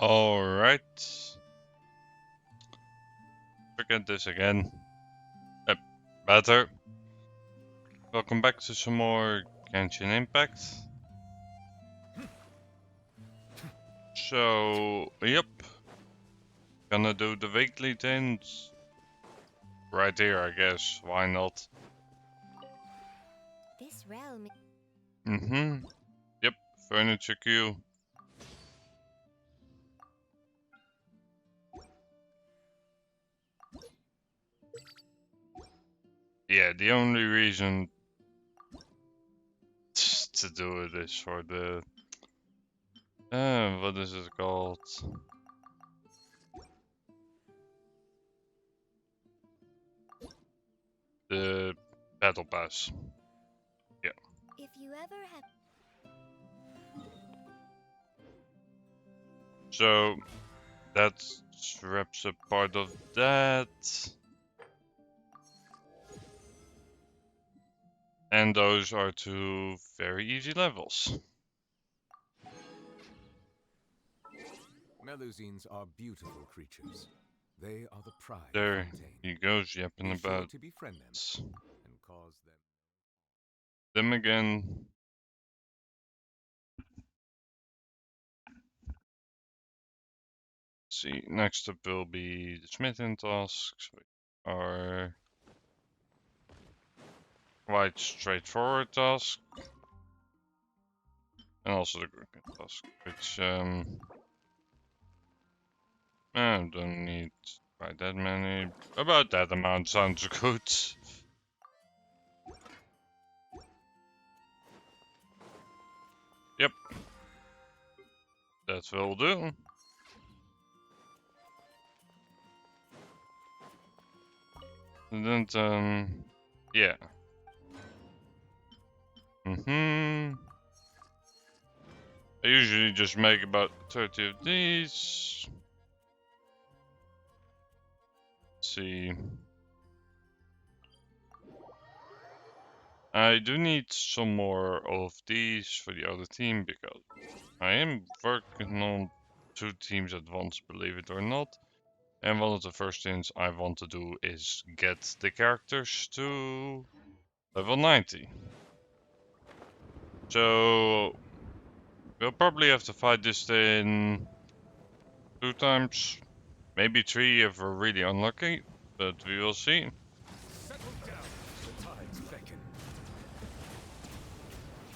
Alright. Forget this again. Better. Welcome back to some more Genshin Impact. So, yep. Gonna do the weekly things. Right here, I guess. Why not? This realm. Yep. Furniture queue. Yeah, the only reason to do it is for the... what is it called? The Battle Pass. Yeah. If you ever have. So, that wraps up part of that. And those are two very easy levels. Melusines are beautiful creatures. They are the pride There of Fontaine. he goes yapping Be sure about to befriend them and cause them again. See, next up will be the smithing tasks, which are quite straightforward tasks. And also the cooking task, which I don't need quite that many. About that amount sounds good. Yep. That will do. And then, yeah. I usually just make about 30 of these. Let's see. I do need some more of these for the other team because I am working on 2 teams at once, believe it or not. And one of the first things I want to do is get the characters to level 90. So we'll probably have to fight this thing 2 times, maybe 3 if we're really unlucky, but we will see. settle down. The tides beckon.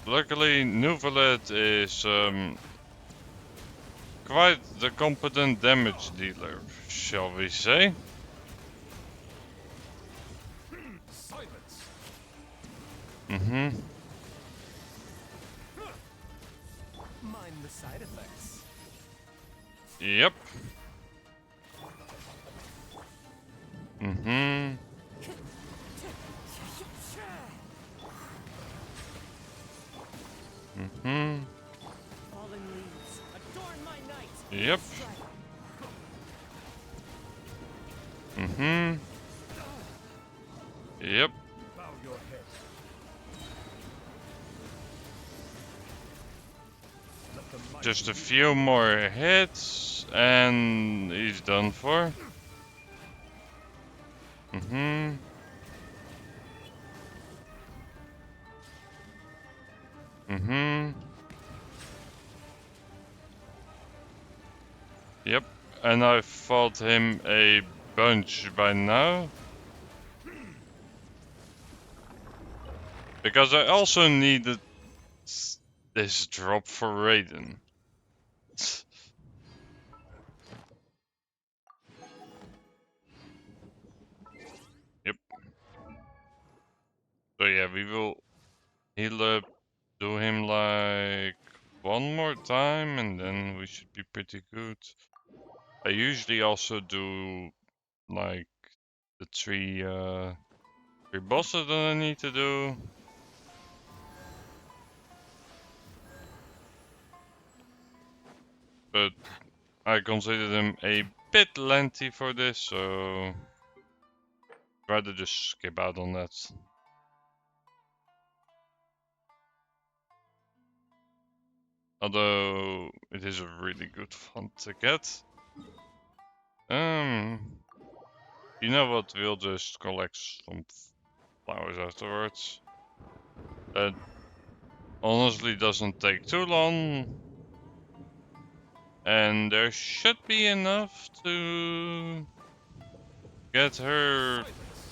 Luckily, Nuvalet is quite the competent damage dealer, shall we say? Silence. Mm-hmm. Mind the side effects. Yep. Mm-hmm. Mm-hmm. Fallen leaves, adorn my night. Yep. Mm-hmm. Yep. Bow your head. Let the might Just a few more hits and he's done for. Mm-hmm. Mm-hmm. Yep. And I fought him a bunch by now. Because I also needed this drop for Raiden. Yep. So yeah, we will heal up, do him like 1 more time and then we should be pretty good. I usually also do like the 3 bosses that I need to do. But I consider them a bit lengthy for this, so rather just skip out on that. Although it is a really good fun to get. You know what? We'll just collect some flowers afterwards. That honestly doesn't take too long. And there should be enough to get her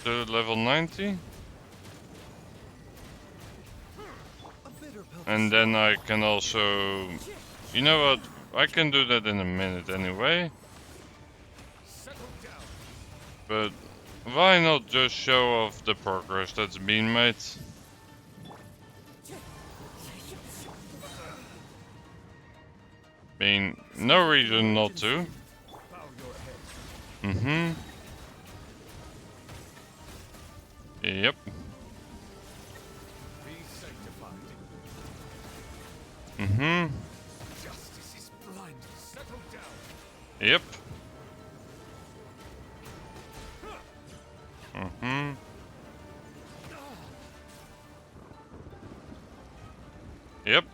to level 90. And then I can also... You know what? I can do that in a minute anyway. But why not just show off the progress that's been made? I mean, no reason not to. Yep. Justice is blind. Settle down. Yep. Yep.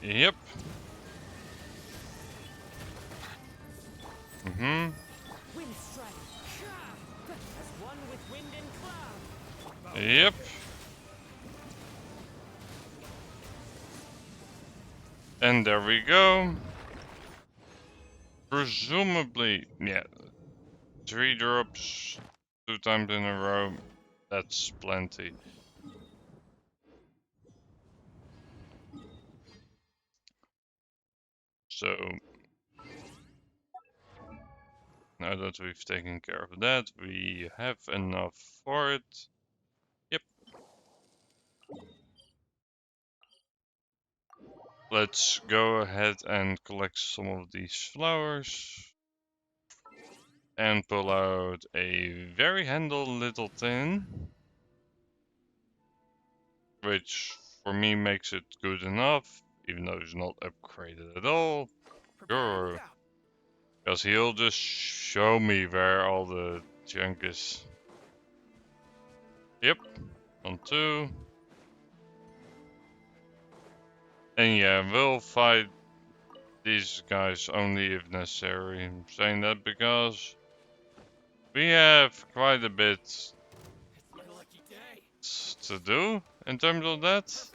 Yep. Wind strike. As one with wind and cloud. Yep. And there we go. Presumably, yeah, 3 drops 2 times in a row. That's plenty. So now that we've taken care of that, we have enough for it. Yep. Let's go ahead and collect some of these flowers. And pull out a very handy little tin. Which for me makes it good enough, even though it's not upgraded at all. Sure. Because he'll just show me where all the junk is. Yep, on 2. And yeah, we'll fight these guys only if necessary. I'm saying that because we have quite a bit to do in terms of that.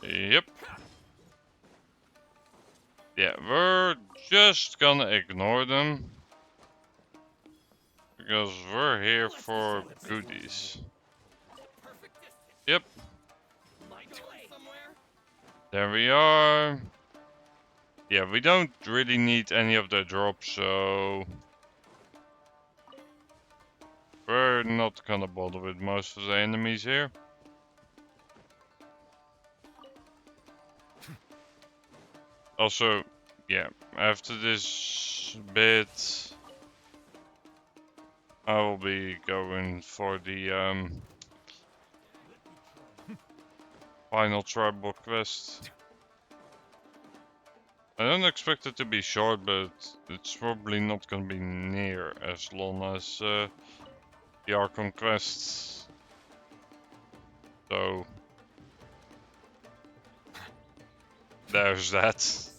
Yep. Yeah, we're just gonna ignore them. Because we're here for goodies. Yep. There we are. Yeah, we don't really need any of their drops, so... We're not gonna bother with most of the enemies here. Also, yeah, after this bit... I will be going for the final tribal quest. I don't expect it to be short, but it's probably not gonna be near as long as the Archon quests. So there's that.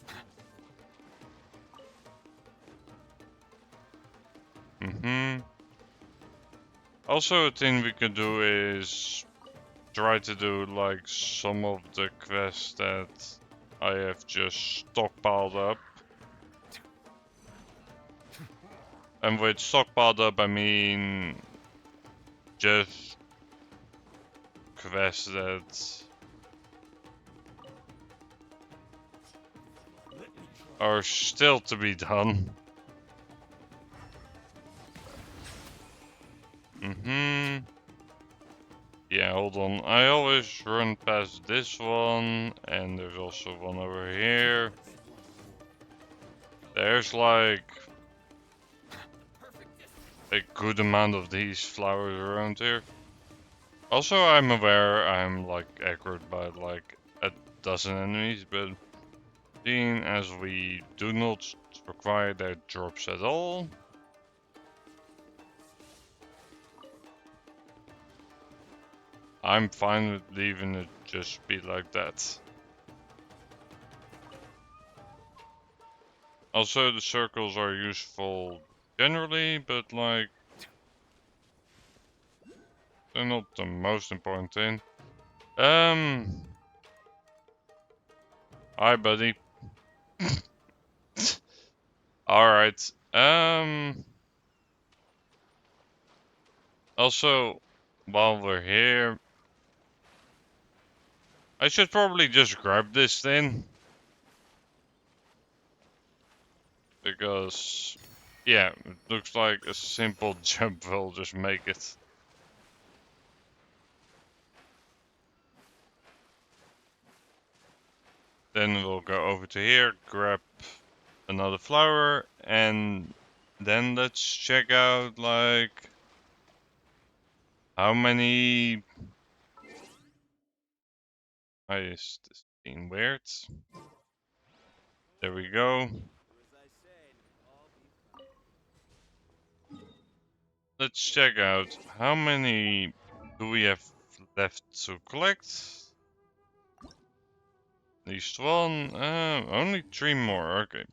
Also, a thing we could do is try to do like some of the quests that I have just stockpiled up. And with stockpiled up, I mean just quests that are still to be done. Yeah, hold on. I always run past this one, and there's also one over here. There's like a good amount of these flowers around here. Also, I'm aware I'm like aggroed by like a dozen enemies, but seeing as we do not require their drops at all, I'm fine with leaving it just be like that. Also, the circles are useful generally, but like, they're not the most important thing. Hi, buddy. Alright. Also, while we're here, I should probably just grab this thing. Because, yeah, it looks like a simple jump will just make it. Then we'll go over to here, grab another flower, and then let's check out, like, how many... Why is this being weird? There we go. Let's check out how many do we have left to collect. At least one. Only 3 more. Okay.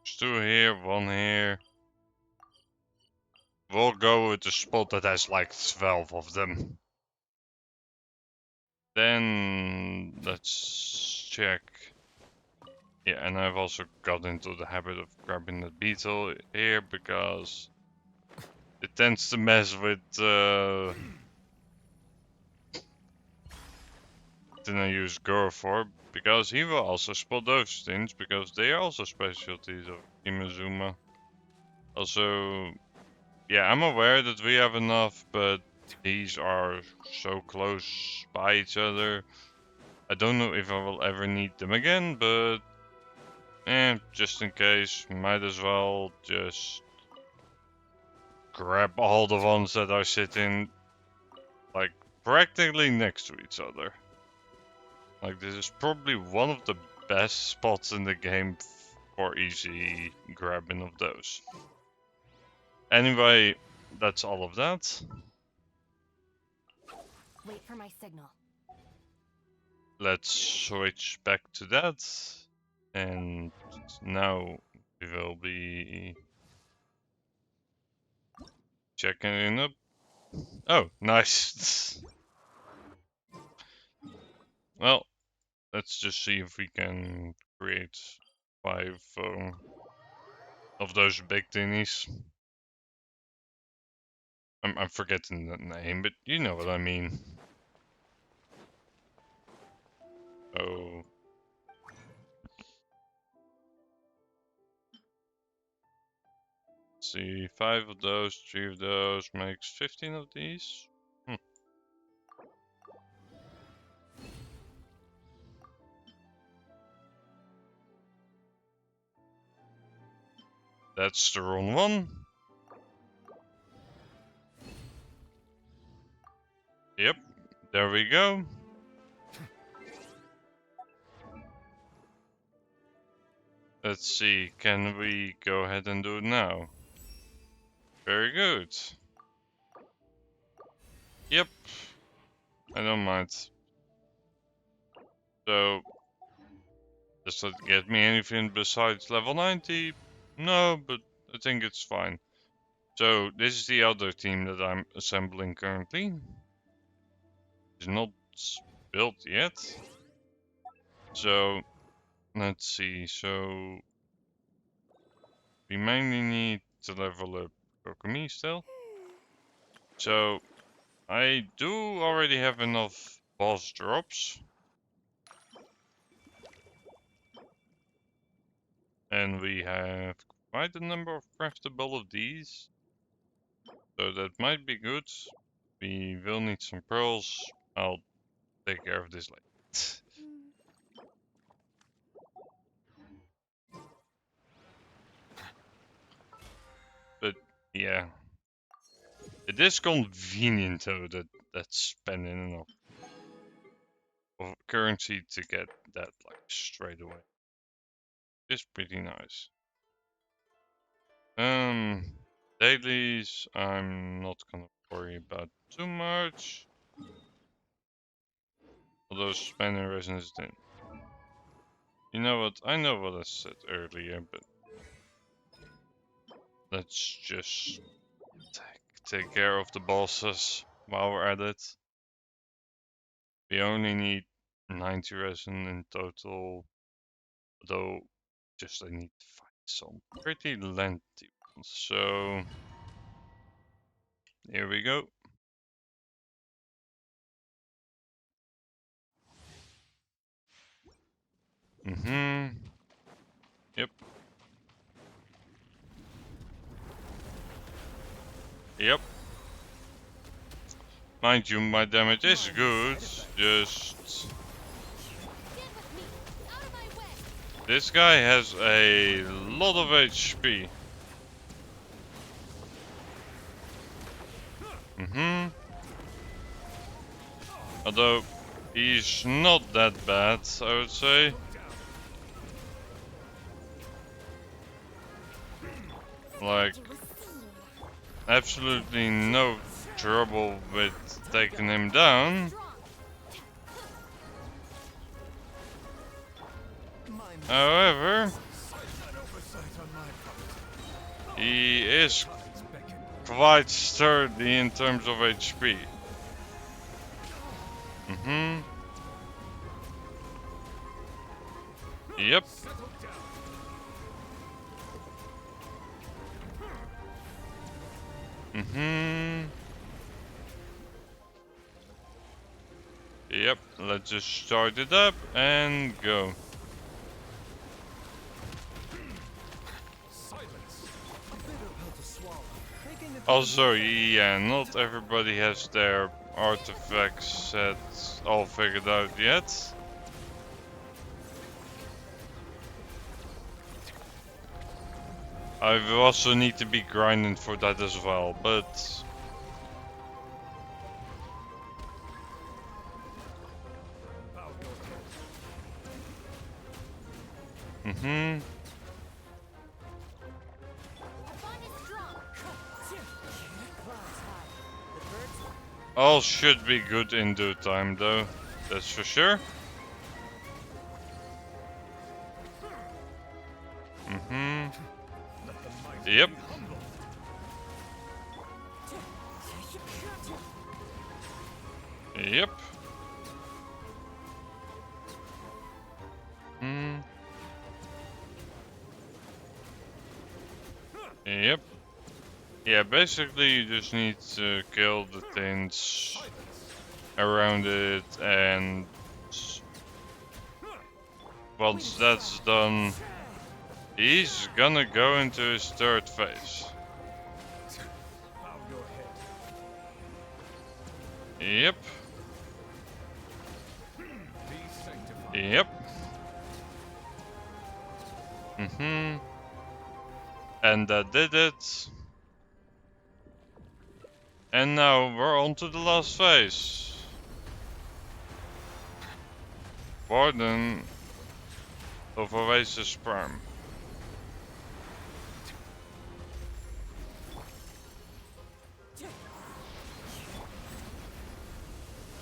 There's 2 here, 1 here. We'll go with the spot that has like 12 of them. Then let's check. Yeah, and I've also got into the habit of grabbing the beetle here because it tends to mess with then I use Goro for, because he will also spot those things, because they are also specialties of Imazuma. Also, yeah, I'm aware that we have enough, but these are so close by each other. I don't know if I will ever need them again, but just in case, might as well just grab all the ones that are sitting like practically next to each other. Like, this is probably one of the best spots in the game for easy grabbing of those. Anyway, that's all of that. Wait for my signal. Let's switch back to that. And now we will be checking in up. Oh, nice. Well, let's just see if we can create 5 of those big thingies. I'm forgetting the name, but you know what I mean. Oh. Let's see, 5 of those, 3 of those makes 15 of these. That's the wrong one. Yep, there we go. Let's see, can we go ahead and do it now? Very good. Yep, I don't mind. So, does that get me anything besides level 90? No, but I think it's fine. So, this is the other team that I'm assembling currently. It's not built yet. So, let's see, so we mainly need to level up Kokomi still. So, I do already have enough boss drops. And we have quite a number of craftable of these. So that might be good. We will need some pearls. I'll take care of this later. But yeah. It is convenient though that that's spending enough of currency to get that like straight away. It's pretty nice. Dailies, I'm not gonna worry about too much. Although spending resonance didn't. You know what? I know what I said earlier, but let's just take care of the bosses while we're at it. We only need 90 resin in total, though just I need to find some pretty lengthy ones. So here we go. Yep. Yep. Mind you, my damage is good, just... This guy has a lot of HP. Although, he's not that bad, I would say. Like, absolutely no trouble with taking him down. However, he is quite sturdy in terms of HP. Yep. Yep, let's just start it up and go. Also, yeah, not everybody has their artifacts set all figured out yet. I also need to be grinding for that as well, but... All should be good in due time though, that's for sure. Yep. Yep. Yep. Yeah, basically you just need to kill the things around it, and once that's done, he's gonna go into his third phase. Yep. Yep. And that did it. And now we're on to the last phase. Warden of Oasis Prime.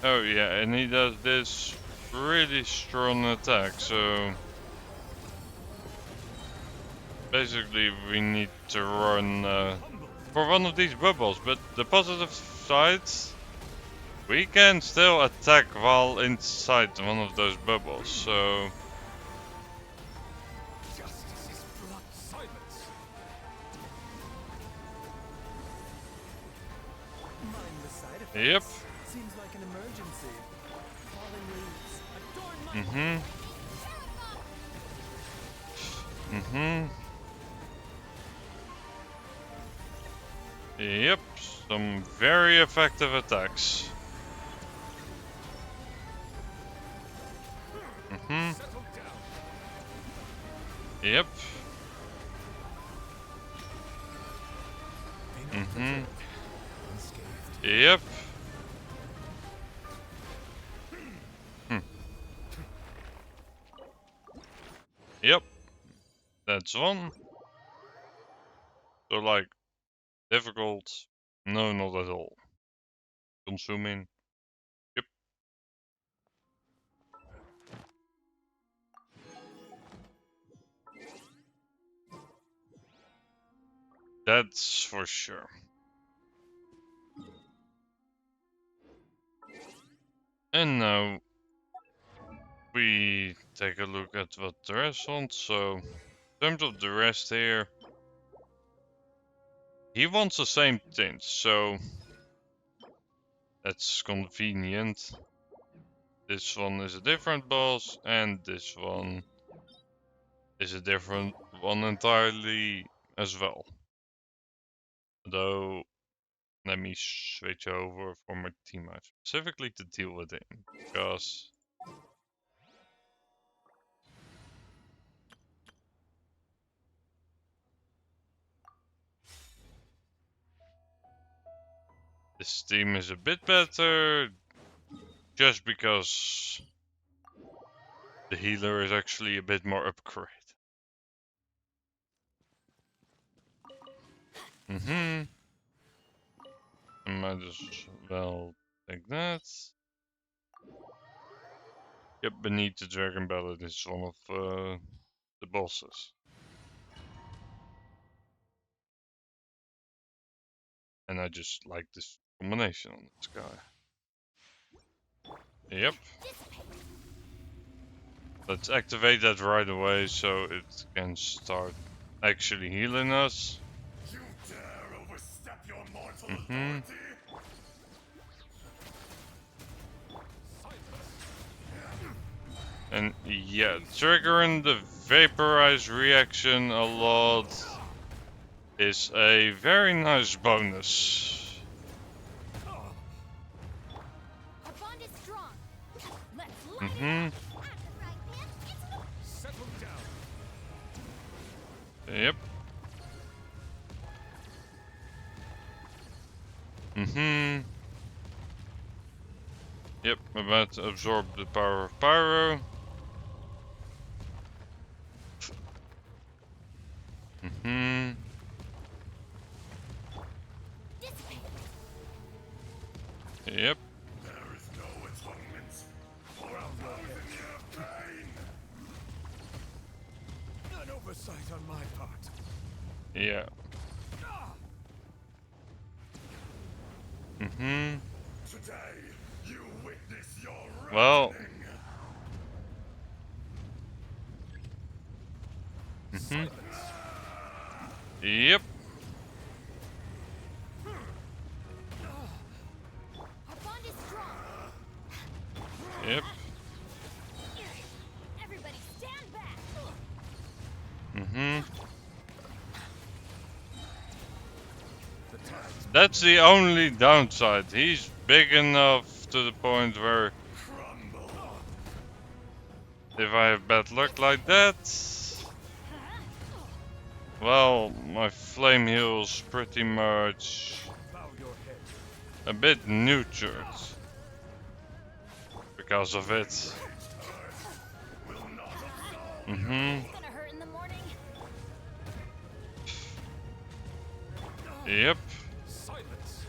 Oh yeah, and he does this really strong attack, so basically we need to run for one of these bubbles, but the positive side, we can still attack while inside one of those bubbles, so... Yep. Seems like an emergency. Falling leaves. Yep, some very effective attacks. Yep. Yep. Yep. That's one. So like, Difficult? No, not at all. Consuming? Yep. That's for sure. And now we take a look at what the rest wants. So, in terms of the rest here, he wants the same things, so that's convenient. This one is a different boss, and this one is a different one entirely as well. Though, let me switch over for my teammate specifically to deal with him, because this team is a bit better, just because the healer is actually a bit more upgrade. I might as well take that. Yep, beneath the Dragon Ballad is one of the bosses. And I just like this combination on this guy. Yep. Let's activate that right away so it can start actually healing us. You dare overstep your mortal Mhm. authority? And yeah, triggering the vaporize reaction a lot is a very nice bonus. Our bond is strong. Let's light it Mhm. up. I'm the right man. It's no Settle down. Yep. Yep, I'm about to absorb the power of Pyro. dissipate. Yep. There is no atonement for a thousand-year pain. An oversight on my part. Yeah. Today, you witness your Well. Yep. Our bond is strong. Yep. Everybody stand back. That's the only downside. He's big enough to the point where if I have bad luck like that, well, my flame heal's pretty much Bow your head. a bit neutered because of it. It's gonna hurt in the morning. Yep. Silence.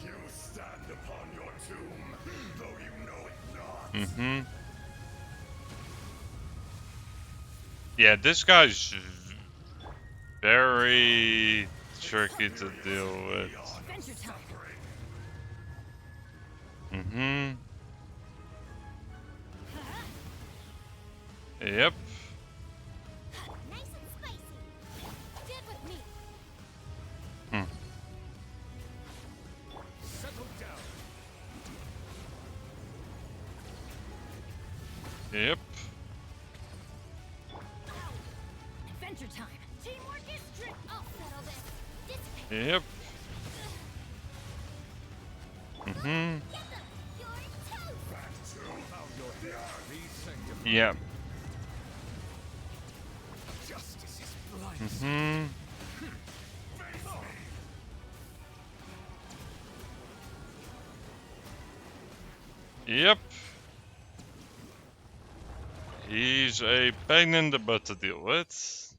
You stand upon your tomb, though you know it not. Yeah, this guy's very tricky to deal with. Adventure time. Yep. Nice and spicy. Get with me. Settle down. Yep. Adventure time. Teamwork is strict. I'll settle this. Dissipate. Yep. Get them. You're toast. Back to bow your head. Be sanctified. Yep. Justice is blind. Mm-hmm. Face me. Yep. He's a pain in the butt to deal with.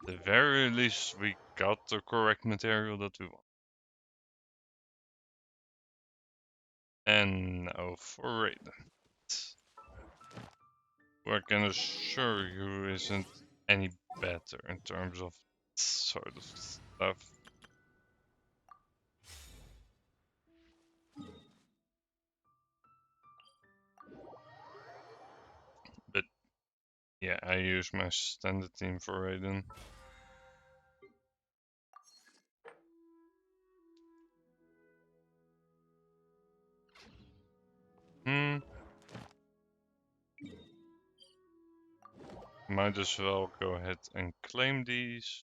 the very least, we got the correct material that we want. And now for Raiden. Who I can assure you isn't any better in terms of sort of stuff. But yeah, I use my standard team for Raiden. Might as well go ahead and claim these.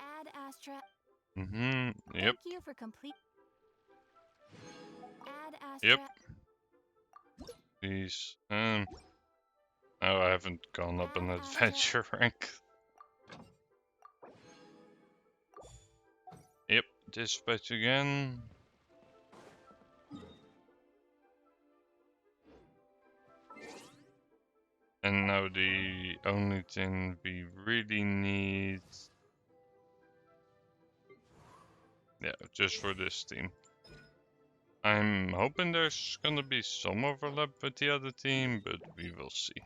Add Astra. Yep. Thank you for complete. Add Astra. Yep. These. Oh, I haven't gone up an adventure rank. Yep. Dispatch again. And now the only thing we really need. Yeah, just for this team. I'm hoping there's gonna be some overlap with the other team, but we will see.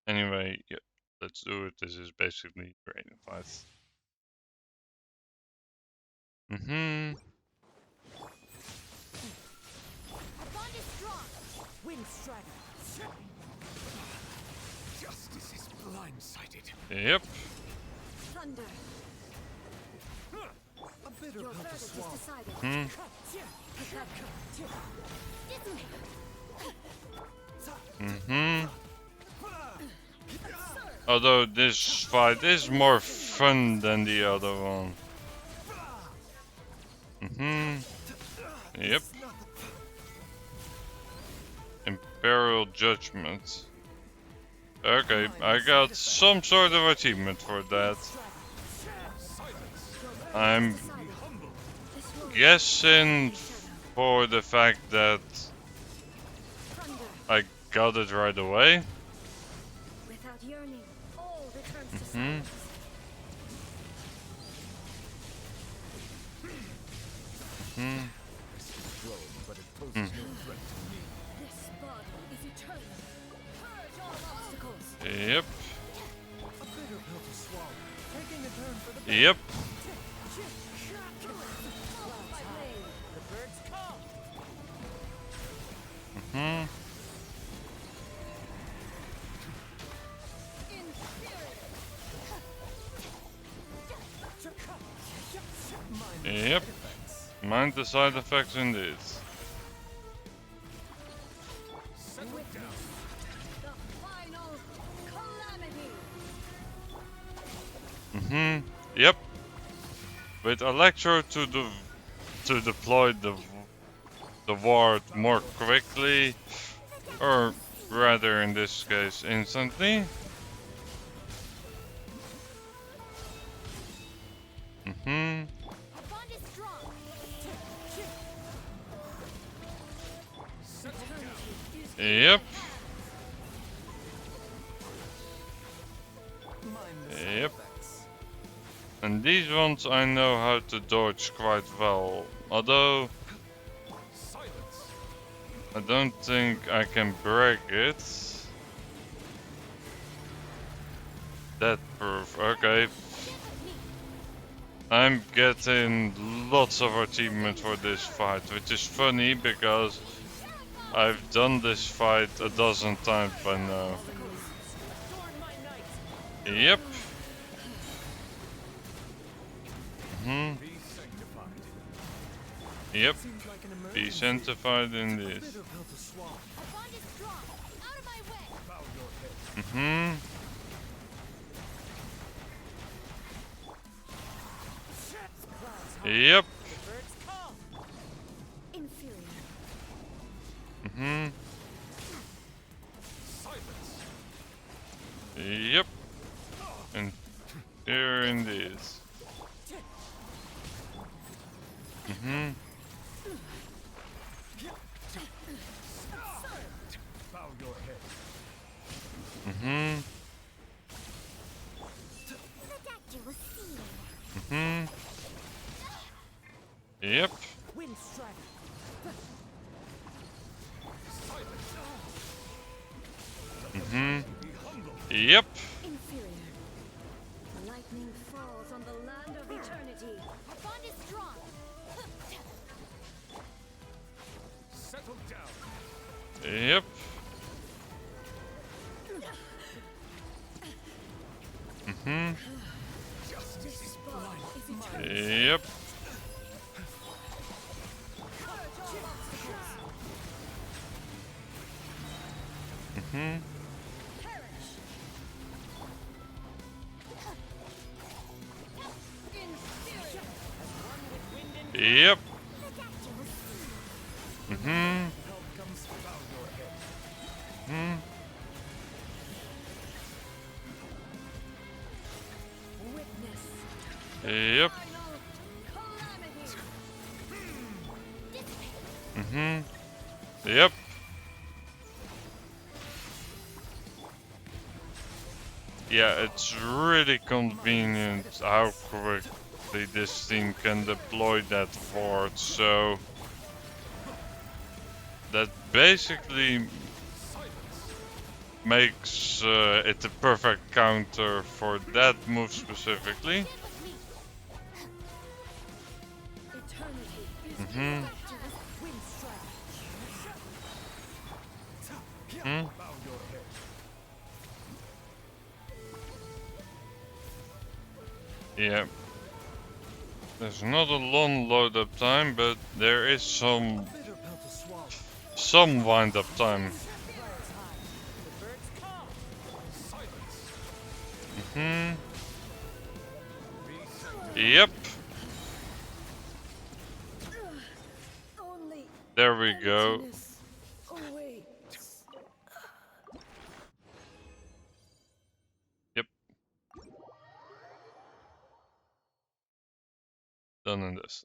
Anyway, yeah, let's do it. This is basically Raiden fight. Our bond is strong. Wind Strider. Justice is blindsided. Yep. Thunder. A bitter Your pill to verdict is swallow. decided. Dismay. Although this fight is more fun than the other one. Yep. Imperial Judgment. Okay, I got some sort of achievement for that. I'm guessing for the fact that I got it right away. Without yearning, all returns to silence. This bond is eternal. Purge all obstacles. Yep. A bitter pill to swallow. Taking a turn for the Yep. The birds come. Yep. Mind the side effects indeed. The final calamity. Yep. With Electro to deploy the ward more quickly, or rather in this case instantly. Our bond is strong. Yep. Mindless Yep. effects. And these ones I know how to dodge quite well. Although I don't think I can break it. That proof. Okay. I'm getting lots of achievements for this fight, which is funny because I've done this fight a dozen times by now. Yep. Yep. Seems like an Be emergency. sanctified in this. Bitter pill to swallow. Our bond is strong. Out of my way. Bow your head. Yep. Birds come. Inferior. And here in this. Mm-hmm. Bow your head. Mm-hmm. Ridiculous scene. Mm-hmm. Yep. Wind strike. Mm-hmm. Yep. Inferior. The lightning falls on the land of eternity. Our bond is strong. Settle down. Yep. Mm-hmm. Justice is blind. Yep. Mm-hmm. Yep. Mm-hmm. Help comes. Bow your head. Mm-hmm. Witness Yep. final calamity. Mm-hmm. Yep. Yeah, it's really convenient how quickly this thing can deploy that ward, so that basically makes it the perfect counter for that move specifically. Stand with me. Eternity is Mm-hmm. treacherous. Wind strike. Hmm? Bow your head. Yeah. There's not a long load up time, but there is some Bitter pill to swallow. wind up time. The birds come. Silence. Hmm. Yep. Only There we go. emptiness awaits. Yep. Done in this.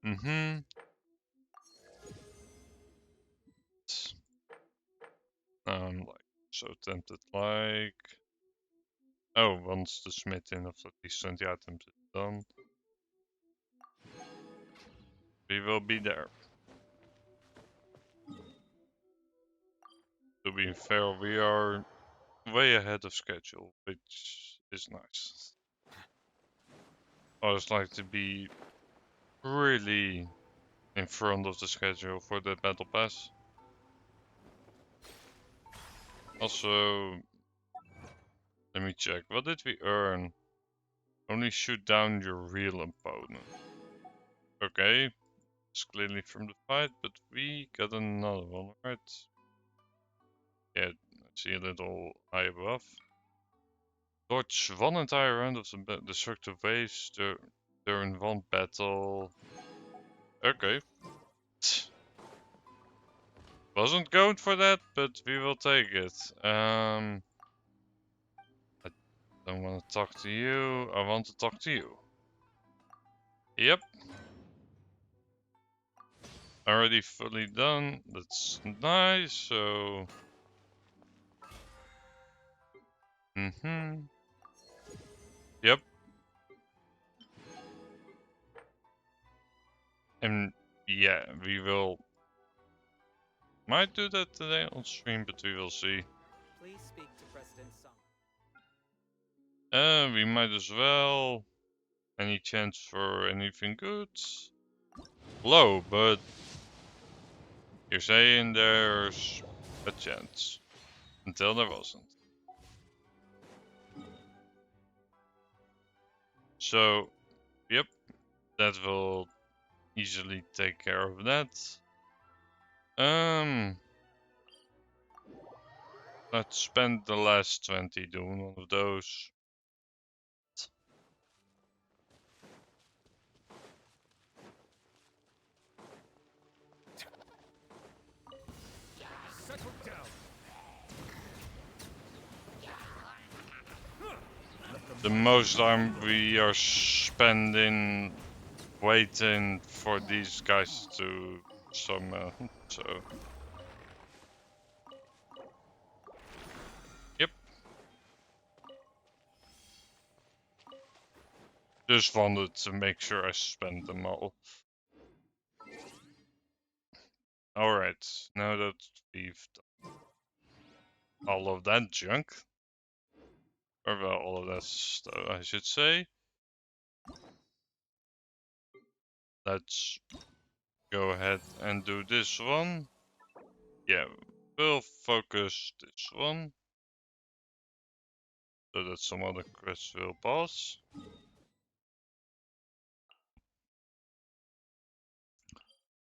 Mm-hmm. I'm like so tempted, like, oh, once the smithing of at least 20 items is done, we will be there. To be fair, we are way ahead of schedule, which is nice. I always like to be really in front of the schedule for the battle pass. Also, let me check. What did we earn? Only shoot down your real opponent. Okay, it's clearly from the fight, but we got another one, right? Yeah, I see a little eye above. Dodge one entire round of the destructive waves during one battle. Okay. Wasn't going for that, but we will take it. I don't want to talk to you. I want to talk to you. Yep. Already fully done. That's nice. So. Yep. And yeah, we will. Might do that today on stream, but we will see. Please speak to President Sung. We might as well. Any chance for anything good? Low, but you're saying there's a chance. Until there wasn't. So, yep, that will easily take care of that. Let's spend the last 20 doing one of those. Settle down. the most time we are spending waiting for these guys to summon. So, yep. Just wanted to make sure I spent them all. Alright, now that we've done all of that junk, or well, all of that stuff, I should say, let's go ahead and do this one. Yeah, we'll focus this one, so that some other quests will pass.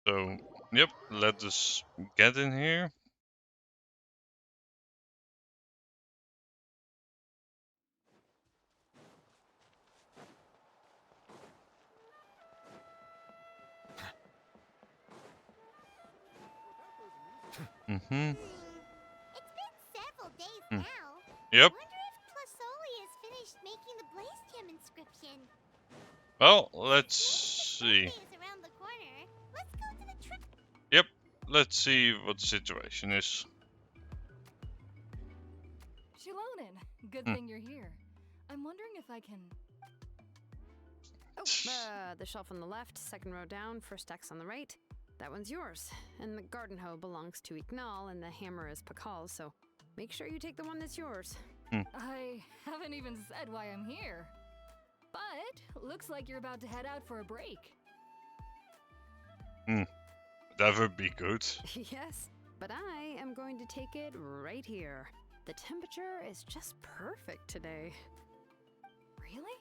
So, yep, let us get in here. Mm-hmm. It's been several days Hmm. now. Yep. Wonder if Plasoli has finished making the Blaze Gem inscription. Well, let's see. Birthday is around the corner. Let's go to the trip. Yep, let's see what the situation is. Shilonen, good Hmm. thing you're here. I'm wondering if I can. Oh, the shelf on the left, second row down, first X on the right. That one's yours. And the garden hoe belongs to Ignal, and the hammer is Pakal's, so make sure you take the one that's yours. I haven't even said why I'm here. But looks like you're about to head out for a break. That would be good. Yes, but I am going to take it right here. The temperature is just perfect today. Really?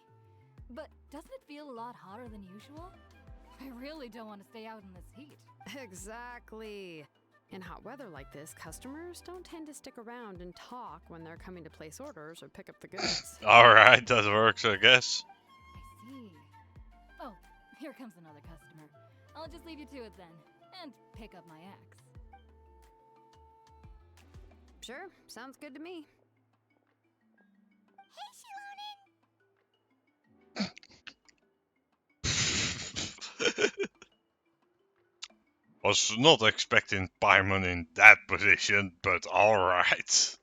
But doesn't it feel a lot hotter than usual? I really don't want to stay out in this heat. Exactly. In hot weather like this, customers don't tend to stick around and talk when they're coming to place orders or pick up the goods. Alright, that works, I guess. I see. Oh, here comes another customer. I'll just leave you to it then, and pick up my axe. Sure, sounds good to me. Hey, Shilonen! Was not expecting Paimon in that position, but alright.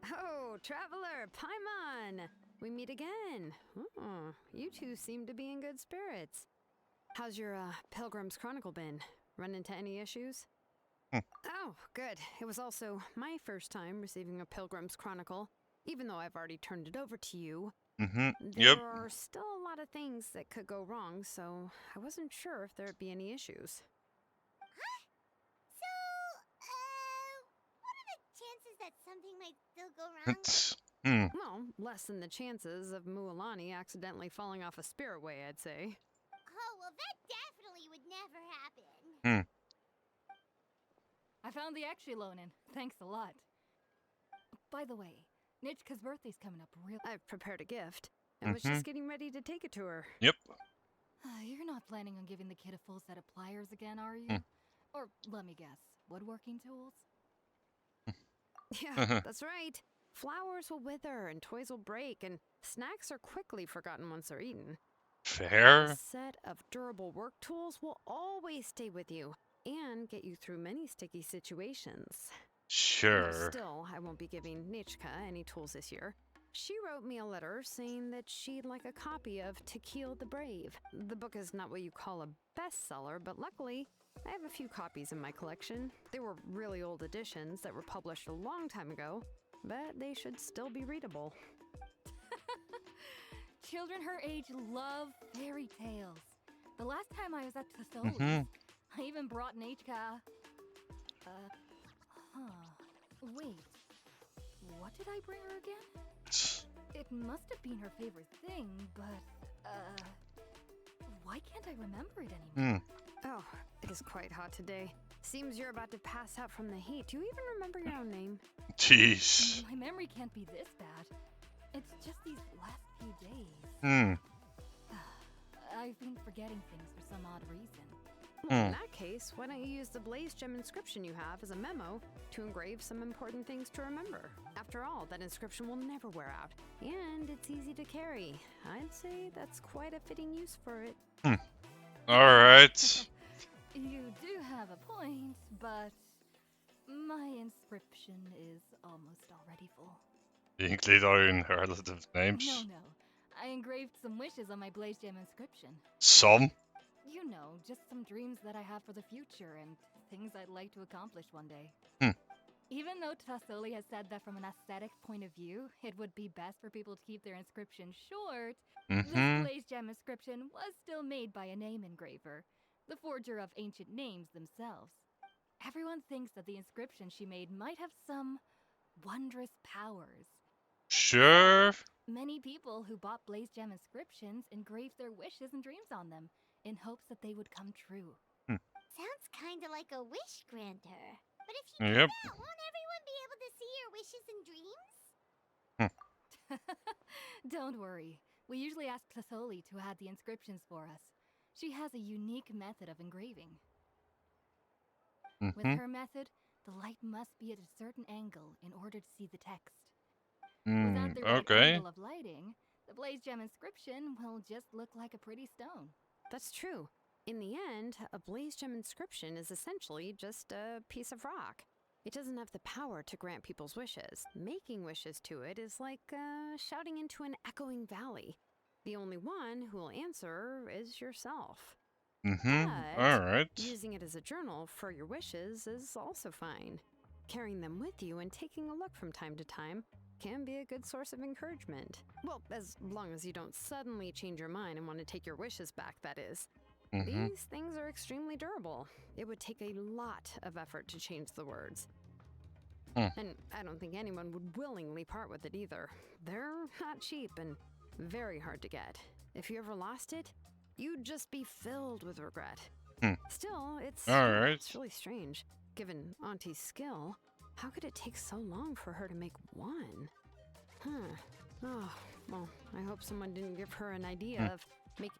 Oh, traveler, Paimon! We meet again. Oh, you two seem to be in good spirits. How's your Pilgrim's Chronicle been? Run into any issues? Oh, good. It was also my first time receiving a Pilgrim's Chronicle, even though I've already turned it over to you. Mm-hmm. There Yep. are still a lot of things that could go wrong, so I wasn't sure if there'd be any issues. So, what are the chances that something might still go wrong? Well, less than the chances of Mualani accidentally falling off a spiritway, I'd say. Oh, well, that definitely would never happen. I found the axe, Shilonen. Thanks a lot. By the way, Nitchka's birthday's coming up real. I've prepared a gift and was just getting ready to take it to her. Yep. You're not planning on giving the kid a full set of pliers again, are you? Or, let me guess, woodworking tools? Yeah, that's right. Flowers will wither and toys will break, and snacks are quickly forgotten once they're eaten. A Fair. set of durable work tools will always stay with you and get you through many sticky situations. Sure. Still, I won't be giving Nichka any tools this year. She wrote me a letter saying that she'd like a copy of To Kill the Brave. The book is not what you call a bestseller, but luckily, I have a few copies in my collection. They were really old editions that were published a long time ago, but they should still be readable. Children her age love fairy tales. The last time I was at Catholic, I even brought Nitchka. Wait. What did I bring her again? It must have been her favorite thing, but, why can't I remember it anymore? Oh, it is quite hot today. Seems you're about to pass out from the heat. Do you even remember your own name? Jeez. My memory can't be this bad. It's just these last few days. I've been forgetting things for some odd reason. Well, in that case, why don't you use the Blaze Gem inscription you have as a memo to engrave some important things to remember? After all, that inscription will never wear out, and it's easy to carry. I'd say that's quite a fitting use for it. Alright. You do have a point, but my inscription is almost already full. You include all your relative names. No. I engraved some wishes on my Blaze Gem inscription. Some. You know, just some dreams that I have for the future and things I'd like to accomplish one day. Even though Tassoli has said that from an aesthetic point of view, it would be best for people to keep their inscription short, this Blaze Gem inscription was still made by a name engraver, the forger of ancient names themselves. Everyone thinks that the inscription she made might have some wondrous powers. Sure. Many people who bought Blaze Gem inscriptions engraved their wishes and dreams on them, in hopes that they would come true. Sounds kinda like a wish granter. But if you Yep. do that, won't everyone be able to see your wishes and dreams? Don't worry. We usually ask Tassoli to add the inscriptions for us. She has a unique method of engraving. With her method, the light must be at a certain angle in order to see the text. Without the right Okay. angle of lighting, the Blaze Gem inscription will just look like a pretty stone. That's true. In the end, a Blaze Gem inscription is essentially just a piece of rock. It doesn't have the power to grant people's wishes. Making wishes to it is like shouting into an echoing valley. The only one who will answer is yourself. But Alright. using it as a journal for your wishes is also fine. Carrying them with you and taking a look from time to time can be a good source of encouragement. Well, as long as you don't suddenly change your mind and want to take your wishes back, that is. These things are extremely durable. It would take a lot of effort to change the words. And I don't think anyone would willingly part with it either. They're not cheap and very hard to get. If you ever lost it, you'd just be filled with regret. Still, it's really strange. Given Auntie's skill, how could it take so long for her to make one? Oh, well, I hope someone didn't give her an idea of making...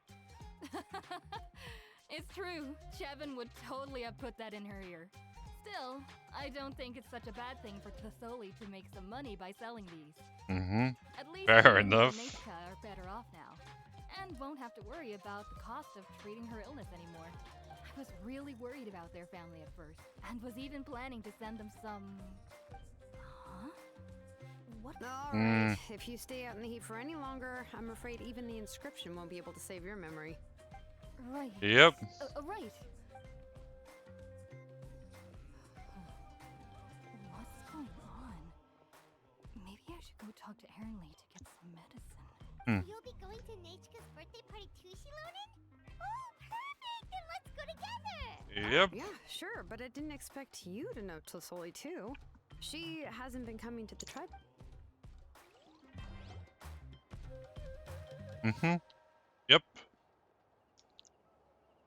It's true. Chevin would totally have put that in her ear. Still, I don't think it's such a bad thing for Tassoli to make some money by selling these. At least Fair Amy enough. and Netka are better off now, and won't have to worry about the cost of treating her illness anymore. I was really worried about their family at first, and was even planning to send them some... Huh? What? Alright, if you stay out in the heat for any longer, I'm afraid even the inscription won't be able to save your memory. Right. Yep. Right. What's going on? Maybe I should go talk to Ernly to get some medicine. You'll be going to Nechka's birthday party too, Shilonen? Oh, perfect! Then let's go together! Yep. Yeah, sure, but I didn't expect you to know Tassoli too. She hasn't been coming to the tribe. Yep.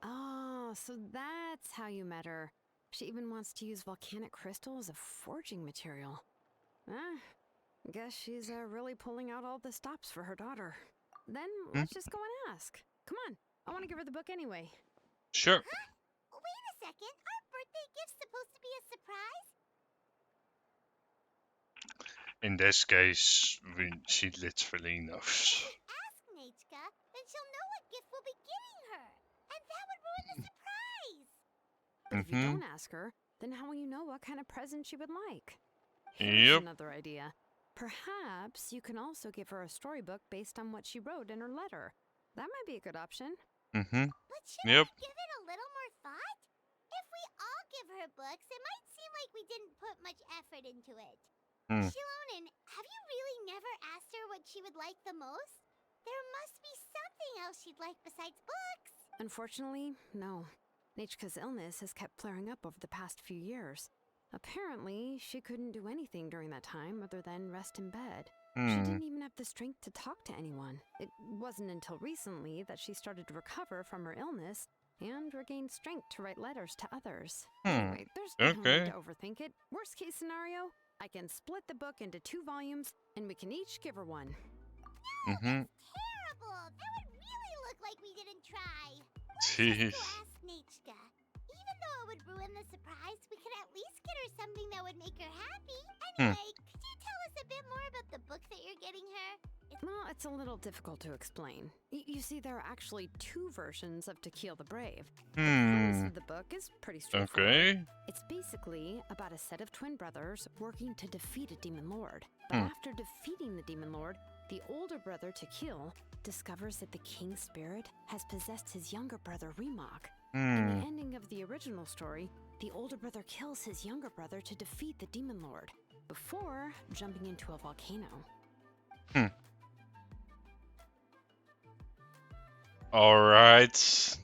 Oh, so that's how you met her. She even wants to use volcanic crystal as a forging material. Guess she's really pulling out all the stops for her daughter. Then let's just go and ask. Come on, I want to give her the book anyway. Sure. Wait a second, our birthday gift's supposed to be a surprise? In this case, she literally knows. Ask Nechka, then she'll know what gift we'll be giving her. And that would ruin the surprise! But if you don't ask her, then how will you know what kind of present she would like? Yep. Here's another idea. Perhaps you can also give her a storybook based on what she wrote in her letter. That might be a good option. But should Yep. we give it a little more thought? If we all give her books, it might seem like we didn't put much effort into it. Shilonen, have you really never asked her what she would like the most? There must be something else she'd like besides books. Unfortunately, no. Nechka's illness has kept flaring up over the past few years. Apparently, she couldn't do anything during that time other than rest in bed. She didn't even have the strength to talk to anyone. It wasn't until recently that she started to recover from her illness and regained strength to write letters to others. Anyway, there's no need to overthink it. Worst case scenario, I can split the book into 2 volumes and we can each give her one. Terrible! That would really look like we didn't try. Let's Jeez. go ask Nechka. though it would ruin the surprise, we could at least get her something that would make her happy. Hmm. Anyway, could you tell us a bit more about the book that you're getting her? Well, it's a little difficult to explain. You see, there are actually 2 versions of To Kill the Brave. The premise of the book is pretty straightforward. Okay. It's basically about a set of twin brothers working to defeat a demon lord. But after defeating the demon lord, the older brother, To Kill, discovers that the king spirit has possessed his younger brother, Remok. In the ending of the original story, the older brother kills his younger brother to defeat the demon lord, before jumping into a volcano. Alright.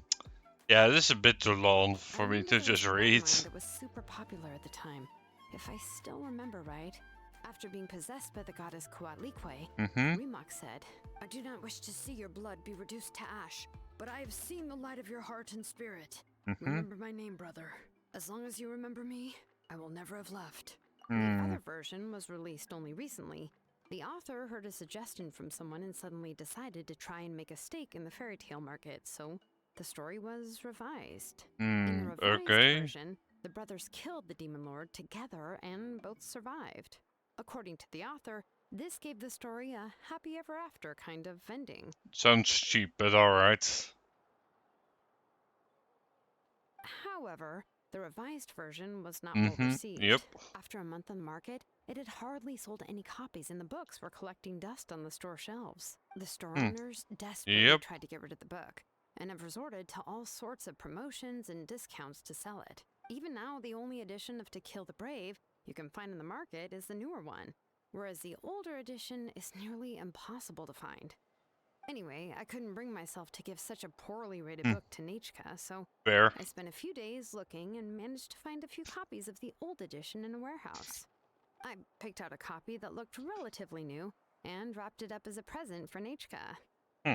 Yeah, this is a bit too long for I me remember to there just was one read. line that was super popular at the time. If I still remember right, after being possessed by the goddess Coatlicue, Remok said, "I do not wish to see your blood be reduced to ash, but I have seen the light of your heart and spirit. Remember my name, brother. As long as you remember me, I will never have left." The other version was released only recently. The author heard a suggestion from someone and suddenly decided to try and make a stake in the fairy tale market, so the story was revised. In the revised Okay. version, the brothers killed the demon lord together and both survived. According to the author, this gave the story a happy ever after kind of ending. Sounds cheap, but alright. However, the revised version was not well received. Yep. After a month on the market, it had hardly sold any copies, and the books were collecting dust on the store shelves. The store owners desperately Yep. tried to get rid of the book, and have resorted to all sorts of promotions and discounts to sell it. Even now, the only edition of To Kill the Brave you can find in the market is the newer one, whereas the older edition is nearly impossible to find. Anyway, I couldn't bring myself to give such a poorly rated book to Nechka, so Fair. I spent a few days looking and managed to find a few copies of the old edition in a warehouse. I picked out a copy that looked relatively new and wrapped it up as a present for Nechka.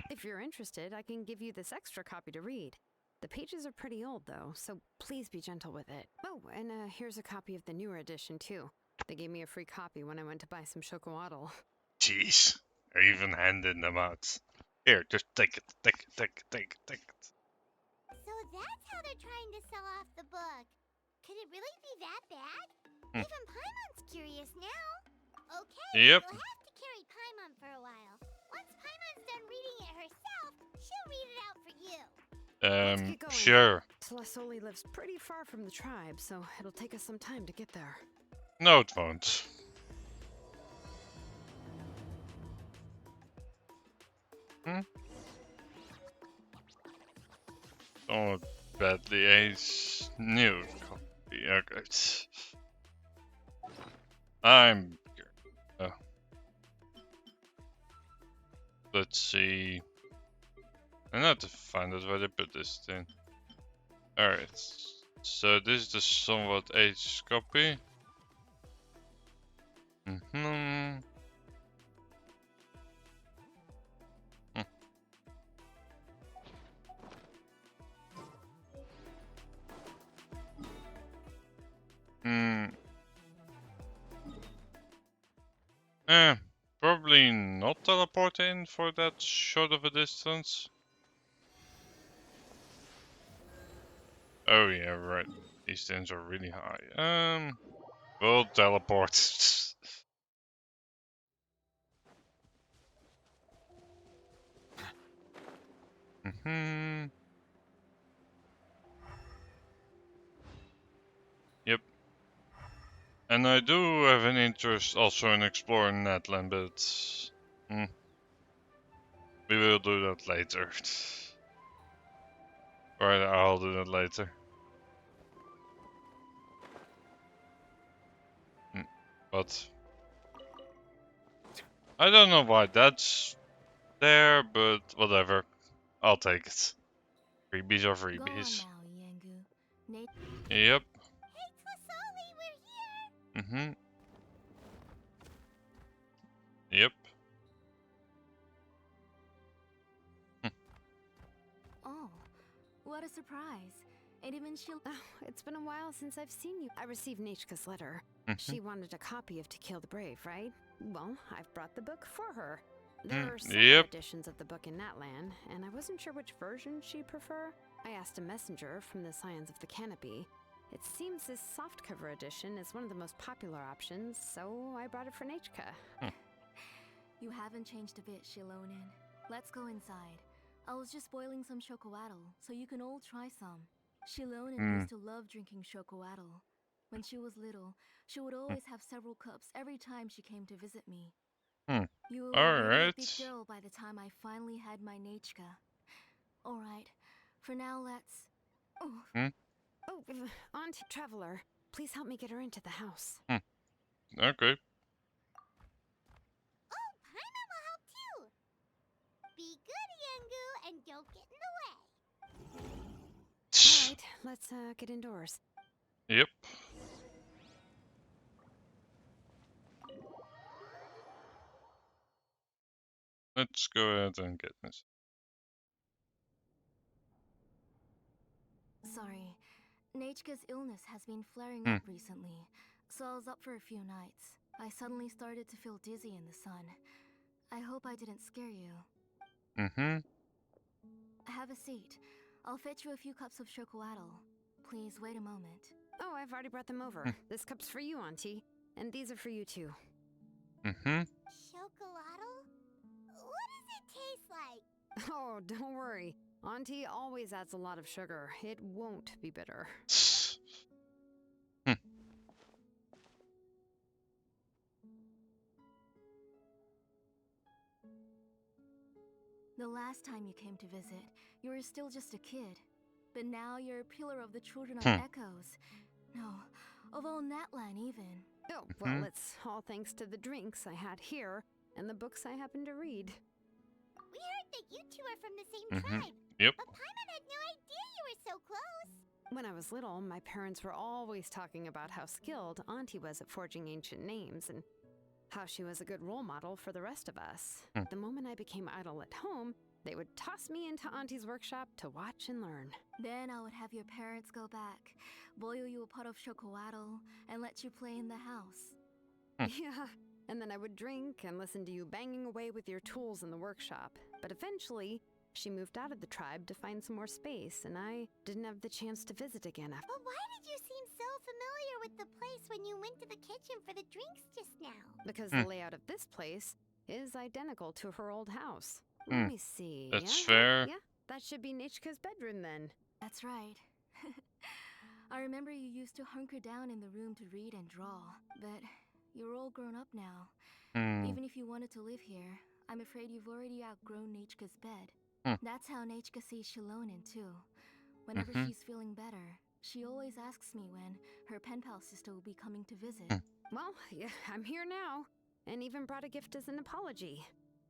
If you're interested, I can give you this extra copy to read. The pages are pretty old, though, so please be gentle with it. Oh, and here's a copy of the newer edition, too. They gave me a free copy when I went to buy some Chocowaddle. Jeez. They're even handing them out. Here, just take it. Take it, take it, take it, take it. So that's how they're trying to sell off the book. Could it really be that bad? Even Paimon's curious now. Okay, Yep. we'll have to carry Paimon for a while. Once Paimon's done reading it herself, she'll read it out for you. Let's get going. Sure. Tlasoli lives pretty far from the tribe, so it'll take us some time to get there. No, it won't. Oh, badly ace. New copy. Okay. I'm here. Let's see. I have to find out where they put this thing. Alright. So this is the somewhat aged copy. Probably not teleport in for that short of a distance. Oh yeah, right. These things are really high. We'll teleport. Yep. And I do have an interest also in exploring Natlan, but we will do that later. Or I'll do that later. But I don't know why that's there, but whatever. I'll take it. Freebies are freebies. Yep. Hey, Tlasoli, we're here! Yep. Oh, what a surprise. And even she'll. Oh, it's been a while since I've seen you. I received Nechka's letter. She wanted a copy of To Kill the Brave, right? Well, I've brought the book for her. There are several Yep. editions of the book in Natlan, and I wasn't sure which version she'd prefer. I asked a messenger from the Scions of the Canopy, It seems this softcover edition is one of the most popular options, so I brought it for Nachka. You haven't changed a bit, Shilonin. Let's go inside. I was just boiling some chocoatl, so you can all try some. Shilonin used to love drinking chocoatl. When she was little, she would always have several cups every time she came to visit me. You were already a big Alright. girl by the time I finally had my Nachka. Alright, for now let's... Oh, Oh, Auntie Traveler, please help me get her into the house. Okay. Oh, Paimon will help too. Be good, Yangu, and don't get in the way. All right, let's get indoors. Yep. Let's go ahead and get this. sorry. Nachka's illness has been flaring up recently, so I was up for a few nights. I suddenly started to feel dizzy in the sun. I hope I didn't scare you. Have a seat. I'll fetch you a few cups of chocoatl. Please wait a moment. Oh, I've already brought them over. This cup's for you, Auntie. And these are for you, too. Chocolatl? What does it taste like? Oh, don't worry. Auntie always adds a lot of sugar. It won't be bitter. The last time you came to visit, you were still just a kid. But now you're a pillar of the Children of Echoes. No, of all Natlan even. Oh, well, it's all thanks to the drinks I had here and the books I happened to read. We heard that you two are from the same tribe. Yep. But Paimon had no idea you were so close. When I was little, my parents were always talking about how skilled Auntie was at forging ancient names and how she was a good role model for the rest of us. The moment I became idle at home, they would toss me into Auntie's workshop to watch and learn. Then I would have your parents go back, boil you a pot of chocoatl, and let you play in the house. Yeah, and then I would drink and listen to you banging away with your tools in the workshop. But eventually, she moved out of the tribe to find some more space, and I didn't have the chance to visit again after. But why did you seem so familiar with the place when you went to the kitchen for the drinks just now? Because the layout of this place is identical to her old house. Let me see. That's yeah? fair. Yeah, that should be Nichka's bedroom then. That's right. I remember you used to hunker down in the room to read and draw, but you're all grown up now. Even if you wanted to live here, I'm afraid you've already outgrown Nachka's bed. That's how Nachka sees Shilonin too. Whenever she's feeling better, she always asks me when her pen pal sister will be coming to visit. Well, yeah, I'm here now, and even brought a gift as an apology.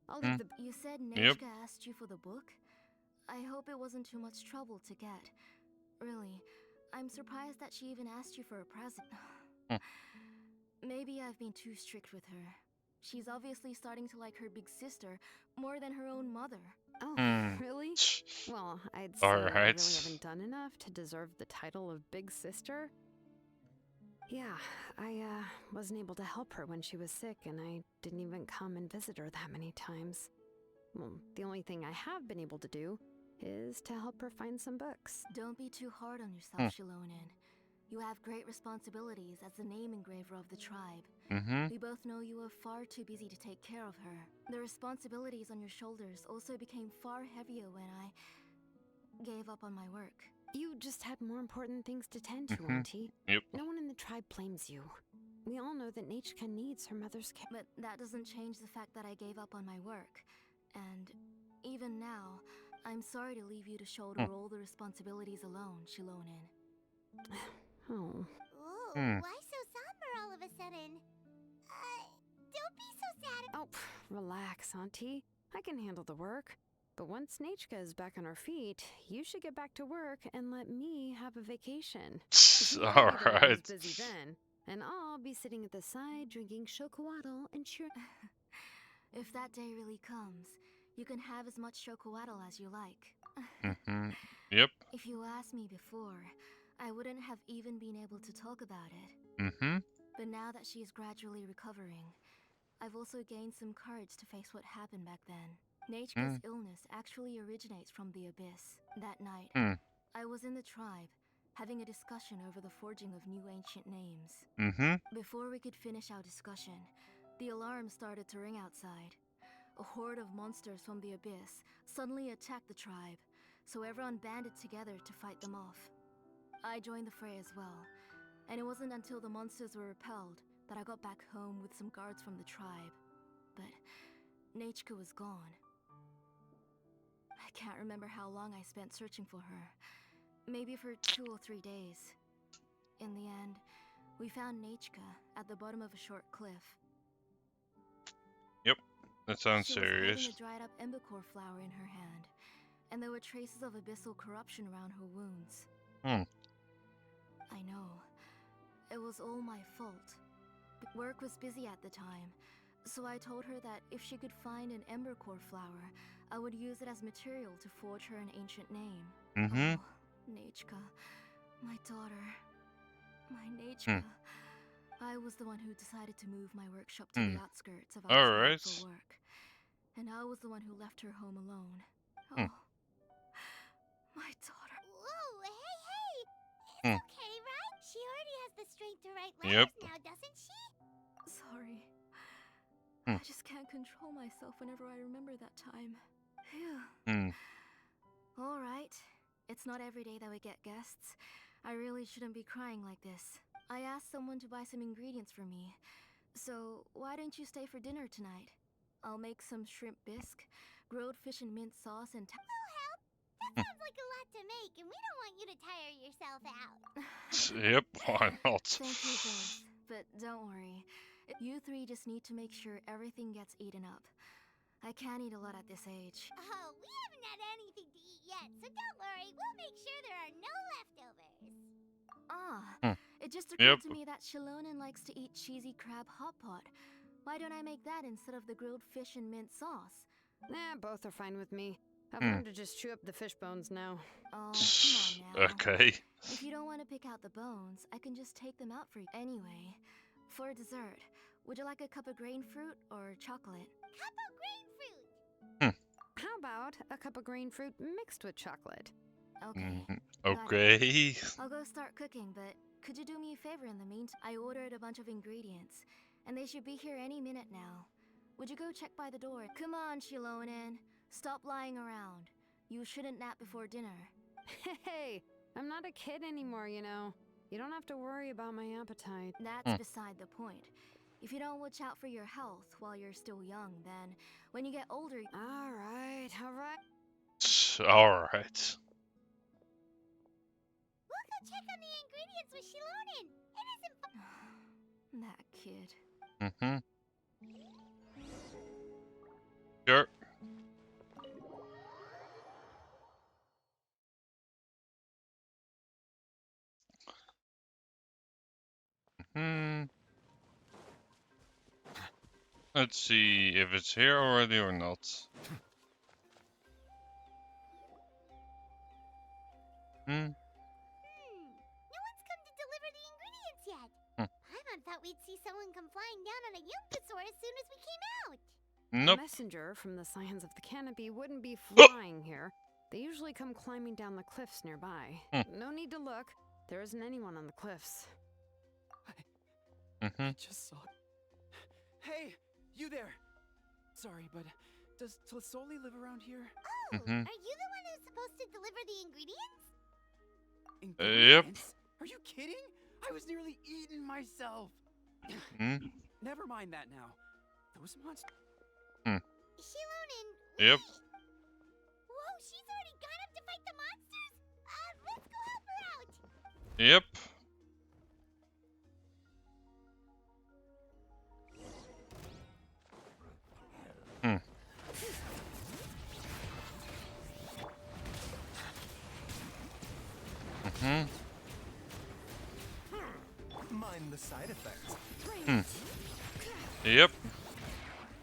I'll leave the. You said Nachka Yep. asked you for the book? I hope it wasn't too much trouble to get. Really, I'm surprised that she even asked you for a present. Maybe I've been too strict with her. She's obviously starting to like her big sister more than her own mother. Oh, really? Well, I'd say All I really right. haven't done enough to deserve the title of Big Sister. Yeah, I wasn't able to help her when she was sick, and I didn't even come and visit her that many times. Well, the only thing I have been able to do is to help her find some books. Don't be too hard on yourself, Shilonin. You have great responsibilities as the name engraver of the tribe. We both know you are far too busy to take care of her. The responsibilities on your shoulders also became far heavier when I gave up on my work. You just had more important things to tend to, Auntie. Yep. No one in the tribe blames you. We all know that Nachka needs her mother's care. But that doesn't change the fact that I gave up on my work. And even now, I'm sorry to leave you to shoulder all the responsibilities alone, Shilonin. Oh. Ooh, why so somber all of a sudden? Don't be so sad. Oh, relax, Auntie. I can handle the work. But once Nachka is back on her feet, you should get back to work and let me have a vacation. You'll be the one who's Alright. busy then, and I'll be sitting at the side drinking chocoatl and cheering. If that day really comes, you can have as much chocoatl as you like. Yep. If you asked me before, I wouldn't have even been able to talk about it. But now that she's gradually recovering, I've also gained some courage to face what happened back then. Nachka's illness actually originates from the Abyss. That night, I was in the tribe, having a discussion over the forging of new ancient names. Mm-hmm. Before we could finish our discussion, the alarm started to ring outside. A horde of monsters from the abyss suddenly attacked the tribe, so everyone banded together to fight them off. I joined the fray as well, and it wasn't until the monsters were repelled that I got back home with some guards from the tribe. But Nechka was gone. I can't remember how long I spent searching for her. Maybe for 2 or 3 days. In the end, we found Nechka at the bottom of a short cliff. That sounds She serious. was holding a dried up embercore flower in her hand, and there were traces of abyssal corruption around her wounds. I know. It was all my fault. But work was busy at the time, so I told her that if she could find an embercore flower, I would use it as material to forge her an ancient name. Mm-hmm. Oh, Nechka, my daughter. My Nechka. I was the one who decided to move my workshop to the outskirts of our tribe Alright. for work. And I was the one who left her home alone. Hmm. Oh, my daughter. Whoa, hey! It's Hmm. okay, right? She already has the strength to write Yep. letters now, doesn't she? Sorry. Hmm. I just can't control myself whenever I remember that time. Phew. Alright. It's not every day that we get guests. I really shouldn't be crying like this. I asked someone to buy some ingredients for me. So, why don't you stay for dinner tonight? I'll make some shrimp bisque, grilled fish and mint sauce, and Will help. That sounds like a lot to make, and we don't want you to tire yourself out. Yep, why not? Thank you both. But don't worry. You three just need to make sure everything gets eaten up. I can't eat a lot at this age. Oh, we haven't had anything to eat yet, so don't worry. We'll make sure there are no leftovers. It just occurred Yep. to me that Shilonen likes to eat cheesy crab hot pot. Why don't I make that instead of the grilled fish and mint sauce? Nah, both are fine with me. I've learned to just chew up the fish bones now. Oh, come on now. Okay. If you don't want to pick out the bones, I can just take them out for you. Anyway, for dessert, would you like a cup of grain fruit or chocolate? Cup of grain fruit. How about a cup of green fruit mixed with chocolate? Okay. Okay. I'll go start cooking, but could you do me a favor in the meantime? I ordered a bunch of ingredients, and they should be here any minute now. Would you go check by the door? Come on, Shilonen. Stop lying around. You shouldn't nap before dinner. Hey, I'm not a kid anymore, you know. You don't have to worry about my appetite. That's beside the point. If you don't watch out for your health while you're still young, then when you get older... All right. Alright. We'll go check on the ingredients with Shilonen. It isn't That kid. Mm-hmm. Sure. Let's see if it's here already or not. No one's come to deliver the ingredients yet. Hmm. Paimon thought we'd see someone come flying down on a Yumpasaur as soon as we came out. Nope. A messenger from the Scions of the Canopy wouldn't be flying here. They usually come climbing down the cliffs nearby. No need to look. There isn't anyone on the cliffs. Mm-hmm. I just saw it. Hey, you there! Sorry, but does Tlisoli live around here? Oh, Mhm. are you the one who's supposed to deliver the ingredients? Ingredients? Are you kidding? I was nearly eaten myself. Never mind that now. Those monsters. Shilonen. Yep. wait. Whoa, she's already gone up to fight the monsters? Let's go help her out. Yep. Mind the side effects. Yep.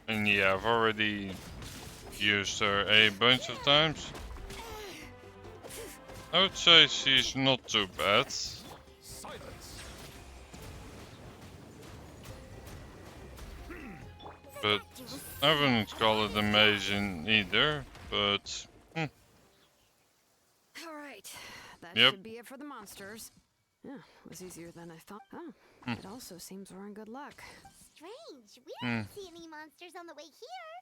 And yeah, I've already used her a bunch of times. I would say she's not too bad. Silence. But I wouldn't call it amazing either. But All right. That Yep. should be it for the monsters. Yeah, was easier than I thought. Oh, it also seems we're in good luck. Strange. We don't see any monsters on the way here.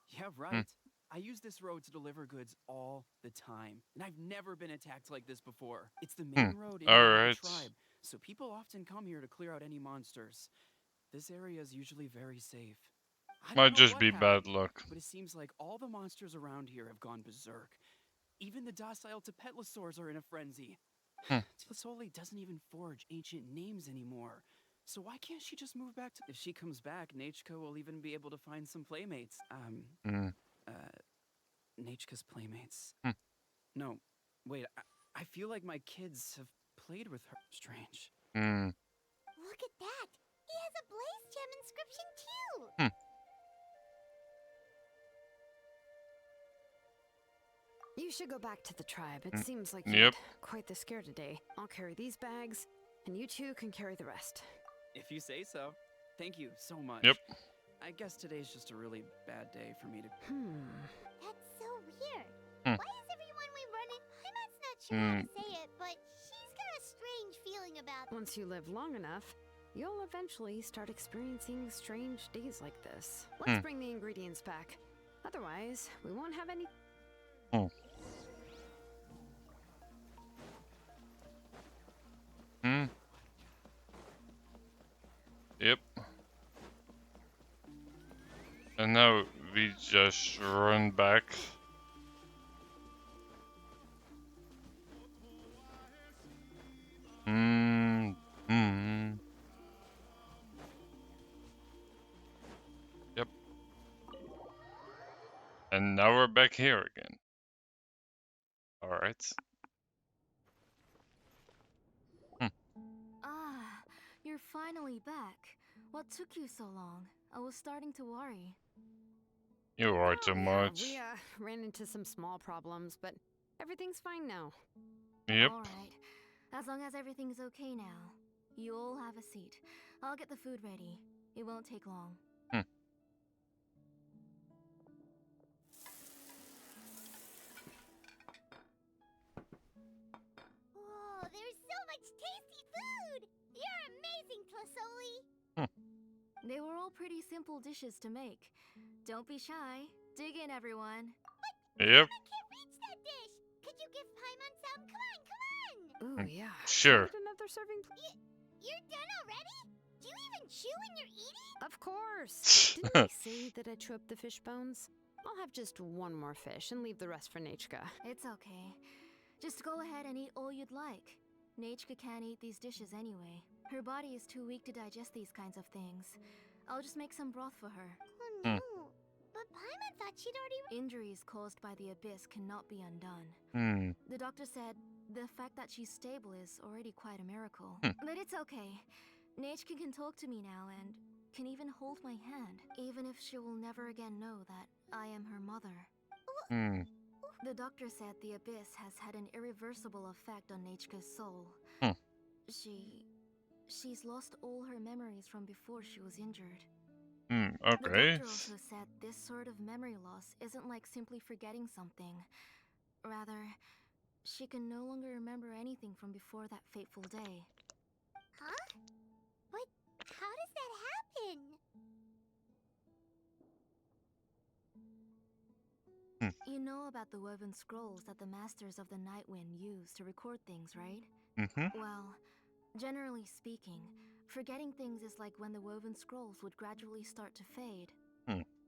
Yeah, right. I use this road to deliver goods all the time, and I've never been attacked like this before. It's the main road in and out of Alright. the tribe, so people often come here to clear out any monsters. This area is usually very safe. I don't Might know just what be happened, bad luck. but it seems like all the monsters around here have gone berserk. Even the docile Tepetlosaurs are in a frenzy. Tlisoli doesn't even forge ancient names anymore. So why can't she just move back to... If she comes back, Nachka will even be able to find some playmates. Nachka's playmates. No, wait, I feel like my kids have played with her. Strange. Look at that. He has a Blaze Gem inscription too. You should go back to the tribe. It seems like Yep. you had quite the scare today. I'll carry these bags, and you two can carry the rest. If you say so. Thank you so much. Yep. I guess today's just a really bad day for me to... That's so weird. Why is everyone we run in... Paimon's not sure how to say it, but she's got a strange feeling about... Once you live long enough, you'll eventually start experiencing strange days like this. Let's bring the ingredients back. Otherwise, we won't have any... Yep. And now we just run back. Yep. And now we're back here again. Alright. Ah, you're finally back. What took you so long? I was starting to worry. You are too Yeah, much. we ran into some small problems, but everything's fine now. Yep. Alright. As long as everything's okay now. You all have a seat. I'll get the food ready. It won't take long. Whoa, there's so much tasty food! You're amazing, Tlisoli! They were all pretty simple dishes to make. Don't be shy. Dig in, everyone. Yep. I can't reach that dish! Could you give Paimon some? Come on, come on! Ooh, yeah. Sure. Need another serving, please? You're done already? Do you even chew when you're eating? Of course. Didn't I say that I chew up the fish bones? I'll have just one more fish and leave the rest for Nachka. It's okay. Just go ahead and eat all you'd like. Nachka can't eat these dishes anyway. Her body is too weak to digest these kinds of things. I'll just make some broth for her. Oh no. But Paimon thought she'd already... Injuries caused by the abyss cannot be undone. The doctor said the fact that she's stable is already quite a miracle. But it's okay. Nachka can talk to me now and can even hold my hand, even if she will never again know that I am her mother. The doctor said the abyss has had an irreversible effect on Nachka's soul. She's lost all her memories from before she was injured. The Okay. doctor also said this sort of memory loss isn't like simply forgetting something. Rather, she can no longer remember anything from before that fateful day. Huh? But how does that happen? You know about the woven scrolls that the Masters of the Night Wind use to record things, right? Well, generally speaking, forgetting things is like when the woven scrolls would gradually start to fade.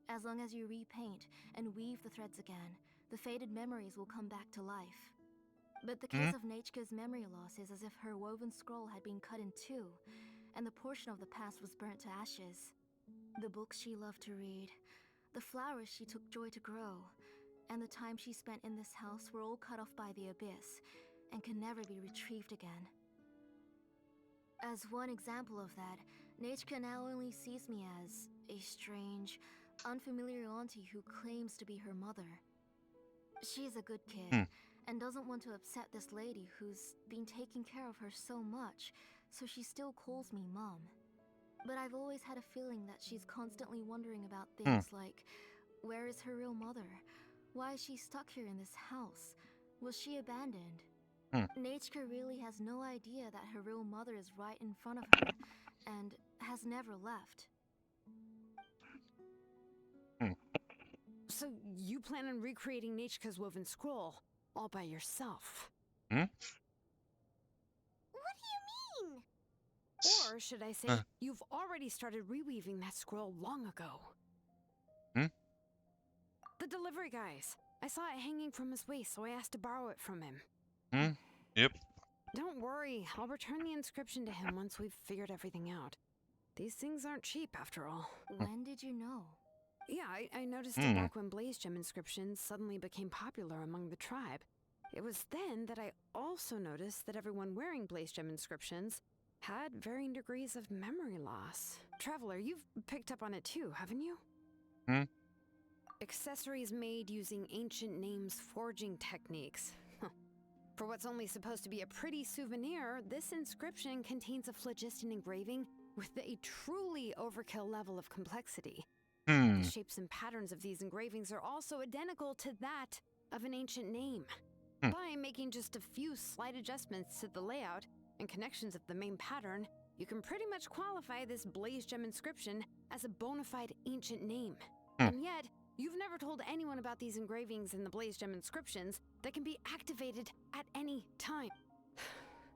As long as you repaint and weave the threads again, the faded memories will come back to life. But the case of Nachka's memory loss is as if her woven scroll had been cut in two, and the portion of the past was burnt to ashes. The books she loved to read, the flowers she took joy to grow, and the time she spent in this house were all cut off by the abyss, and can never be retrieved again. As one example of that, Nachka now only sees me as a strange, unfamiliar auntie who claims to be her mother. She's a good kid, and doesn't want to upset this lady who's been taking care of her so much, so she still calls me Mom. But I've always had a feeling that she's constantly wondering about things like, where is her real mother? Why is she stuck here in this house? Was she abandoned? Nechka really has no idea that her real mother is right in front of her and has never left. So you plan on recreating Nechka's woven scroll all by yourself? Hmm? What do you mean? Or should I say, you've already started reweaving that scroll long ago? The delivery guys. I saw it hanging from his waist, so I asked to borrow it from him. Yep. Don't worry, I'll return the inscription to him once we've figured everything out. These things aren't cheap, after all. When did you know? Yeah, I noticed it back when Blaze Gem inscriptions suddenly became popular among the tribe. It was then that I also noticed that everyone wearing Blaze Gem inscriptions had varying degrees of memory loss. Traveler, you've picked up on it too, haven't you? Accessories made using ancient names forging techniques. For what's only supposed to be a pretty souvenir, this inscription contains a phlogiston engraving with a truly overkill level of complexity. The shapes and patterns of these engravings are also identical to that of an ancient name. By making just a few slight adjustments to the layout and connections of the main pattern, you can pretty much qualify this Blaze Gem inscription as a bona fide ancient name. And yet, you've never told anyone about these engravings in the Blaze Gem inscriptions that can be activated at any time.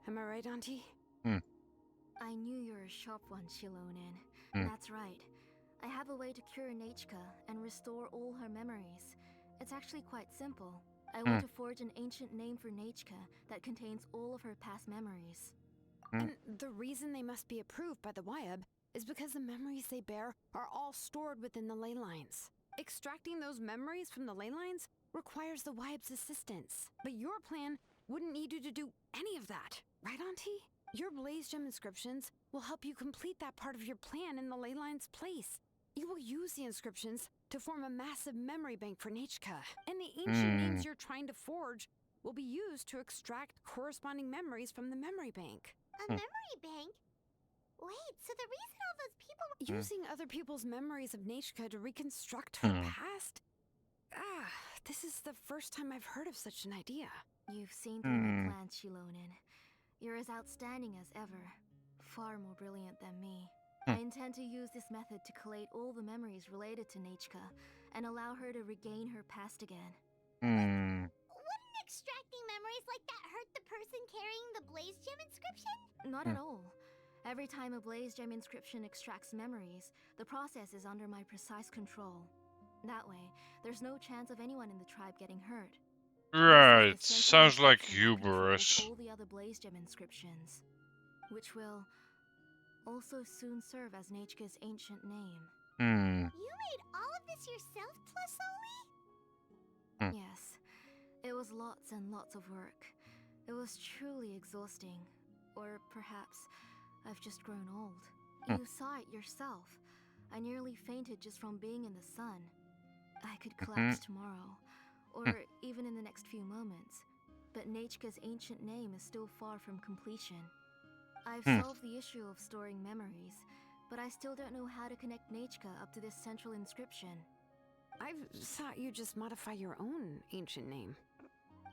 Am I right, Auntie? I knew you were a sharp one, Shilonen. That's right. I have a way to cure Nechka and restore all her memories. It's actually quite simple. I want to forge an ancient name for Nechka that contains all of her past memories. And the reason they must be approved by the Wyab is because the memories they bear are all stored within the ley lines. Extracting those memories from the ley lines requires the Wyab's assistance. But your plan wouldn't need you to do any of that, right, Auntie? Your Blaze Gem inscriptions will help you complete that part of your plan in the ley line's place. You will use the inscriptions to form a massive memory bank for Nechka, and the ancient names you're trying to forge will be used to extract corresponding memories from the memory bank. A memory bank? Wait, so the reason all those people Using other people's memories of Nechka to reconstruct her past? This is the first time I've heard of such an idea. You've seen through my plans, Shilonen. You're as outstanding as ever. Far more brilliant than me. I intend to use this method to collate all the memories related to Nechka and allow her to regain her past again. Wouldn't extracting memories like that hurt the person carrying the Blaze Gem inscription? Not at all. Every time a Blaze Gem inscription extracts memories, the process is under my precise control. That way, there's no chance of anyone in the tribe getting hurt. Right. This is the Sounds central like inscription that controls hubris. all the other Blaze Gem inscriptions, which will also soon serve as Nechka's ancient name. You made all of this yourself, Tlisoli? Yes, it was lots and lots of work. It was truly exhausting. Or perhaps I've just grown old. You saw it yourself. I nearly fainted just from being in the sun. I could collapse tomorrow, or even in the next few moments. But Nechka's ancient name is still far from completion. I've solved the issue of storing memories, but I still don't know how to connect Nechka up to this central inscription. I've thought you just modify your own ancient name.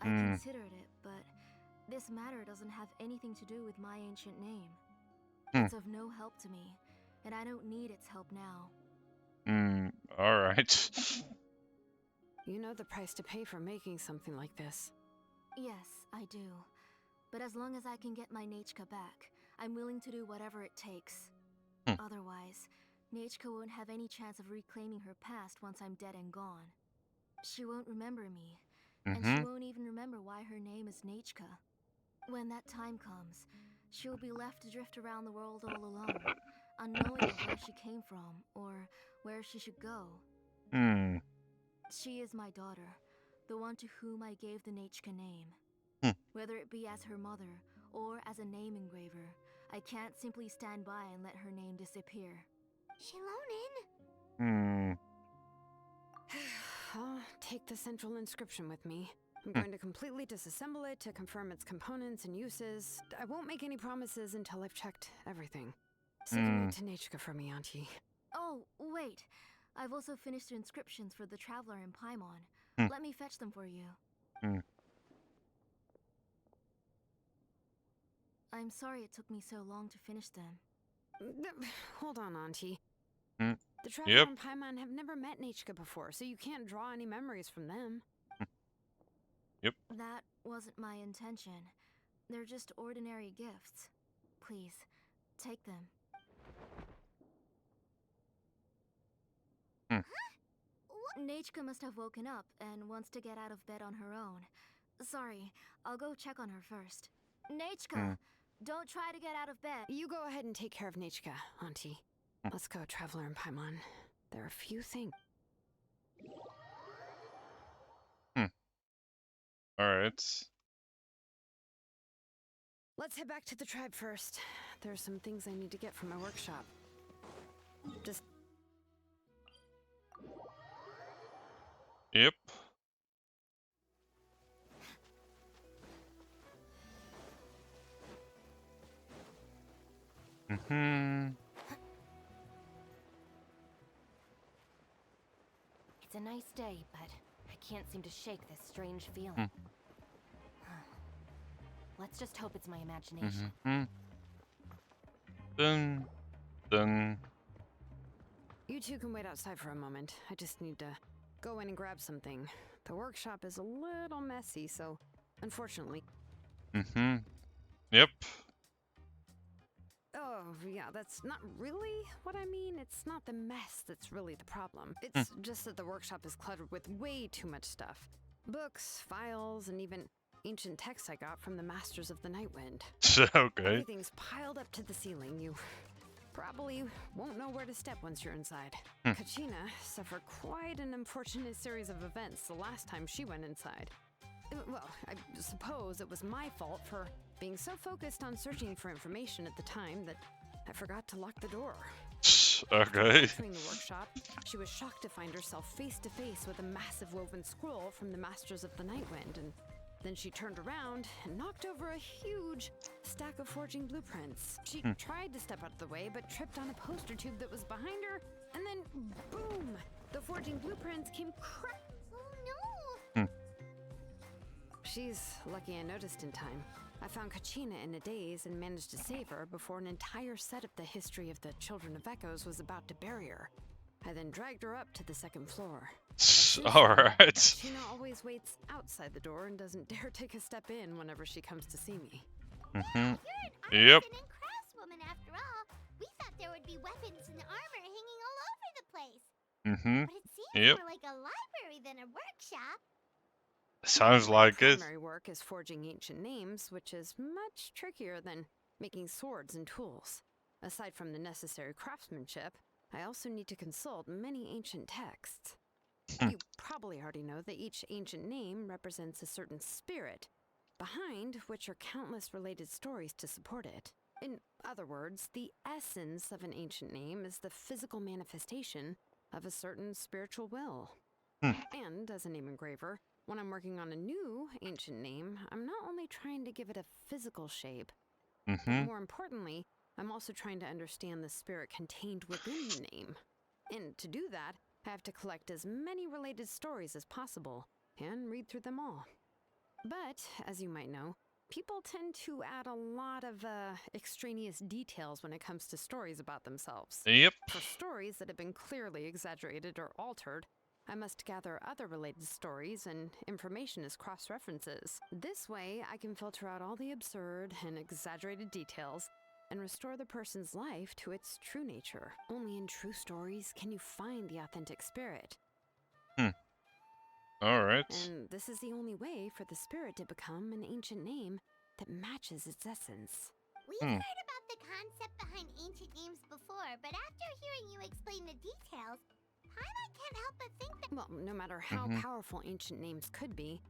I considered it, but this matter doesn't have anything to do with my ancient name. It's of no help to me, and I don't need its help now. Alright. You know the price to pay for making something like this. Yes, I do. But as long as I can get my Nechka back, I'm willing to do whatever it takes. Otherwise, Nechka won't have any chance of reclaiming her past once I'm dead and gone. She won't remember me, and she won't even remember why her name is Nechka. When that time comes, she'll be left to drift around the world all alone, unknowing of where she came from or where she should go. She is my daughter, the one to whom I gave the Nechka name. Whether it be as her mother or as a name engraver, I can't simply stand by and let her name disappear. Shilonen? I'll take the central inscription with me. I'm going to completely disassemble it to confirm its components and uses. I won't make any promises until I've checked everything. Save a note to Nechka for me, Auntie. Oh, wait. I've also finished the inscriptions for the Traveler in Paimon. Let me fetch them for you. I'm sorry it took me so long to finish them. Hold on, Auntie. Hmm. The Traveler Yep. and Paimon have never met Nechka before, so you can't draw any memories from them. Yep. That wasn't my intention. They're just ordinary gifts. Please, take them. Nechka must have woken up and wants to get out of bed on her own. Sorry, I'll go check on her first. Nechka, don't try to get out of bed. You go ahead and take care of Nechka, Auntie. Let's go, Traveler and Paimon. There are a few things. Alright. Let's head back to the tribe first. There are some things I need to get from my workshop. Just Yep. It's a nice day, but I can't seem to shake this strange feeling. Let's just hope it's my imagination. Dun, dun. you two can wait outside for a moment. I just need to go in and grab something. The workshop is a little messy, so unfortunately. Yep. Oh, yeah, that's not really what I mean. It's not the mess that's really the problem. It's just that the workshop is cluttered with way too much stuff. Books, files, and even ancient texts I got from the Masters of the Nightwind. Okay. Everything's piled up to the ceiling. You probably won't know where to step once you're inside. Kachina suffered quite an unfortunate series of events the last time she went inside. Well, I suppose it was my fault for being so focused on searching for information at the time that I forgot to lock the door. Okay. Entering the workshop, she was shocked to find herself face to face with a massive woven scroll from the Masters of the Nightwind, and then she turned around and knocked over a huge stack of forging blueprints. She tried to step out of the way, but tripped on a poster tube that was behind her, and then boom! The forging blueprints came Oh no! She's lucky I noticed in time. I found Kachina in a daze and managed to save her before an entire set of the history of the Children of Echoes was about to bury her. I then dragged her up to the second floor. Alright. Kachina always waits outside the door and doesn't dare take a step in whenever she comes to see me. You're an Yep. artisan and craftswoman after all. We thought there would be weapons and armor hanging all over the place. But it seems Yep. more like a library than a workshop. Sounds My like it. primary work is forging ancient names, which is much trickier than making swords and tools. Aside from the necessary craftsmanship, I also need to consult many ancient texts. You probably already know that each ancient name represents a certain spirit, behind which are countless related stories to support it. In other words, the essence of an ancient name is the physical manifestation of a certain spiritual will. And as a name engraver, when I'm working on a new ancient name, I'm not only trying to give it a physical shape, but more importantly, I'm also trying to understand the spirit contained within the name. And to do that, I have to collect as many related stories as possible and read through them all. But, as you might know, people tend to add a lot of extraneous details when it comes to stories about themselves. Yep. For stories that have been clearly exaggerated or altered, I must gather other related stories and information as cross-references. This way, I can filter out all the absurd and exaggerated details and restore the person's life to its true nature. Only in true stories can you find the authentic spirit. Alright. And this is the only way for the spirit to become an ancient name that matches its essence. We've heard about the concept behind ancient names before, but after hearing you explain the details, Paimon can't help but think that Well, no matter how powerful ancient names could be,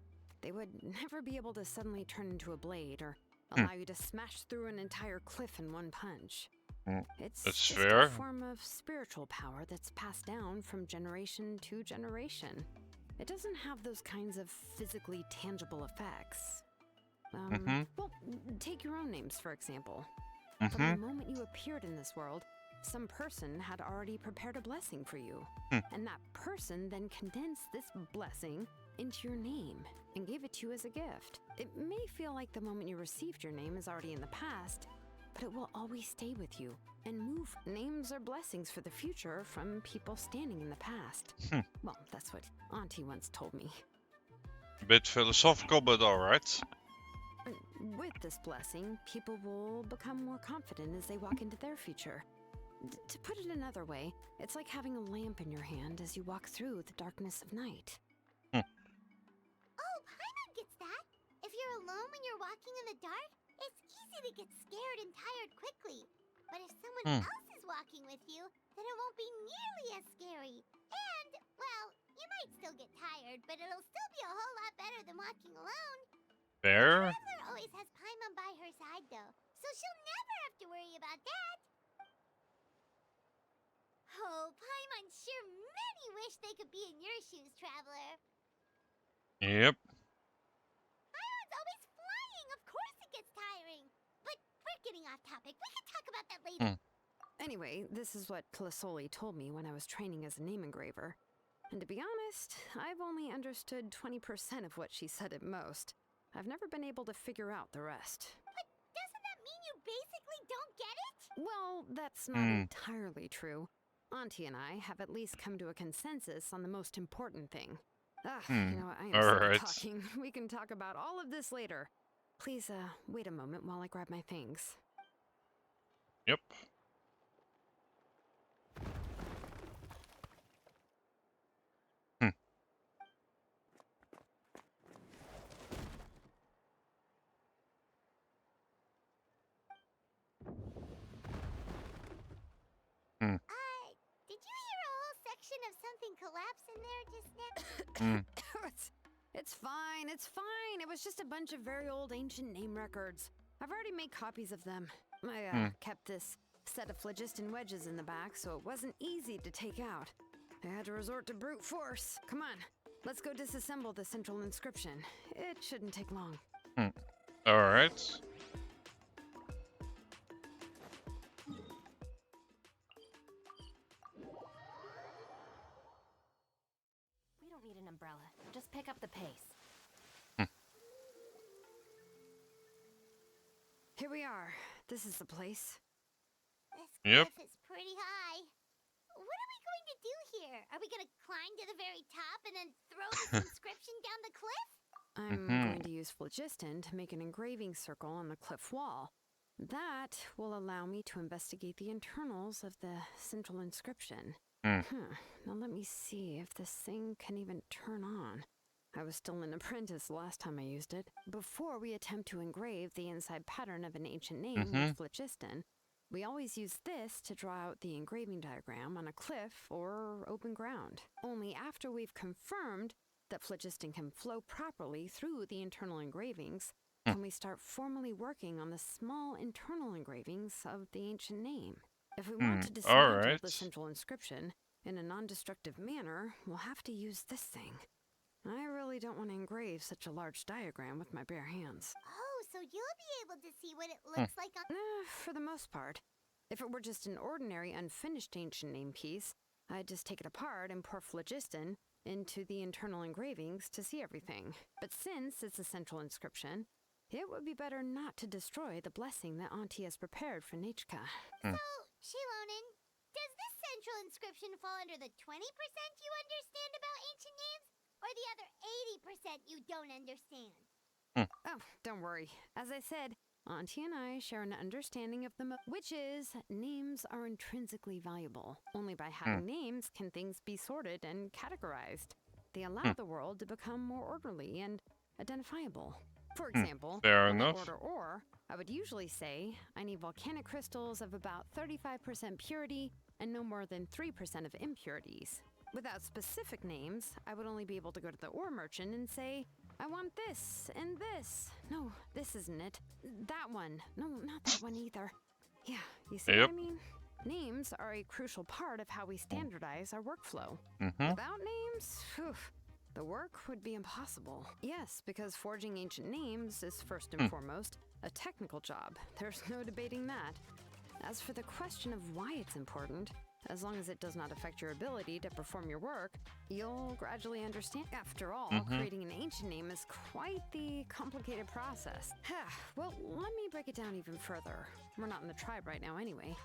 they would never be able to suddenly turn into a blade or allow you to smash through an entire cliff in one punch. It's That's just fair. a form of spiritual power that's passed down from generation to generation. It doesn't have those kinds of physically tangible effects. Well, take your own names, for example. From the moment you appeared in this world, some person had already prepared a blessing for you. And that person then condensed this blessing into your name and gave it to you as a gift. It may feel like the moment you received your name is already in the past, but it will always stay with you and move. Names are blessings for the future from people standing in the past. Well, that's what Auntie once told me. A bit philosophical, but alright. With this blessing, people will become more confident as they walk into their future. To put it another way, it's like having a lamp in your hand as you walk through the darkness of night. Oh, Paimon gets that. If you're alone when you're walking in the dark, it's easy to get scared and tired quickly. But if someone else is walking with you, then it won't be nearly as scary. And, well, you might still get tired, but it'll still be a whole lot better than walking alone. Fair? Traveler always has Paimon by her side, though, so she'll never have to worry about that. Oh, Paimon sure many wish they could be in your shoes, Traveler. Yep. Paimon's always flying. Of course it gets tiring. But we're getting off topic. We can talk about that later. Anyway, this is what Clisoli told me when I was training as a name engraver. And to be honest, I've only understood 20% of what she said at most. I've never been able to figure out the rest. But doesn't that mean you basically don't get it? Well, that's not entirely true. Auntie and I have at least come to a consensus on the most important thing. You know what, I am sick of talking. We can talk about all of this later. Please, wait a moment while I grab my things. Yep. Did you hear a whole section of something collapse in there just now? It's fine, it's fine. It was just a bunch of very old ancient name records. I've already made copies of them. I kept this set of phlogiston wedges in the back, so it wasn't easy to take out. I had to resort to brute force. Come on, let's go disassemble the central inscription. It shouldn't take long. Alright. We don't need an umbrella. Just pick up the pace. Here we are. This is the place. This Yep. cliff is pretty high. What are we going to do here? Are we going to climb to the very top and then throw this inscription down the cliff? I'm going to use phlogiston to make an engraving circle on the cliff wall. That will allow me to investigate the internals of the central inscription. Now let me see if this thing can even turn on. I was still an apprentice last time I used it. Before we attempt to engrave the inside pattern of an ancient name with phlogiston, we always use this to draw out the engraving diagram on a cliff or open ground. Only after we've confirmed that phlogiston can flow properly through the internal engravings, can we start formally working on the small internal engravings of the ancient name. If we want to dismantle the central inscription in a non-destructive manner, we'll have to use this thing. I really don't want to engrave such a large diagram with my bare hands. Oh, so you'll be able to see what it looks like on... For the most part. If it were just an ordinary unfinished ancient name piece, I'd just take it apart and pour phlogiston into the internal engravings to see everything. But since it's a central inscription, it would be better not to destroy the blessing that Auntie has prepared for Nechka. So, Shilonen, does this central inscription fall under the 20% you understand about ancient names? Or the other 80% you don't understand? Oh, don't worry. As I said, Auntie and I share an understanding of them, which is names are intrinsically valuable. Only by having names can things be sorted and categorized. They allow the world to become more orderly and identifiable. For example, Fair on the enough. order ore, I would usually say I need volcanic crystals of about 35% purity and no more than 3% of impurities. Without specific names, I would only be able to go to the ore merchant and say, I want this and this. No, this isn't it. That one. No, not that one either. Yeah, you see what I mean? Names are a crucial part of how we standardize our workflow. Without names, the work would be impossible. Yes, because forging ancient names is first and foremost a technical job. There's no debating that. As for the question of why it's important, As long as it does not affect your ability to perform your work, you'll gradually understand. After all, creating an ancient name is quite the complicated process. Well, let me break it down even further. We're not in the tribe right now anyway.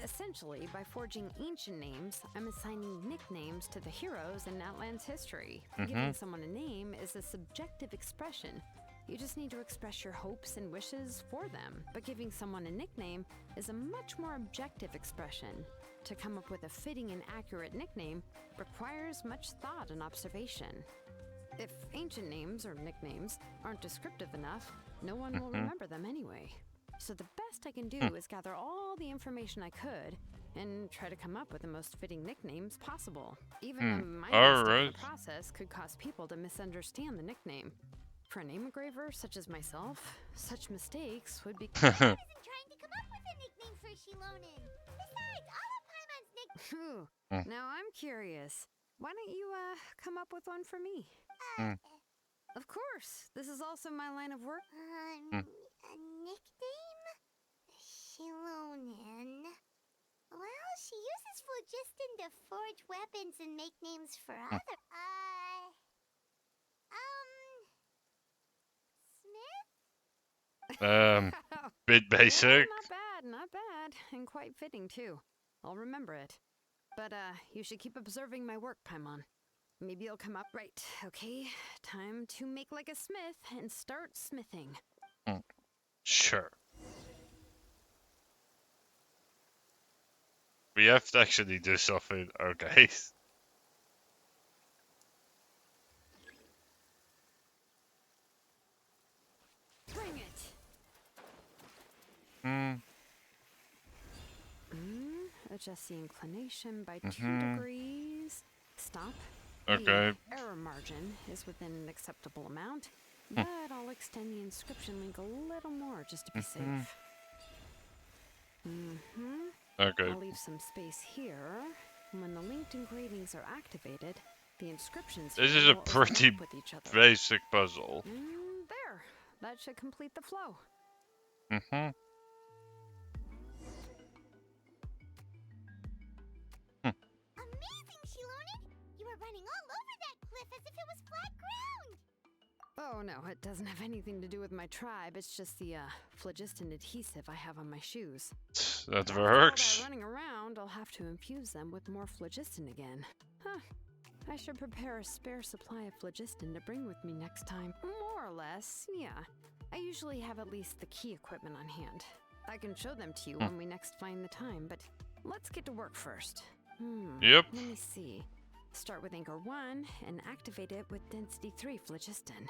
Essentially, by forging ancient names, I'm assigning nicknames to the heroes in Outland's history. Giving someone a name is a subjective expression. You just need to express your hopes and wishes for them. But giving someone a nickname is a much more objective expression. To come up with a fitting and accurate nickname requires much thought and observation. If ancient names or nicknames aren't descriptive enough, no one will remember them anyway. So the best I can do is gather all the information I could and try to come up with the most fitting nicknames possible. Even a minor mistake in the process could cause people to misunderstand the nickname. For a name engraver such as myself, such mistakes would be... I wasn't trying to come up with a nickname for Shilonen. Besides, all of Paimon's nicknames... Now I'm curious. Why don't you, come up with one for me? Of course. This is also my line of work. A nickname? Shilonen. Well, she uses phlogiston to forge weapons and make names for other... Smith? Bit basic. Yeah, not bad. And quite fitting, too. I'll remember it. But, you should keep observing my work, Paimon. Maybe you'll come up right. Okay, time to make like a smith and start smithing. Sure. We have to actually do something, okay? Bring it! Adjust the inclination by 2 degrees. Stop. Okay. The error margin is within an acceptable amount, but I'll extend the inscription link a little more just to be safe. Okay. I'll leave some space here. When the linked engravings are activated, the inscriptions This here is a will pretty overlap with each other. basic puzzle. There. That should complete the flow. Amazing, Shilonen! You were running all over that cliff as if it was flat ground! Oh no, it doesn't have anything to do with my tribe. It's just the phlogiston adhesive I have on my shoes. That After works. all that running around, I'll have to infuse them with more phlogiston again. I should prepare a spare supply of phlogiston to bring with me next time. More or less, yeah. I usually have at least the key equipment on hand. I can show them to you when we next find the time, but let's get to work first. Yep. Let me see. Start with Anchor 1 and activate it with Density 3 phlogiston.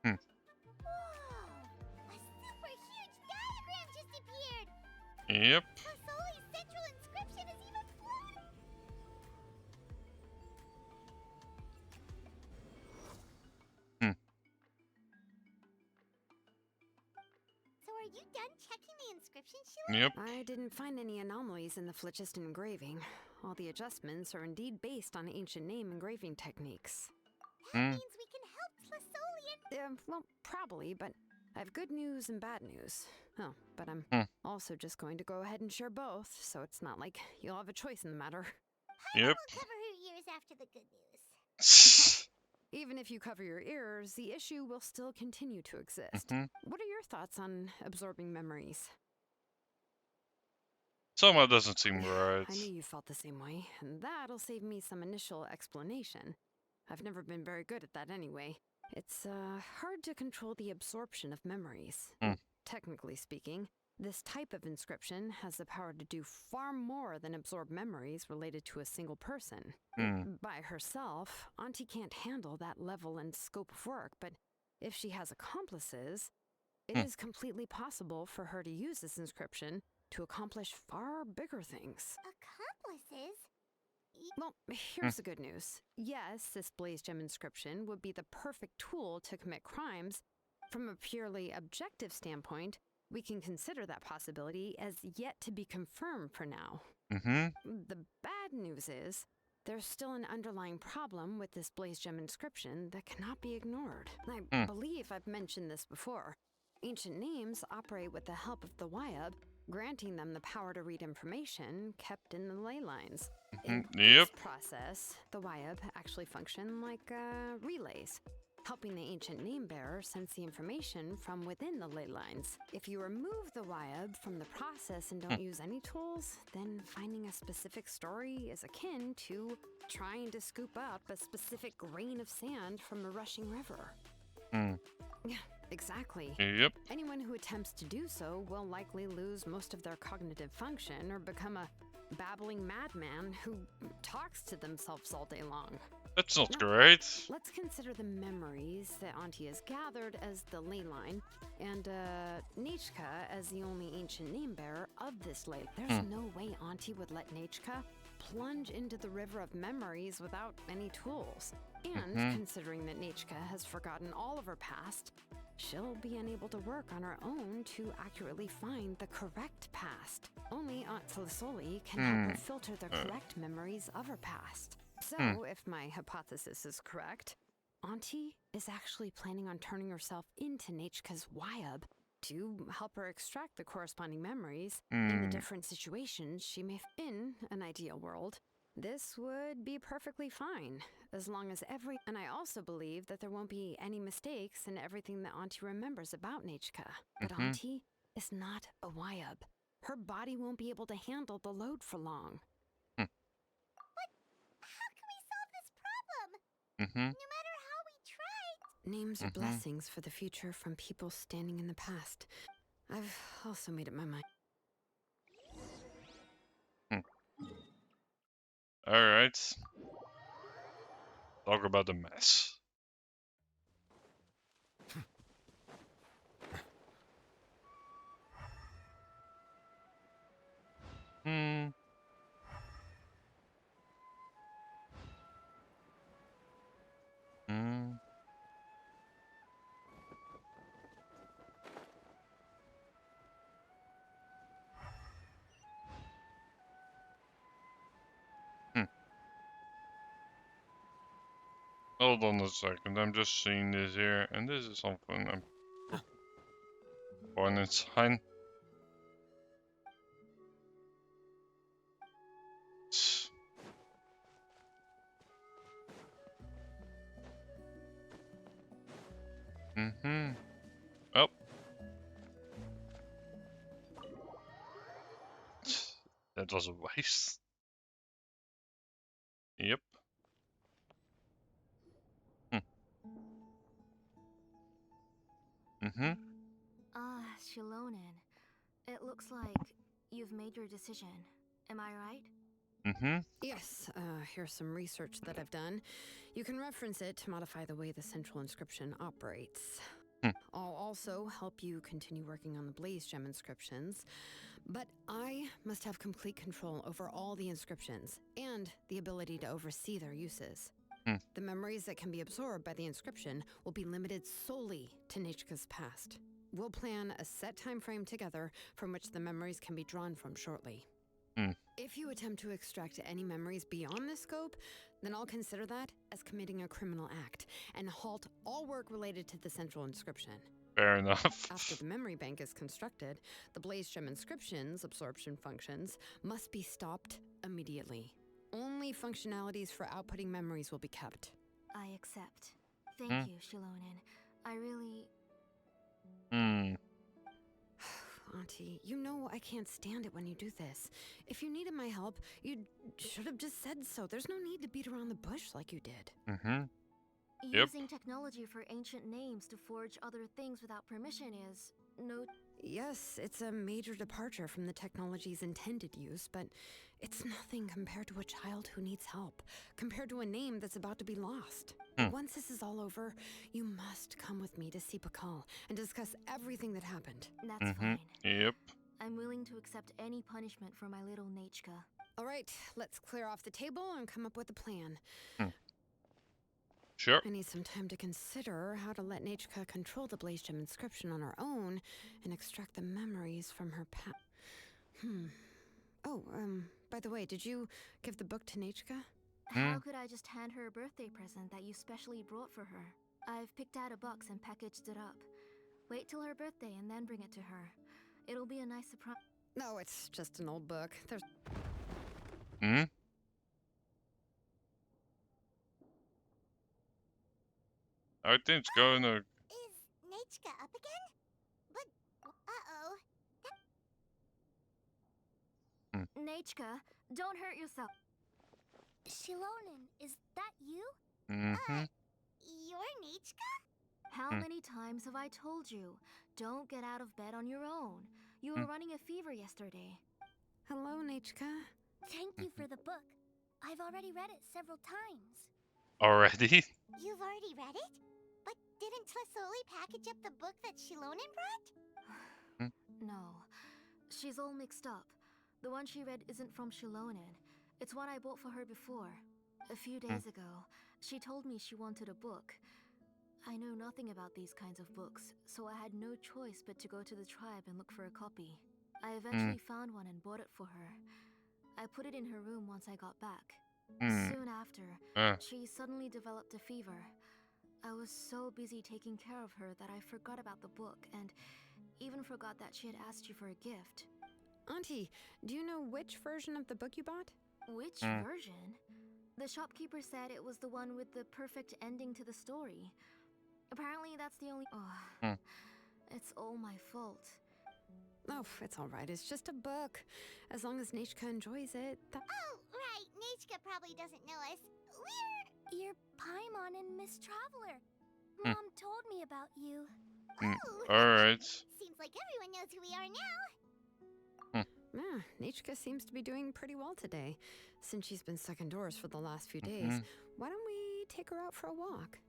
Whoa! A super huge diagram just appeared! Yep. Tasoli's central inscription is even floating! So are you done checking the inscription, Shilonen? Yep. I didn't find any anomalies in the phlogiston engraving. All the adjustments are indeed based on ancient name engraving techniques. That means we can help Tlasoli and... Well, probably, but I have good news and bad news. Oh, but I'm also just going to go ahead and share both, so it's not like you'll have a choice in the matter. Paimon Yep. will cover her ears after the good news. Even if you cover your ears, the issue will still continue to exist. What are your thoughts on absorbing memories? Somehow doesn't seem right. I knew you felt the same way, and that'll save me some initial explanation. I've never been very good at that anyway. It's hard to control the absorption of memories. Technically speaking, this type of inscription has the power to do far more than absorb memories related to a single person. By herself, Auntie can't handle that level and scope of work, but if she has accomplices, it is completely possible for her to use this inscription to accomplish far bigger things. Accomplices? Well, here's the good news. Yes, this Blaze Gem inscription would be the perfect tool to commit crimes. From a purely objective standpoint, we can consider that possibility as yet to be confirmed for now. The bad news is, there's still an underlying problem with this Blaze Gem inscription that cannot be ignored. I believe I've mentioned this before. Ancient names operate with the help of the Wyab, granting them the power to read information kept in the ley lines. In this process, the Wyab actually function like relays, helping the ancient name bearer sense the information from within the ley lines. If you remove the Wyab from the process and don't use any tools, then finding a specific story is akin to trying to scoop up a specific grain of sand from a rushing river. Yeah, exactly. Yep. Anyone who attempts to do so will likely lose most of their cognitive function or become a babbling madman who talks to themselves all day long. That's not great. Let's consider the memories that Auntie has gathered as the ley line, and Nechka as the only ancient name bearer of this ley. There's no way Auntie would let Nechka plunge into the river of memories without any tools. And considering that Nechka has forgotten all of her past, she'll be unable to work on her own to accurately find the correct past. Only Aunt Tlisoli can help her filter the correct memories of her past. So, if my hypothesis is correct, Auntie is actually planning on turning herself into Nechka's Wyab to help her extract the corresponding memories in the different situations she may in an ideal world. This would be perfectly fine, as long as and I also believe that there won't be any mistakes in everything that Auntie remembers about Nechka. But Auntie is not a Wyab. Her body won't be able to handle the load for long. No matter how we try. Names are blessings for the future from people standing in the past. I've also made up my mind. Alright. Talk about the mess. Hold on a second, I'm just seeing this here, and this is something I'm born in sign. Oh. That was a waste. Yep. Shilonen. It looks like you've made your decision. Am I right? Yes, here's some research that I've done. You can reference it to modify the way the central inscription operates. I'll also help you continue working on the Blaze Gem inscriptions, but I must have complete control over all the inscriptions and the ability to oversee their uses. The memories that can be absorbed by the inscription will be limited solely to Nechka's past. We'll plan a set time frame together from which the memories can be drawn from shortly. If you attempt to extract any memories beyond this scope, then I'll consider that as committing a criminal act and halt all work related to the central inscription. Fair enough. After the memory bank is constructed, the Blaze Gem inscription's absorption functions must be stopped immediately. Only functionalities for outputting memories will be kept. I accept. Thank you, Shilonen. I really... Auntie, you know I can't stand it when you do this. If you needed my help, you should have just said so. There's no need to beat around the bush like you did. Using technology for ancient names to forge other things without permission is no... Yes, it's a major departure from the technology's intended use, but it's nothing compared to a child who needs help, compared to a name that's about to be lost. Once this is all over, you must come with me to see Pakal and discuss everything that happened. That's fine. Yep. I'm willing to accept any punishment for my little Nechka. All right, let's clear off the table and come up with a plan. Sure. I need some time to consider how to let Nechka control the Blaze Gem inscription on her own and extract the memories from her Oh, by the way, did you give the book to Nechka? How could I just hand her a birthday present that you specially brought for her? I've picked out a box and packaged it up. Wait till her birthday and then bring it to her. It'll be a nice surprise. No, it's just an old book. There's Hmm? I think it's gonna... Is Nechka up again? But, uh-oh. Nechka, don't hurt yourself. Shilonen, is that you? Mm-hmm. You're Nechka? How many times have I told you? Don't get out of bed on your own. You were running a fever yesterday. Hello, Nechka. Thank you for the book. I've already read it several times. Already? You've already read it? But didn't Tlasoli package up the book that Shilonen brought? No. She's all mixed up. The one she read isn't from Shilonen. It's one I bought for her before. A few days ago, she told me she wanted a book. I know nothing about these kinds of books, so I had no choice but to go to the tribe and look for a copy. I eventually found one and bought it for her. I put it in her room once I got back. Soon after, she suddenly developed a fever. I was so busy taking care of her that I forgot about the book and even forgot that she had asked you for a gift. Auntie, do you know which version of the book you bought? Which version? The shopkeeper said it was the one with the perfect ending to the story. Apparently that's the only... Oh, it's all my fault. Oh, it's all right. It's just a book. As long as Nechka enjoys it. Oh, right. Nechka probably doesn't know us. You're Paimon and Miss Traveler. Mom told me about you. Oh. Alright. Seems like everyone knows who we are now. Yeah, Nechka seems to be doing pretty well today. Since she's been stuck indoors for the last few days, why don't we take her out for a walk?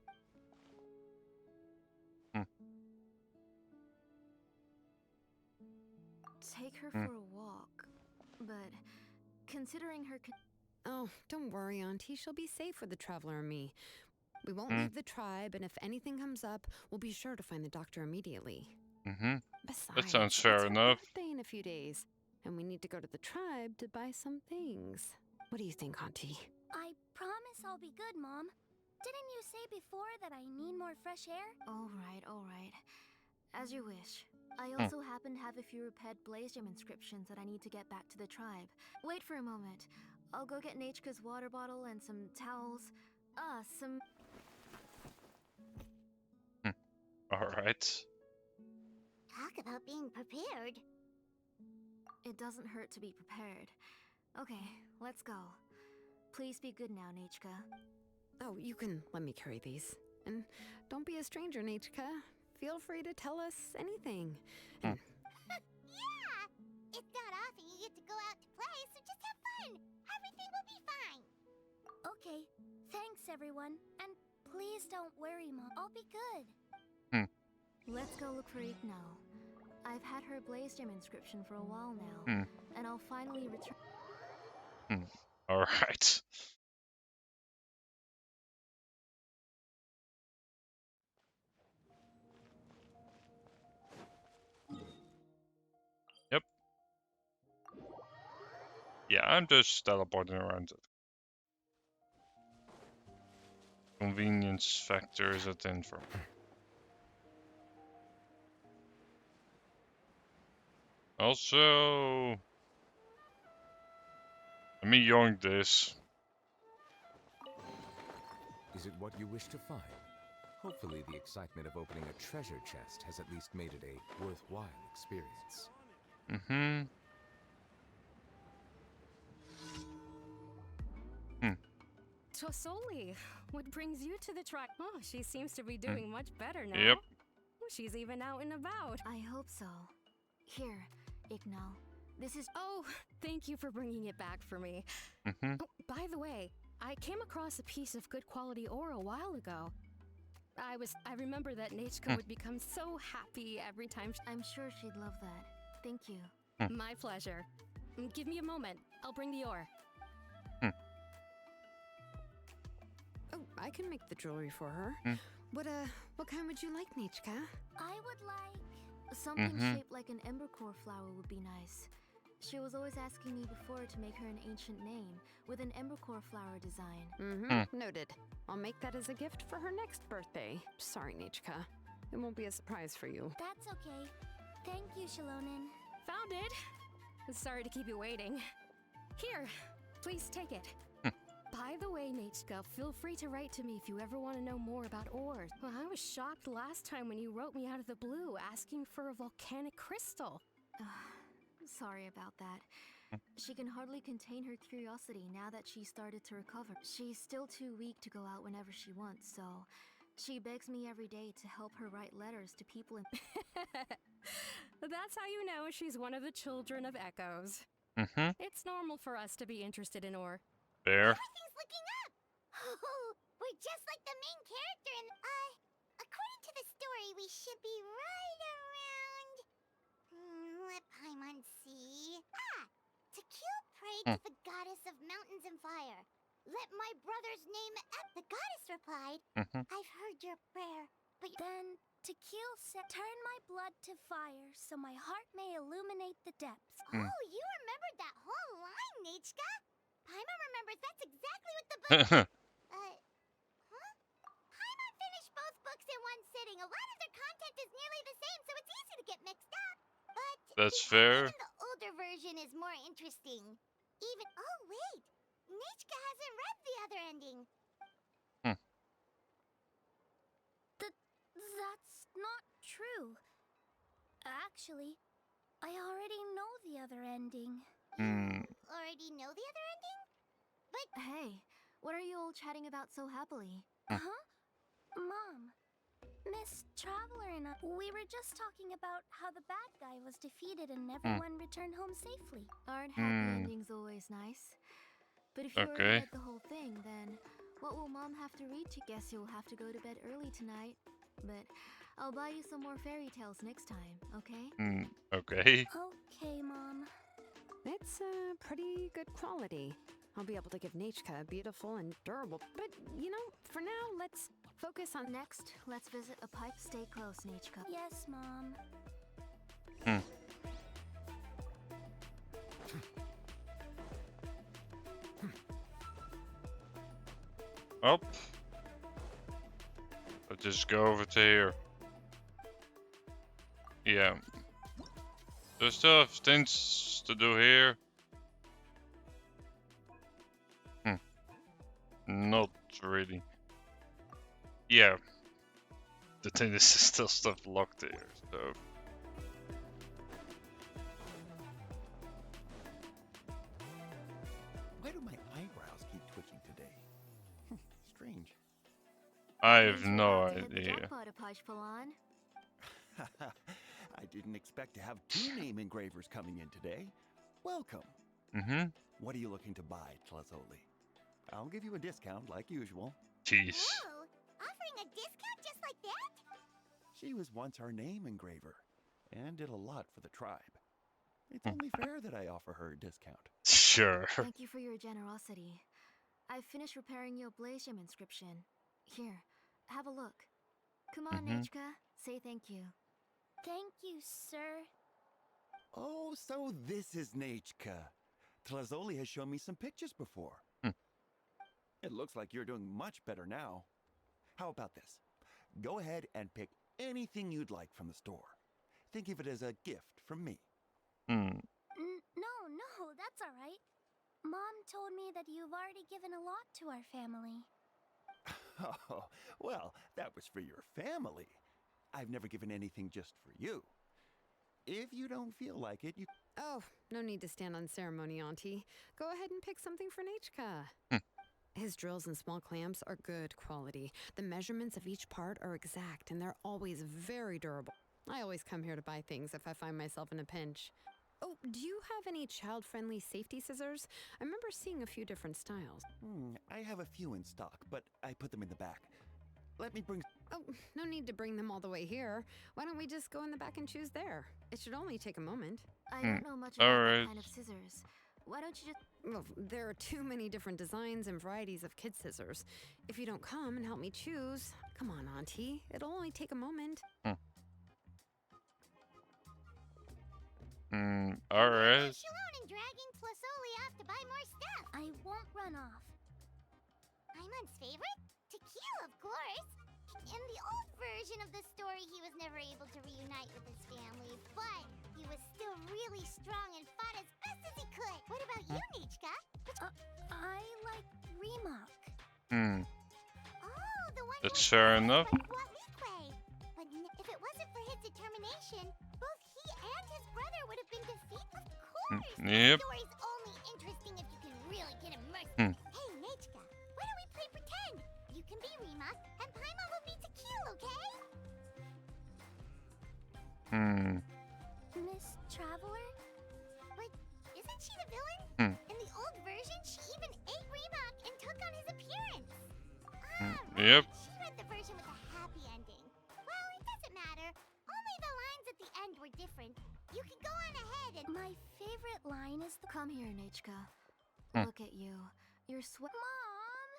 Take her for a walk. But considering her... Oh, don't worry, Auntie. She'll be safe with the Traveler and me. We won't leave the tribe, and if anything comes up, we'll be sure to find the doctor immediately. Besides, That sounds fair it's her enough. birthday in a few days, and we need to go to the tribe to buy some things. What do you think, Auntie? I promise I'll be good, Mom. Didn't you say before that I need more fresh air? All right. As you wish. I also happen to have a few repaired Blaze Gem inscriptions that I need to get back to the tribe. Wait for a moment. I'll go get Nechka's water bottle and some towels. Some... Alright. Talk about being prepared. It doesn't hurt to be prepared. Okay, let's go. Please be good now, Nechka. Oh, you can let me carry these. And don't be a stranger, Nechka. Feel free to tell us anything. And Yeah! It's not often you get to go out to play, so just have fun. Everything will be fine. Okay, thanks everyone. And please don't worry, Mom. I'll be good. Let's go look for Igno. I've had her Blaze Gem inscription for a while now, and I'll finally return. Alright. Yep. Yeah, I'm just teleporting around. Convenience factor is a 10 for me. Also, let me yoink this. Is it what you wish to find? Hopefully the excitement of opening a treasure chest has at least made it a worthwhile experience. Tlasoli, what brings you to the tribe? Oh, she seems to be doing much better now. Yep. She's even out and about. I hope so. Here, Igno. This is... Oh, thank you for bringing it back for me. Oh, by the way, I came across a piece of good quality ore a while ago. I remember that Nechka would become so happy every time I'm sure she'd love that. Thank you. My pleasure. Give me a moment. I'll bring the ore. oh, I can make the jewelry for her. What kind would you like, Nechka? I would like... Something shaped like an embercore flower would be nice. She was always asking me before to make her an ancient name with an embercore flower design. Noted. I'll make that as a gift for her next birthday. Sorry, Nichka. It won't be a surprise for you. That's okay. Thank you, Shalonen. Found it. Sorry to keep you waiting. Here, please take it. By the way, Nachka, feel free to write to me if you ever want to know more about ores. Well, I was shocked last time when you wrote me out of the blue asking for a volcanic crystal. Sorry about that. She can hardly contain her curiosity now that she started to recover. She's still too weak to go out whenever she wants, so she begs me every day to help her write letters to people in... That's how you know she's one of the children of Echoes. It's normal for us to be interested in ore. Fair. Everything's looking up! Oh, we're just like the main character in... according to the story, we should be right around... let Paimon see... Tequil prayed to the goddess of mountains and fire. Let my brother's name... The goddess replied, I've heard your prayer, but... Then Tequil said, turn my blood to fire so my heart may illuminate the depths. Oh, you remembered that whole line, Nichka? Paimon remembers that's exactly what the book... Paimon finished both books in one sitting. A lot of their content is nearly the same, so it's easy to get mixed up. But That's fair. even the older version is more interesting. Even... Oh, wait! Nichka hasn't read the other ending. That's not true. Actually, I already know the other ending. Already know the other ending? But... Hey, what are you all chatting about so happily? Mom, Miss Traveler and I, we were just talking about how the bad guy was defeated and everyone returned home safely. Aren't happy endings always nice? But if you already read the whole thing, then what will Mom have to read to guess you'll have to go to bed early tonight? But I'll buy you some more fairy tales next time, okay? Okay. Okay, Mom. It's pretty good quality. I'll be able to give Nichka a beautiful and durable... But, you know, for now, let's focus on... Next, let's visit a pipe. Stay close, Nichka. Yes, Mom. Up. Let's just go over to here. Yeah. There's still things to do here. Not really. Yeah. The thing is, there's still stuff locked here, so... Why do my eyebrows keep twitching today? Strange. I have no idea. I didn't expect to have 2 name engravers coming in today. Welcome. What are you looking to buy, Tlazoli? I'll give you a discount like usual. Jeez. Whoa! Offering a discount just like that? She was once our name engraver and did a lot for the tribe. It's only fair that I offer her a discount. Sure. Thank you for your generosity. I've finished repairing your Blasium inscription. Here, have a look. Come on, Nichka. Say thank you. Thank you, sir. Oh, so this is Nichka. Tlazoli has shown me some pictures before. It looks like you're doing much better now. How about this? Go ahead and pick anything you'd like from the store. Think of it as a gift from me. No, that's all right. Mom told me that you've already given a lot to our family. Oh, well, that was for your family. I've never given anything just for you. If you don't feel like it, you... Oh, no need to stand on ceremony, Auntie. Go ahead and pick something for Nichka. His drills and small clamps are good quality. The measurements of each part are exact, and they're always very durable. I always come here to buy things if I find myself in a pinch. Oh, do you have any child-friendly safety scissors? I remember seeing a few different styles. I have a few in stock, but I put them in the back. Let me bring... Oh, no need to bring them all the way here. Why don't we just go in the back and choose there? It should only take a moment. I don't know much about that kind of scissors. Why don't you just... Well, there are too many different designs and varieties of kid scissors. If you don't come and help me choose... Come on, Auntie. It'll only take a moment. Alright. Shalonen, dragging Tlasoli off to buy more stuff. I won't run off. Paimon's favorite? Tequila, of course. In the old version of the story, he was never able to reunite with his family, but he was still really strong and fought as best as he could. What about you, Nichka? I like Remark. Hmm. Oh, the one That's who fair was enough. like Guatlique. But if it wasn't for his determination, both he and his brother would have been defeated. Of course. Yep. The story's only interesting if you can really get immersed. Hmm. Hey, Nichka, why don't we play pretend? You can be Remark, and Paimon will be Tequila, okay? Hmm. Miss Traveler? But isn't she the villain? Hmm. In the old version, she even ate Remark and took on his appearance. Yep. She read the version with a happy ending. Well, it doesn't matter. Only the lines at the end were different. You can go on ahead and... My favorite line is the... Come here, Nachka. Hmm. Look at you. You're sweat. Mom!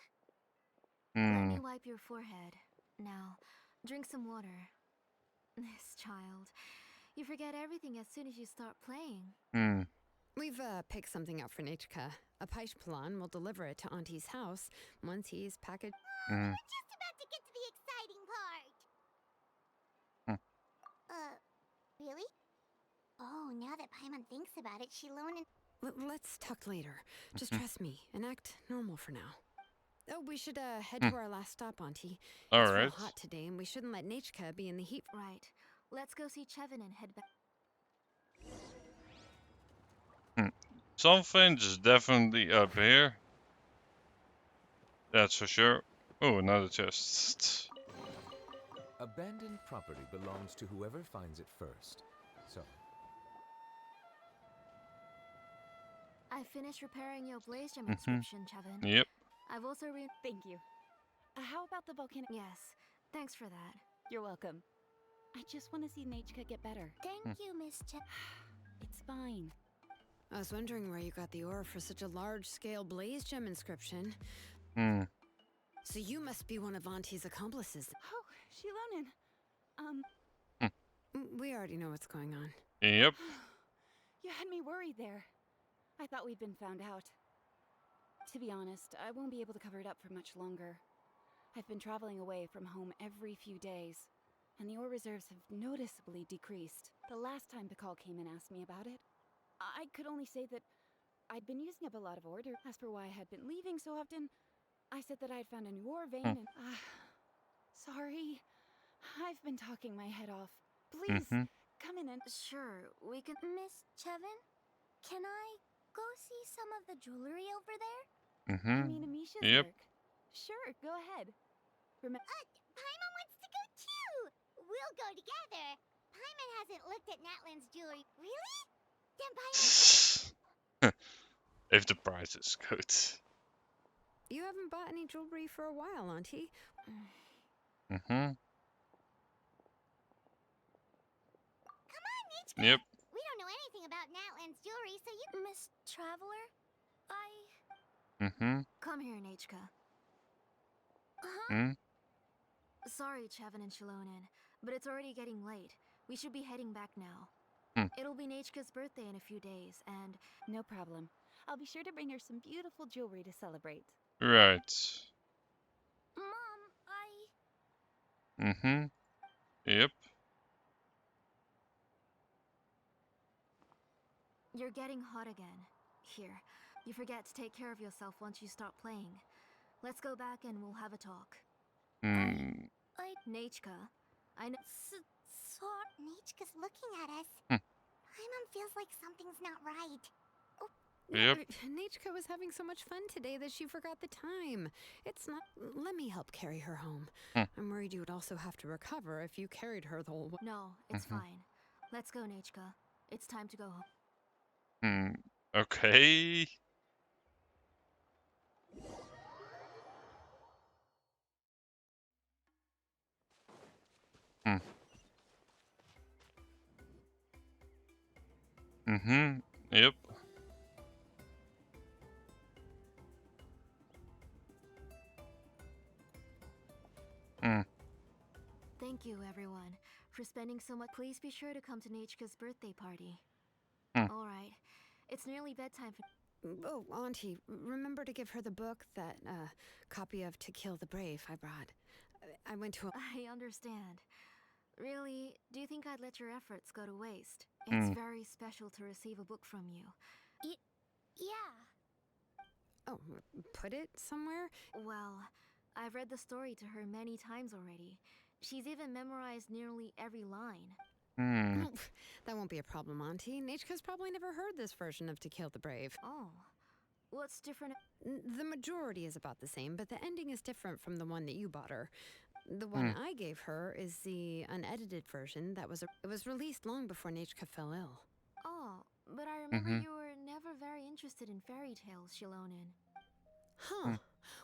Let me Hmm. wipe your forehead. Now, drink some water. This child. You forget everything as soon as you start playing. Hmm. We've picked something out for Nechka. A Paishpalan will deliver it to Auntie's house once he's packaged. Hmm. We're just about to get to the exciting part. Really? Oh, now that Paimon thinks about it, Shilone and... Let's talk later. Just trust me and act normal for now. Oh, we should head to our last stop, Auntie. It's real Alright. hot today, and we shouldn't let Nechka be in the heat. Right. Let's go see Chevin and head back. Something's definitely up here. That's for sure. Oh, another chest. Abandoned property belongs to whoever finds it first. So, I finished repairing your blaze gem Mhm. inscription, Chevin. Yep. I've also Thank you. How about the volcanic? Yes. Thanks for that. You're welcome. I just want to see Nachka get better. Thank you, Miss It's fine. I was wondering where you got the aura for such a large-scale blaze gem inscription. Hmm. So you must be one of Auntie's accomplices. Oh, Shilonen. We already know what's going on. Yep. You had me worried there. I thought we'd been found out. To be honest, I won't be able to cover it up for much longer. I've been traveling away from home every few days, and the ore reserves have noticeably decreased. The last time Pakal came and asked me about it, I could only say that I'd been using up a lot of ore. As for why I had been leaving so often, I said that I'd found a new ore vein and... sorry. I've been talking my head off. Please, come in and... Sure, we can... Miss Chevin, can I go see some of the jewelry over there? You mean Amisha's Yep. work? Sure, go ahead. Remember... Paimon wants to go too! We'll go together. Paimon hasn't looked at Natlan's jewelry. Really? Then Paimon... If the price is good. You haven't bought any jewelry for a while, Auntie. Mm-hmm. Come on, Nichka! Yep. We don't know anything about Natlan's jewelry, so you... Miss Traveler? Mm-hmm. Come here, Nachka. Hmm? Sorry, Chevin and Shilonen, but it's already getting late. We should be heading back now. It'll be Nachka's birthday in a few days, and... No problem. I'll be sure to bring her some beautiful jewelry to celebrate. Right. Mom, Mm-hmm. Yep. You're getting hot again. Here, you forget to take care of yourself once you start playing. Let's go back and we'll have a talk. Hmm. Nachka, I know... Nichka's looking at us. Paimon feels like something's not right. Yep. Nechka was having so much fun today that she forgot the time. It's not... Let me help carry her home. I'm worried you would also have to recover if you carried her the whole way. No, it's fine. Let's go, Nachka. It's time to go home. Okay. Yep. Thank you, everyone, for spending so much. Please be sure to come to Nachka's birthday party. Hmm. All right. It's nearly bedtime for. Oh, Auntie, remember to give her the book, that copy of To Kill the Brave I brought. I went to a... I understand. Really, do you think I'd let your efforts go to waste? It's very special to receive a book from you. Yeah. Oh, put it somewhere? Well, I've read the story to her many times already. She's even memorized nearly every line. That won't be a problem, Auntie. Nechka's probably never heard this version of To Kill the Brave. Oh. What's different? The majority is about the same, but the ending is different from the one that you bought her. The one I gave her is the unedited version that was it was released long before Nechka fell ill. Oh, but I remember you were never very interested in fairy tales, Shilonen. Huh.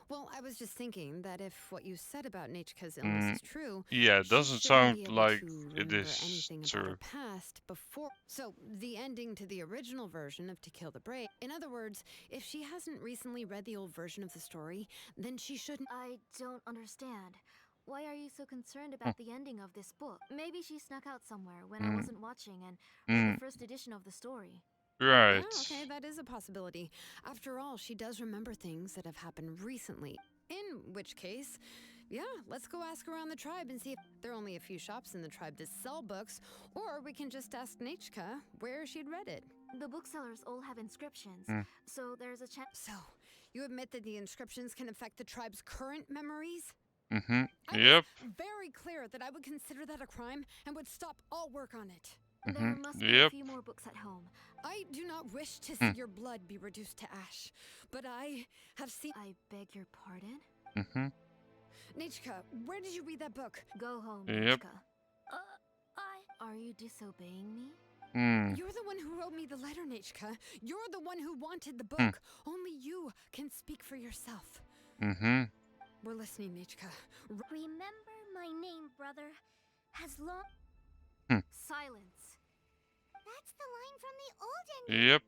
Well, I was just thinking that if what you said about Nechka's illness is true, Yeah, it doesn't sound like it is anything true. about her past before. So the ending to the original version of To Kill the Brave. In other words, if she hasn't recently read the old version of the story, then she shouldn't. I don't understand. Why are you so concerned about the ending of this book? Maybe she snuck out somewhere when I wasn't watching and read the first edition of the story. Right. Oh, okay, that is a possibility. After all, she does remember things that have happened recently. In which case, yeah, let's go ask around the tribe and see if there are only a few shops in the tribe that sell books, or we can just ask Nechka where she'd read it. The booksellers all have inscriptions, so there's a chance. So, you admit that the inscriptions can affect the tribe's current memories? Yep. Very clear that I would consider that a crime and would stop all work on it. There must be a few more books at home. I do not wish to see your blood be reduced to ash, but I have seen... I beg your pardon? Nechka, where did you read that book? Go home, Yep. Nechka. Are you disobeying me? You're the one who wrote me the letter, Nechka. You're the one who wanted the book. Only you can speak for yourself. We're listening, Nechka. Remember my name, brother. Has long... Silence. That's the line from the old ending. Yep.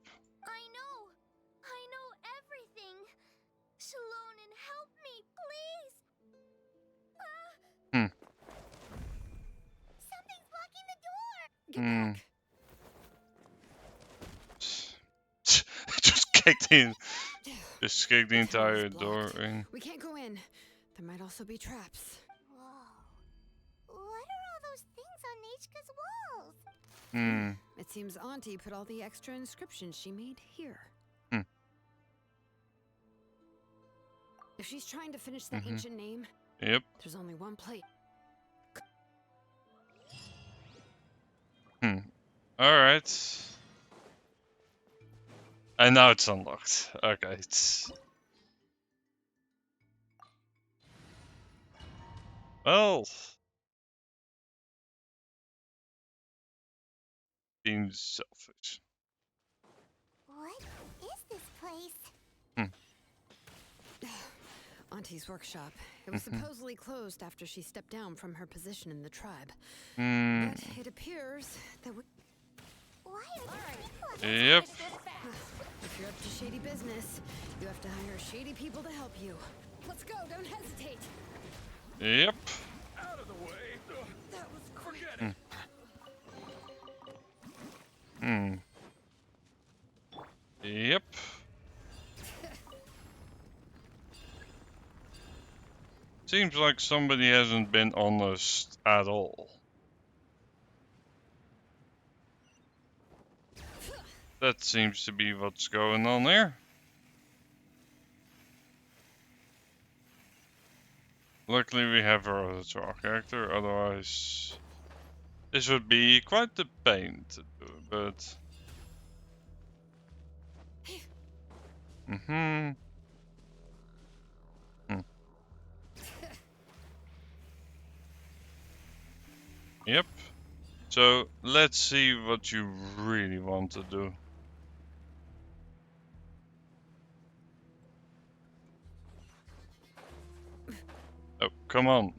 I know everything. Shilonen, help me, please. Something's blocking the door. Get back. Just kicked the entire door in. We can't go in. There might also be traps. Whoa. What are all those things on Nechka's walls? It seems Auntie put all the extra inscriptions she made here. If she's trying to finish the ancient name, Yep. there's only one place. Alright. And now it's unlocked. Okay, well, being selfish. What is this place? Auntie's workshop. It was supposedly closed after she stepped down from her position in the tribe. But it appears that we... Why are Yep. If you're up to shady business, you have to hire shady people to help you. Let's go, don't hesitate. Yep. Out of the way. That was Forget it. Yep. Seems like somebody hasn't been honest at all. That seems to be what's going on here. Luckily we have our other draw character, otherwise this would be quite the pain to do, but... Yep. So let's see what you really want to do. Oh, come on.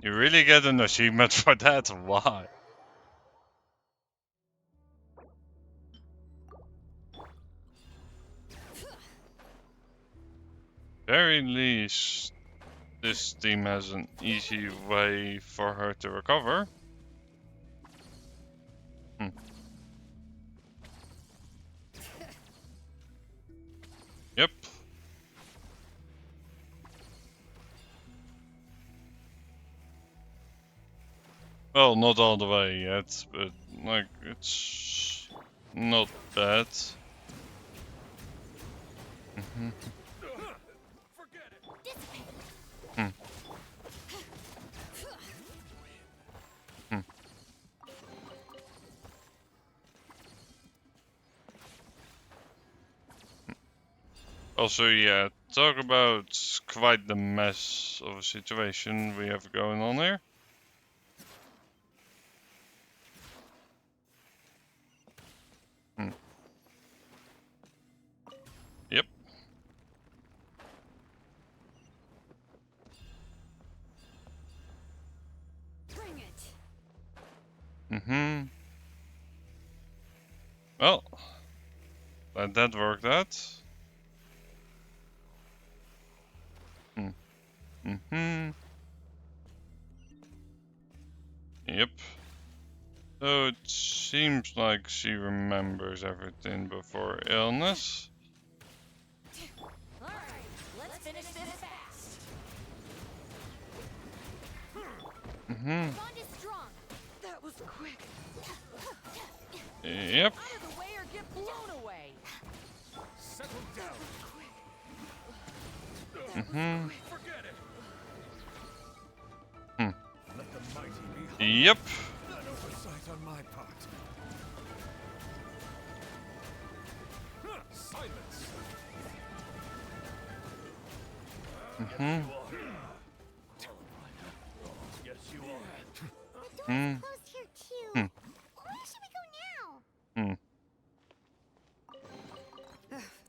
You really get an achievement for that? Why? very least, this team has an easy way for her to recover. Yep. Well, not all the way yet, but like it's not bad. Also, yeah, talk about quite the mess of a situation we have going on here. Yep. Bring it. Well, glad that worked out. Yep. So it seems like she remembers everything before illness. Alright, let's finish this fast. Bond is strong. That was quick. Yep. Out of the way or get blown away. Settle down. Forget it. Let the mighty be Yep. an oversight on my part. Silence. Yes, you are. The door's closed here too. Where should we go now?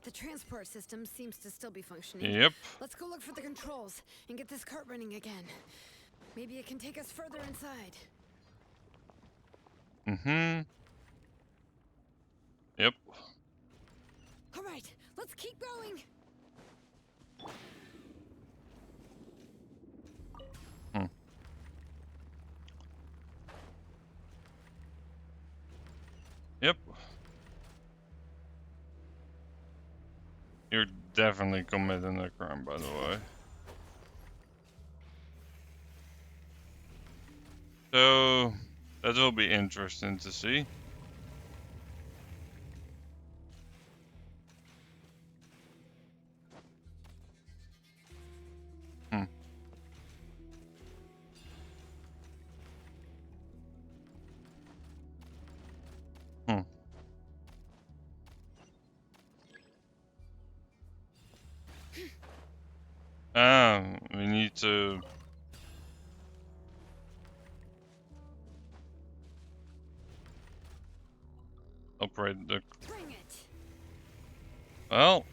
The transport system seems to still be functioning. Yep. Let's go look for the controls and get this cart running again. Maybe it can take us further inside. Yep. All right, let's keep going. Yep. You're definitely committing a crime, by the way. So that will be interesting to see. We need to operate the. Bring it. Well,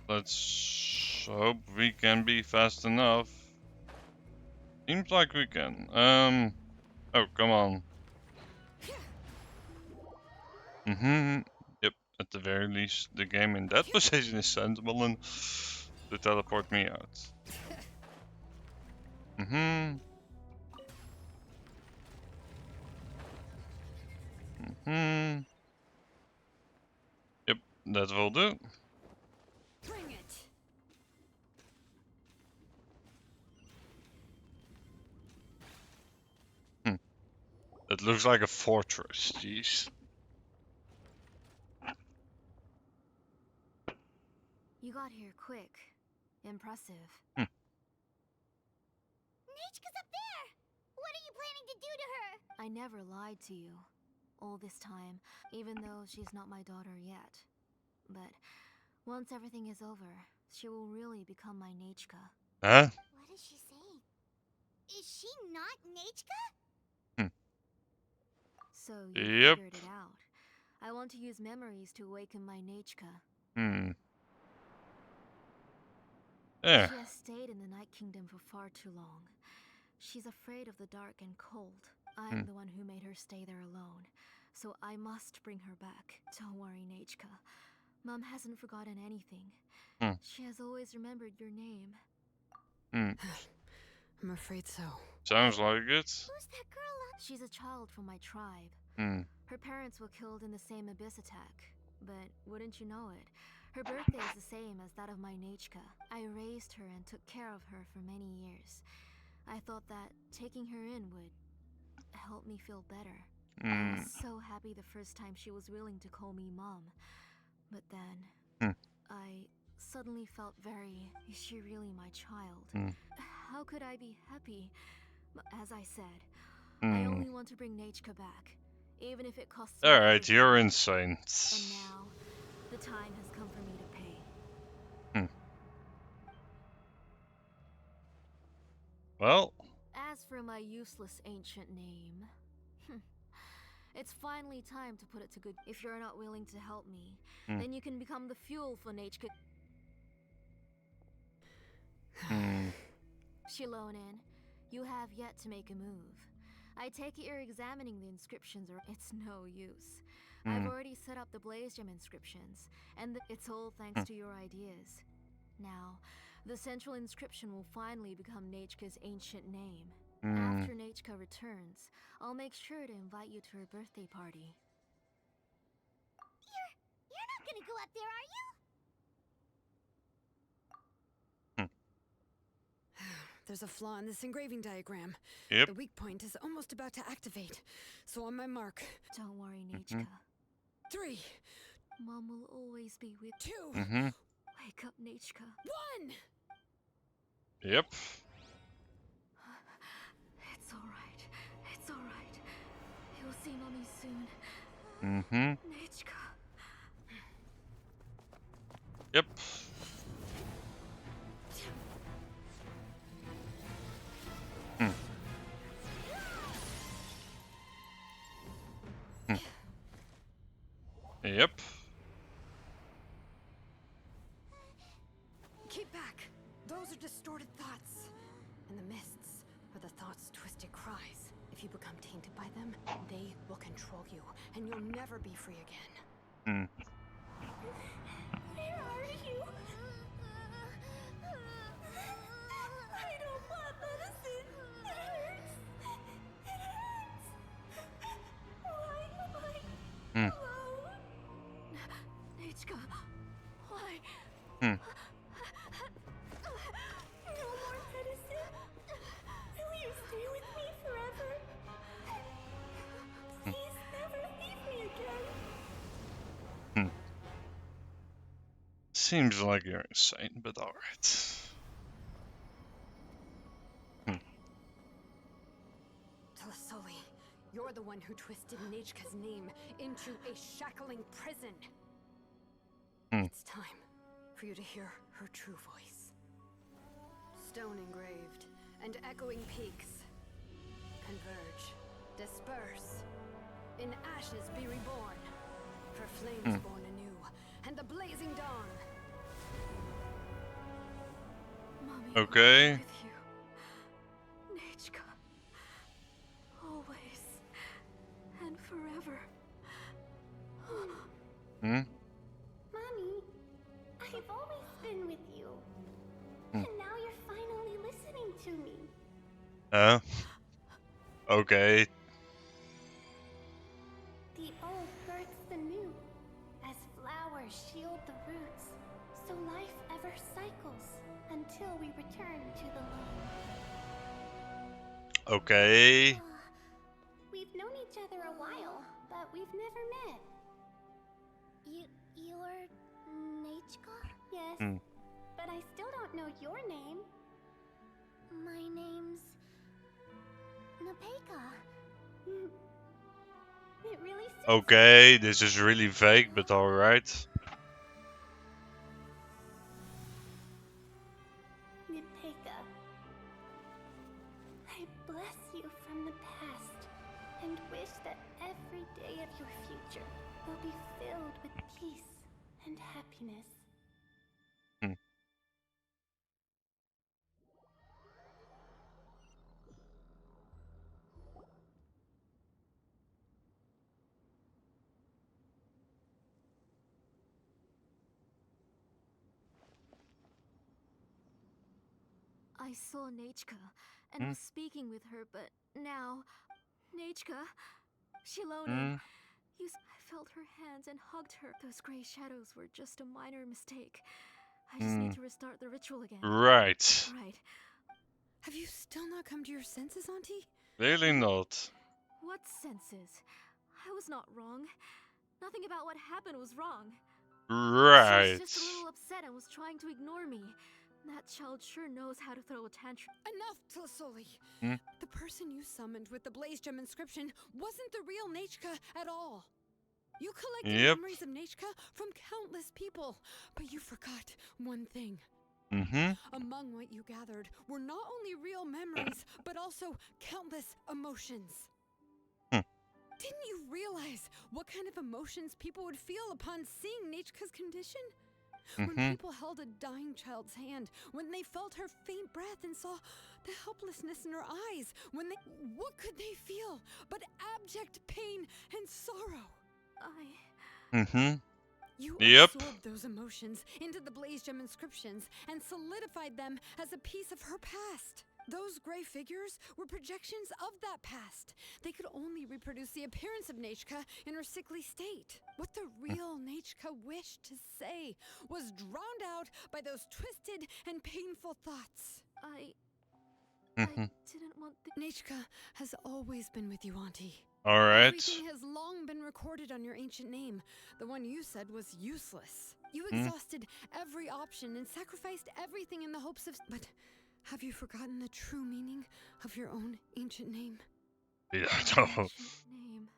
let's hope we can be fast enough. Seems like we can. Oh, come on. Yep. At the very least, the game in that position is sensible enough to teleport me out. Yep, that will do. Bring it. It looks like a fortress, jeez. You got here quick. Impressive. Nechka's up there! What are you planning to do to her? I never lied to you. All this time, even though she's not my daughter yet. But once everything is over, she will really become my Nechka. Huh? What is she saying? Is she not Nechka? So you Yep. figured it out. I want to use memories to awaken my Nechka. Yeah. She has stayed in the Night Kingdom for far too long. She's afraid of the dark and cold. I'm the one who made her stay there alone. So I must bring her back. Don't worry, Nechka. Mom hasn't forgotten anything. She has always remembered your name. I'm afraid so. Sounds like it. Who's that girl? She's a child from my tribe. Her parents were killed in the same abyss attack. But wouldn't you know it, her birthday is the same as that of my Nechka. I raised her and took care of her for many years. I thought that taking her in would help me feel better. I was so happy the first time she was willing to call me Mom. But then, I suddenly felt very... Is she really my child? How could I be happy? As I said, I only want to bring Nechka back, even if it costs me Alright, everything. you're insane. And now, the time has come for me to pay. Well. As for my useless ancient name, it's finally time to put it to good. If you're not willing to help me, then you can become the fuel for Nechka. Shilonen, you have yet to make a move. I take it you're examining the inscriptions, or it's no use. I've already set up the Blaze Gem inscriptions, and it's all thanks to your ideas. Now, the central inscription will finally become Nechka's ancient name. After Nechka returns, I'll make sure to invite you to her birthday party. You're not gonna go up there, are you? There's a flaw in this engraving diagram. Yep. The weak point is almost about to activate. So on my mark. Don't worry, Nechka. 3. Mom will always be with 2. Wake up, Nechka. 1. Yep. It's alright. It's alright. You'll see Mommy soon. Nechka. Yep. Yep. Keep back. Those are distorted thoughts. And the mists are the thoughts' twisted cries. If you become tainted by them, they will control you, and you'll never be free again. Where are you? I don't want medicine. It hurts. It hurts. Why am I alone? Nechka, why? No more medicine. Will you stay with me forever? Please never leave me again. Seems like you're insane, but alright. Telasoli, you're the one who twisted Nechka's name into a shackling prison. It's time for you to hear her true voice. Stone engraved and echoing peaks. Converge, disperse. In ashes be reborn. For flames born anew, and the blazing dawn. Mommy, Okay. will be with you. Nechka. Always. And forever. Mommy, I've always been with you. And now you're finally listening to me. Okay. The old births the new, as flowers shield the roots, so life ever cycles until we return to the loam. Okay. We've known each other a while, but we've never met. You're Nechka? Yes, but I still don't know your name. My name's Nepeka. It really suits Okay, this is really vague, but alright. Nepeka. I bless you from the past and wish that every day of your future will be filled with peace and happiness. I saw Nechka and was speaking with her, but now, Nechka, Shilonen, I felt her hands and hugged her. Those gray shadows were just a minor mistake. I just need to restart the ritual again. Right. Right. Have you still not come to your senses, Auntie? Really not. What senses? I was not wrong. Nothing about what happened was wrong. Right. She was just a little upset and was trying to ignore me. That child sure knows how to throw a tantrum. Enough, Tlasoli! Hmm? The person you summoned with the Blaze Gem inscription wasn't the real Nechka at all. You collected memories of Nechka from countless people, but you forgot one thing. Among what you gathered were not only real memories, but also countless emotions. Didn't you realize what kind of emotions people would feel upon seeing Nechka's condition? When people held a dying child's hand, when they felt her faint breath and saw the helplessness in her eyes, what could they feel but abject pain and sorrow? You absorbed those emotions into the Blaze Gem inscriptions and solidified them as a piece of her past. Those gray figures were projections of that past. They could only reproduce the appearance of Nechka in her sickly state. What the real Nechka wished to say was drowned out by those twisted and painful thoughts. I didn't want Nechka has always been with you, Auntie. Alright. Everything has long been recorded on your ancient name. The one you said was useless. You exhausted every option and sacrificed everything in the hopes of... But have you forgotten the true meaning of your own ancient name? Yeah, no. Name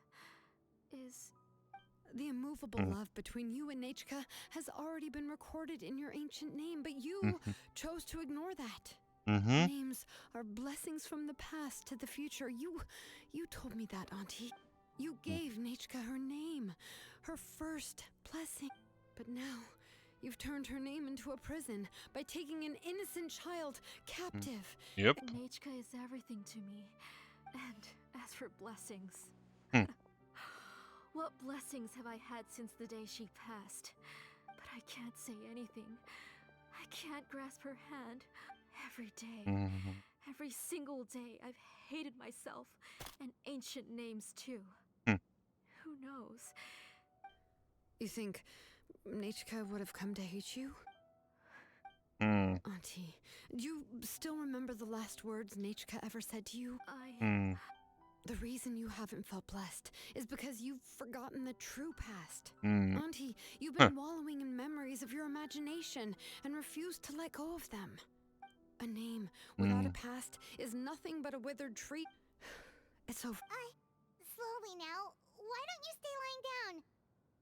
is... The immovable love between you and Nechka has already been recorded in your ancient name, but you chose to ignore that. Names are blessings from the past to the future. You told me that, Auntie. You gave Nechka her name, her first blessing. But now, you've turned her name into a prison by taking an innocent child captive. Nechka is everything to me. And as for blessings... What blessings have I had since the day she passed? But I can't say anything. I can't grasp her hand. Every day, every single day, I've hated myself, and ancient names too. Who knows? You think Nechka would have come to hate you? Auntie, do you still remember the last words Nechka ever said to you? The reason you haven't felt blessed is because you've forgotten the true past. Auntie, you've been wallowing in memories of your imagination and refused to let go of them. A name without a past is nothing but a withered tree. It's over. Slowly now. Why don't you stay lying down?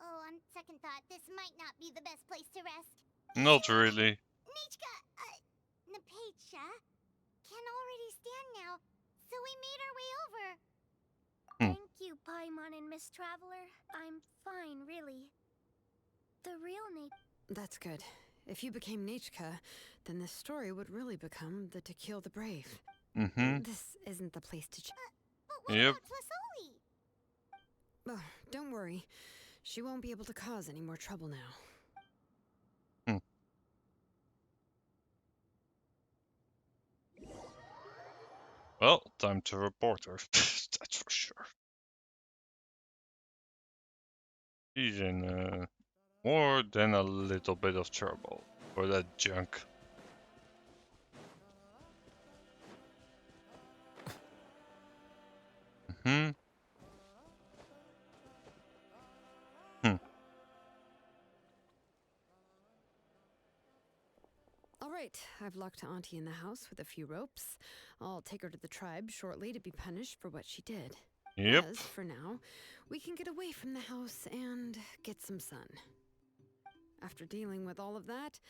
Oh, on second thought, this might not be the best place to rest. Not really. Nechka, Nepecha, can already stand now, so we made our way over. Thank you, Paimon and Miss Traveler. I'm fine, really. The real That's good. If you became Nechka, then this story would really become the To Kill the Brave. This isn't the place to but what about Tlasoli? Oh, don't worry. She won't be able to cause any more trouble now. Well, time to report her. That's for sure. She's in more than a little bit of trouble for that junk. All right, I've locked Auntie in the house with a few ropes. I'll take her to the tribe shortly to be punished for what she did. As for now, we can get away from the house and get some sun. After dealing with all of that,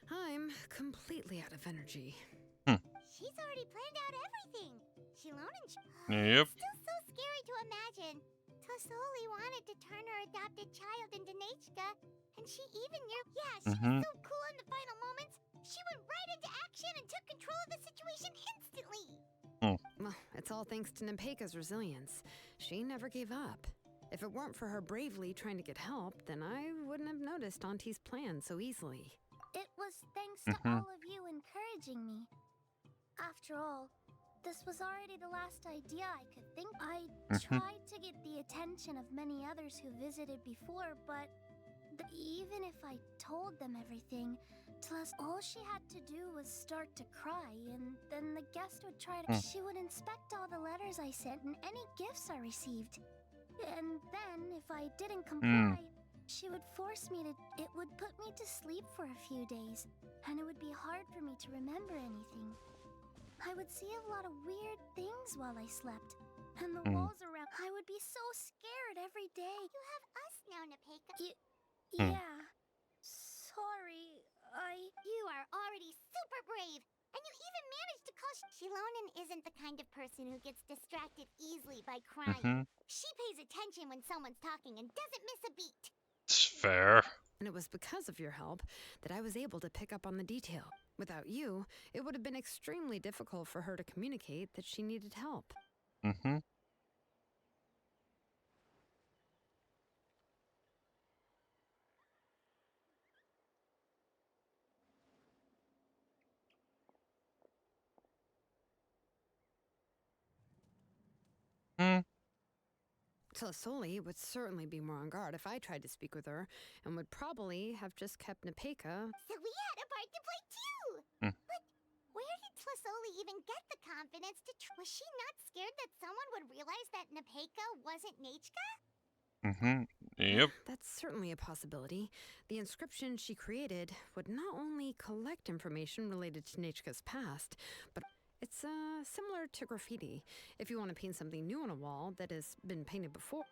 I'm completely out of energy. She's already planned out everything. Shilonen. Yep. It's still so scary to imagine. Tlasoli wanted to turn her adopted child into Nechka, and she even knew. Yeah, she was so cool in the final moments. She went right into action and took control of the situation instantly. Well, it's all thanks to Nepeka's resilience. She never gave up. If it weren't for her bravely trying to get help, then I wouldn't have noticed Auntie's plan so easily. It was thanks to all of you encouraging me. After all, this was already the last idea I could think. I Mhm. tried to get the attention of many others who visited before, but even if I told them everything, plus all she had to do was start to cry, and then the guest would try to. She would inspect all the letters I sent and any gifts I received. And then, if I didn't comply, she would force me to. It would put me to sleep for a few days, and it would be hard for me to remember anything. I would see a lot of weird things while I slept, and the walls around. I would be so scared every day. You have us now, Nepeka. Yeah. Sorry, You are already super brave, and you even managed to call. Shilonen isn't the kind of person who gets distracted easily by crying. She pays attention when someone's talking and doesn't miss a beat. It's fair. And it was because of your help that I was able to pick up on the detail. Without you, it would have been extremely difficult for her to communicate that she needed help. Mm-hmm. Tlisoli would certainly be more on guard if I tried to speak with her, and would probably have just kept Nepeka. So we had a part to play too. But where did Tlisoli even get the confidence to? Was she not scared that someone would realize that Nepeka wasn't Nechka? Yep. That's certainly a possibility. The inscription she created would not only collect information related to Nechka's past, but it's similar to graffiti. If you want to paint something new on a wall that has been painted before,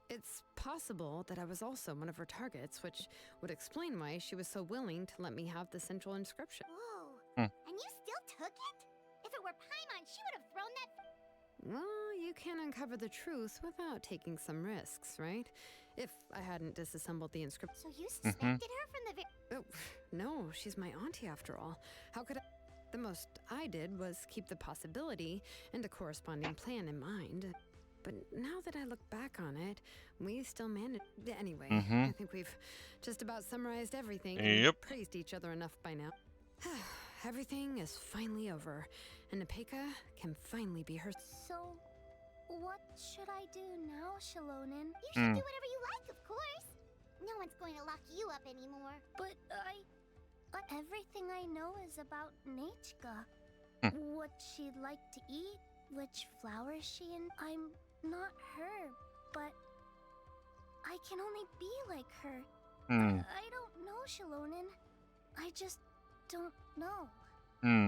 it's possible that I was also one of her targets, which would explain why she was so willing to let me have the central inscription. Whoa. And you still took it? If it were Paimon, she would have thrown that. Well, you can uncover the truth without taking some risks, right? If I hadn't disassembled the inscription. So you suspected her from the very. Oh, no, she's my auntie after all. How could I? The most I did was keep the possibility and a corresponding plan in mind. But now that I look back on it, we still managed. Anyway, I think we've just about summarized everything and praised each other enough by now. Everything is finally over, and Nepeka can finally be her. So, what should I do now, Shilonen? You should do whatever you like, of course. No one's going to lock you up anymore. But everything I know is about Nechka. What she'd like to eat, which flowers she and I'm not her, but I can only be like her. I don't know, Shilonen. I just don't know.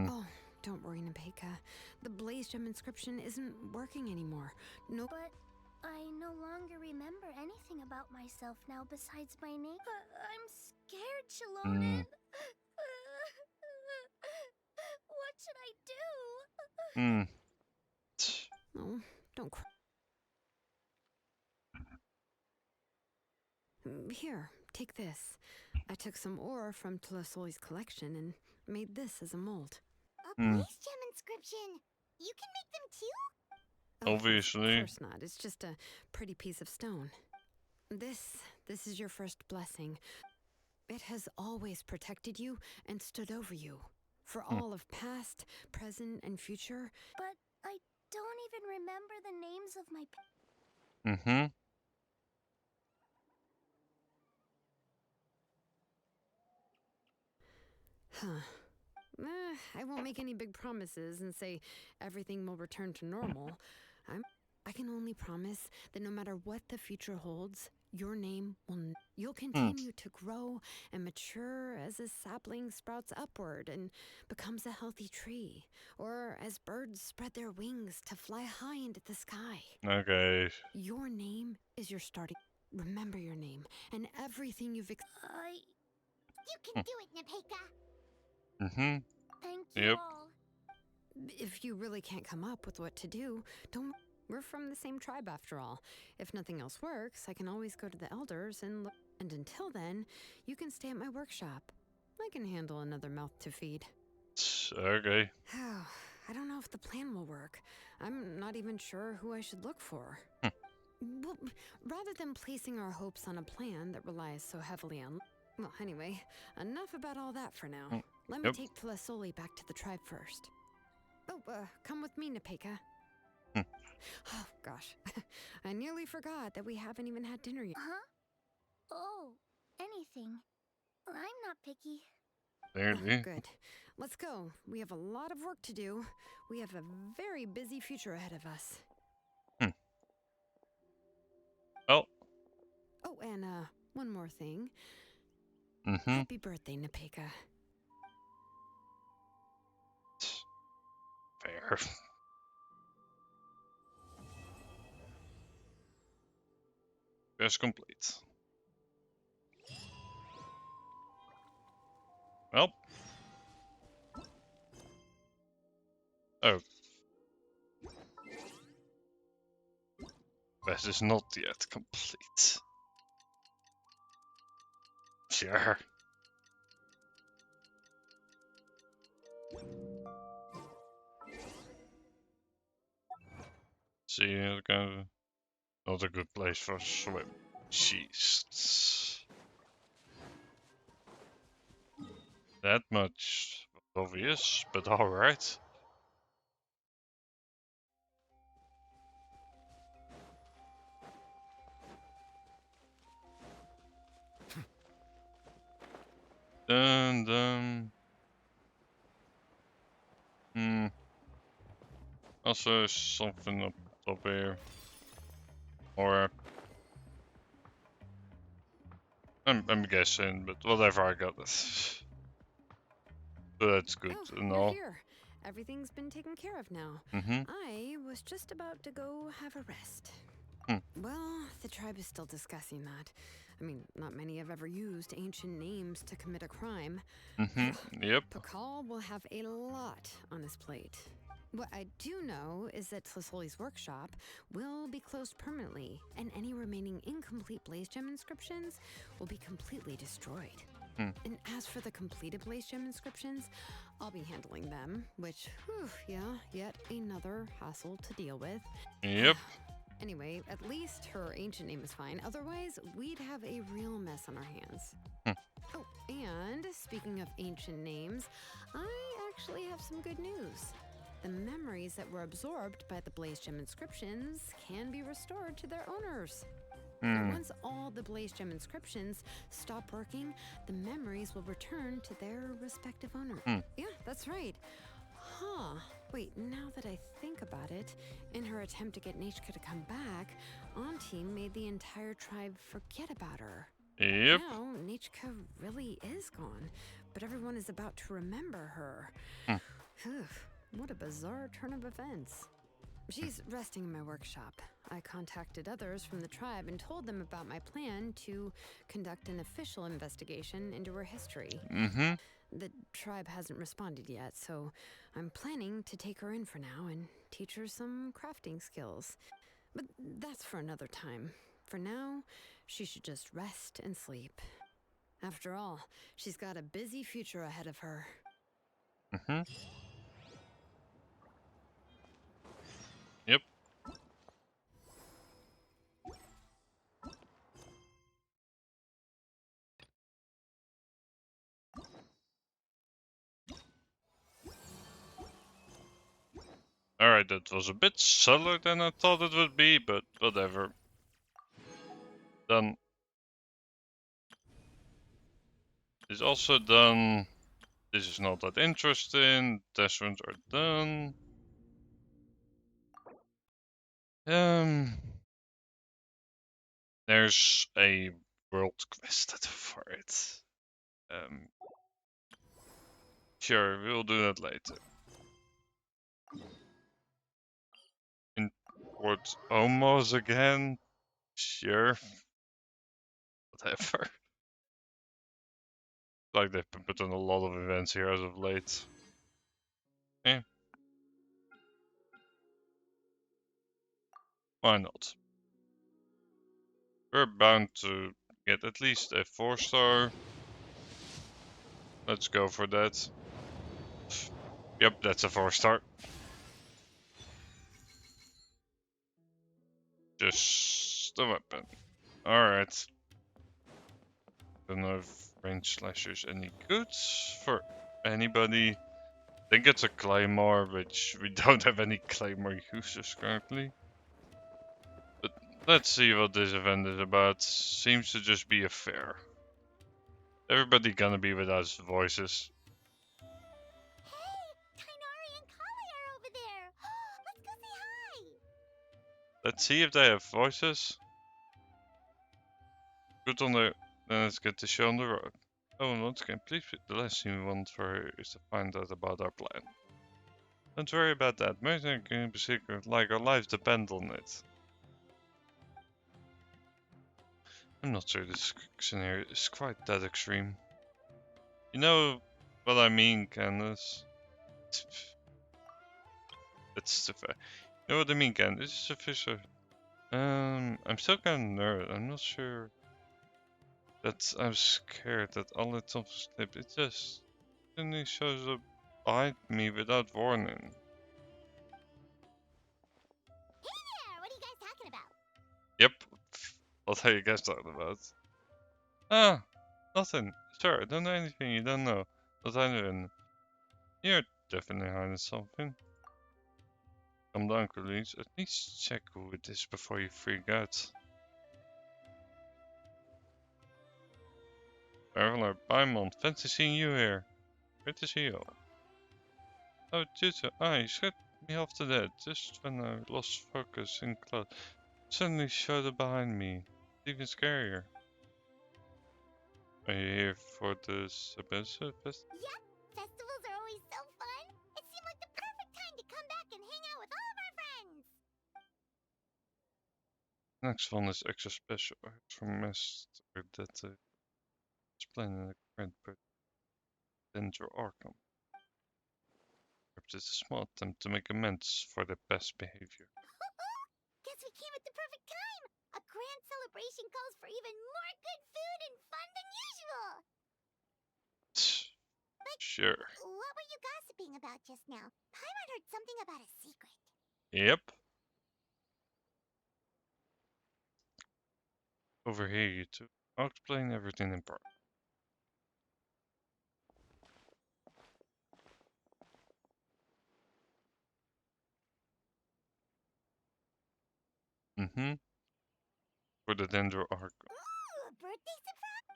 Oh, don't worry, Nepeka. The Blaze Gem inscription isn't working anymore. No. But I no longer remember anything about myself now besides my name. I'm scared, Shilonen. What should I do? Oh, don't cry. Here, take this. I took some ore from Tlisoli's collection and made this as a mold. A Blaze Gem inscription. You can make them too? Obviously. Of course not. It's just a pretty piece of stone. This is your first blessing. It has always protected you and stood over you. For all of past, present, and future. But I don't even remember the names of my. I won't make any big promises and say everything will return to normal. I can only promise that no matter what the future holds, your name will. You'll continue to grow and mature as a sapling sprouts upward and becomes a healthy tree, or as birds spread their wings to fly high into the sky. Okay. Your name is your starting. Remember your name and everything you've. You can do it, Nepeka. Thank you all. If you really can't come up with what to do, don't. We're from the same tribe after all. If nothing else works, I can always go to the elders and look. And until then, you can stay at my workshop. I can handle another mouth to feed. Okay. I don't know if the plan will work. I'm not even sure who I should look for. Well, rather than placing our hopes on a plan that relies so heavily on. Well, anyway, enough about all that for now. Let me take Tlisoli back to the tribe first. Oh, come with me, Nepeka. Oh, gosh. I nearly forgot that we haven't even had dinner yet. Huh? Oh, anything. I'm not picky. Clearly. Good. Let's go. We have a lot of work to do. We have a very busy future ahead of us. Oh. Oh, and one more thing. Mm-hmm. Happy birthday, Nepeka. Fair. Quest complete. Well. Oh. Quest is not yet complete. Sure. See, kind of not a good place for a swim. Jeez. That much obvious, but alright. Dun. Also something up top here. Or I'm guessing, but whatever, I got this. So that's good Oh, and you're all. here. Everything's been taken care of now. Mm-hmm. I was just about to go have a rest. Well, the tribe is still discussing that. I mean, not many have ever used ancient names to commit a crime. Yep. Pakal will have a lot on his plate. What I do know is that Tlisoli's workshop will be closed permanently, and any remaining incomplete Blaze Gem inscriptions will be completely destroyed. And as for the completed Blaze Gem inscriptions, I'll be handling them, which, yet another hassle to deal with. Yep. Anyway, at least her ancient name is fine. Otherwise, we'd have a real mess on our hands. Oh, and speaking of ancient names, I actually have some good news. The memories that were absorbed by the Blaze Gem inscriptions can be restored to their owners. Once all the Blaze Gem inscriptions stop working, the memories will return to their respective owner. Yeah, that's right. Wait, now that I think about it, in her attempt to get Nechka to come back, Auntie made the entire tribe forget about her. Yep. Now, Nechka really is gone, but everyone is about to remember her. What a bizarre turn of events. She's resting in my workshop. I contacted others from the tribe and told them about my plan to conduct an official investigation into her history. The tribe hasn't responded yet, so I'm planning to take her in for now and teach her some crafting skills. But that's for another time. For now, she should just rest and sleep. After all, she's got a busy future ahead of her. Yep. Alright, that was a bit subtler than I thought it would be, but whatever. Done. It's also done. This is not that interesting. Test runs are done. There's a world quest for it. Sure, we'll do that later. Import Homos again? Sure. Whatever. Like they've been put on a lot of events here as of late. Eh. Why not? We're bound to get at least a 4-star. Let's go for that. Yep, that's a 4-star. Just a weapon. Alright. Don't know if range slashers any good for anybody. think it's a claymore, which we don't have any claymore users currently. But let's see what this event is about. Seems to just be a fair. Everybody gonna be with us voices. Tainari and Kali are over there. Let's go say hi. Let's see if they have voices. Good on the. Then let's get the show on the road. Oh, and once again, please. The last thing we want for her is to find out about our plan. Don't worry about that. Most can be secret, like our lives depend on it. I'm not sure this scenario is quite that extreme. You know what I mean, Candace? That's the fact. You know what I mean, Candace? This is official. I'm still kind of nervous. I'm not sure that I'm scared that all it's off slip. It just suddenly shows up behind me without warning. Hey there, what are you guys talking about? Yep. What are you guys talking about? Ah, nothing. Sure, don't know anything you don't know. Not anything. You're definitely hiding something. Calm down, colleagues. At least check who it is before you freak out. Traveler, Paimon, fancy seeing you here. Great to see you. Oh, Jutsu, you scared me off to death. Just when I lost focus in class, suddenly showed up behind me. Even scarier. Are you here for this episode? Yep, festivals are always so fun. It seemed like the perfect time to come back and hang out with all of our friends. Next one is extra special. I heard from Master that explaining the current Dendro Arkham. Perhaps it's a small attempt to make amends for their past behavior. Guess we came at the perfect time. A grand celebration calls for even more good food and fun than usual. But Sure. what were you gossiping about just now? Paimon heard something about a secret. Yep. Over here, you two. I'll explain everything in part. For the Dendro Arkham. Ooh, a birthday surprise?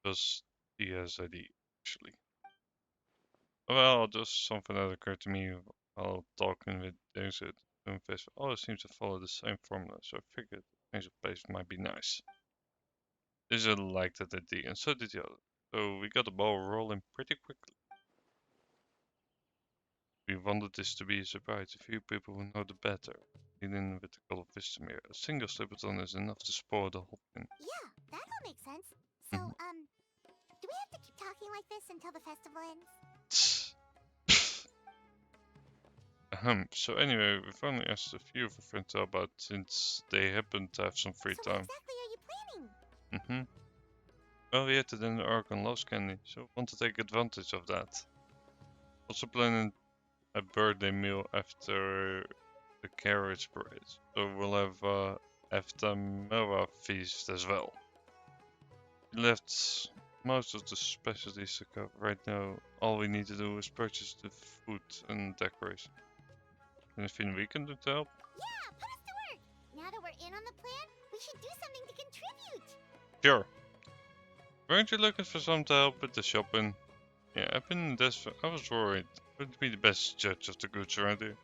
Does he has ID, actually. Well, just something that occurred to me while talking with Daisy. Festival always seems to follow the same formula, so I figured a change of pace might be nice. Daisy liked that idea, and so did the other. So we got the ball rolling pretty quickly. We wanted this to be a surprise to few people who know the better. Leading with the call of Vistamir. A single slip-button is enough to spoil the whole thing. Yeah, that all makes sense. So, do we have to keep talking like this until the festival ends? So anyway, we've only asked a few of our friends about since they happen to have some free time. What exactly are you planning? Well, we had to then Archon Lost Candy, so want to take advantage of that. Also planning a birthday meal after the carriage parade, so we'll have a Eftamera feast as well. We left most of the specialties to cover. Right now, all we need to do is purchase the food and decoration. Anything we can do to help? Yeah, put us to work! Now that we're in on the plan, we should do something to contribute! Sure. Weren't you looking for some to help with the shopping? Yeah, I've been in this. I was worried. Wouldn't be the best judge of the goods around here.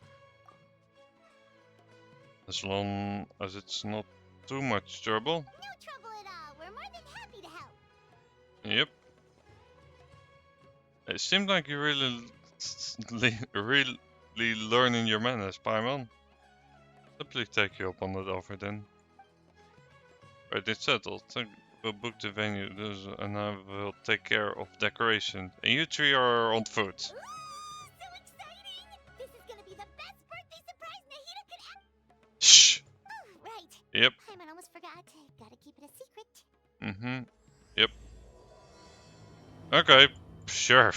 As long as it's not too much trouble. No trouble at all. We're more than happy to help. Yep. It seemed like you're really learning your manners, Paimon. I'll please take you up on that offer then. Right, it's settled. We'll book the venue and I will take care of decoration. And you three are on foot. Ooh, so exciting! This is gonna be the best birthday surprise Nahida could ever. Shh! Oh, right. Yep. Paimon almost forgot. Gotta keep it a secret. Yep. Okay, sure.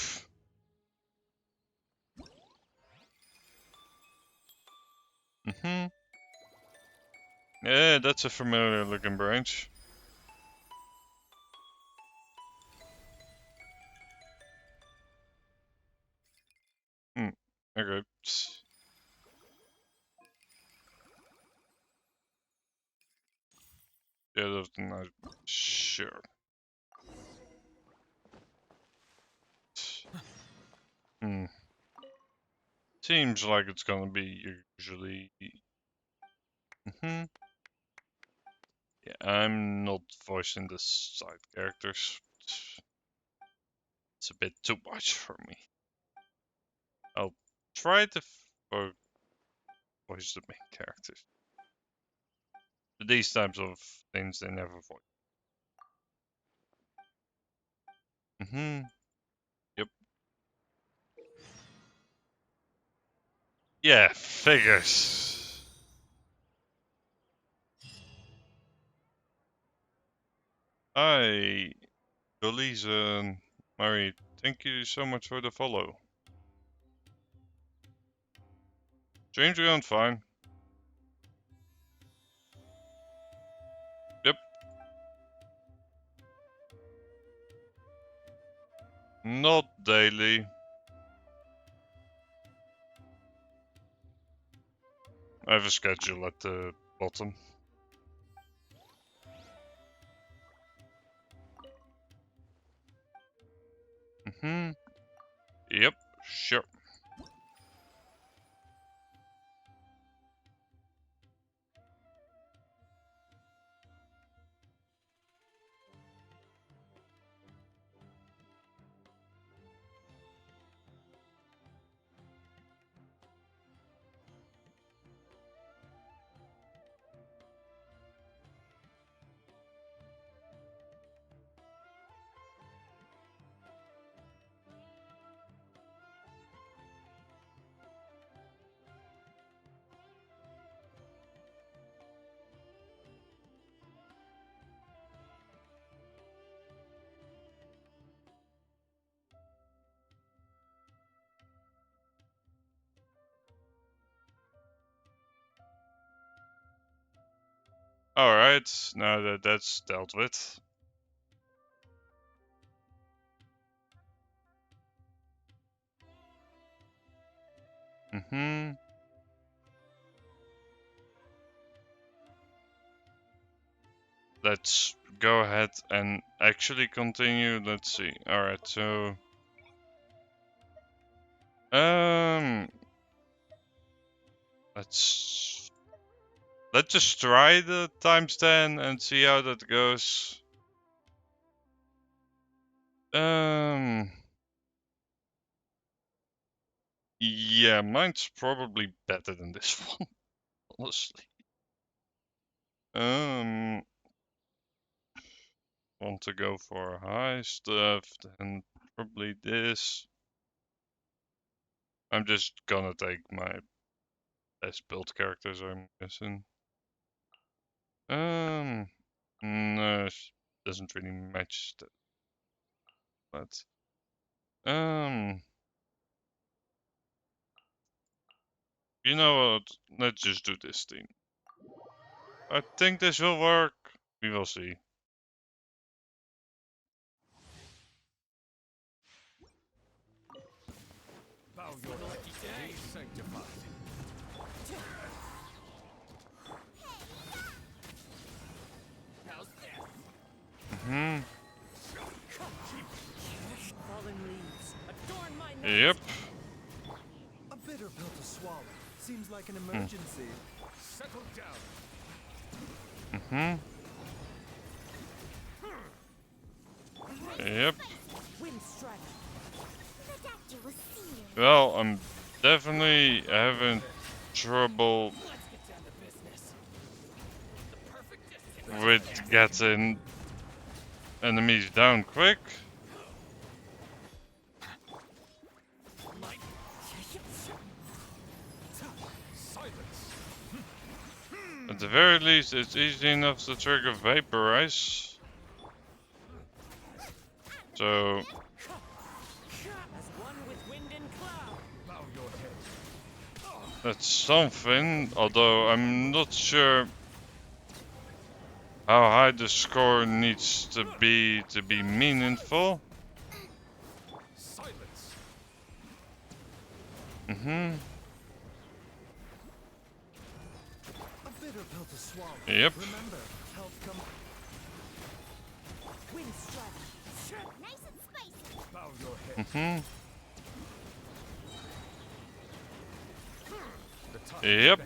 Yeah, that's a familiar looking branch. Dead of the night. Sure. Hmm. Seems like it's gonna be usually. Yeah, I'm not voicing the side characters. It's a bit too much for me. I'll try to voice the main characters. But these types of things they never voice. Yep. Yeah, figures. Hi, Elise and Mary. Thank you so much for the follow. James going fine. Yep. Not daily. I have a schedule at the bottom. Yep, sure. Alright, now that that's dealt with. Let's go ahead and actually continue. Let's see. Alright, so let's just try the times 10 and see how that goes. Yeah, mine's probably better than this one, honestly. Want to go for high stuff, then probably this. I'm just gonna take my best build characters, I'm guessing. No, doesn't really match that. But you know what? Let's just do this thing. I think this will work. We will see. Bow your lucky day, sanctified. Fallen leaves adorn my nest. Yep. A bitter pill to swallow. Seems like an emergency. Settle down. Yep. Wind strike. Well, I'm definitely having trouble with getting enemies down quick. At the very least, it's easy enough to trigger Vaporize. So that's something, although I'm not sure how high the score needs to be meaningful. swallow. Yep. Remember, health come. Wind strike. Nice and spicy. Bow your head. Mhm. The time Yep.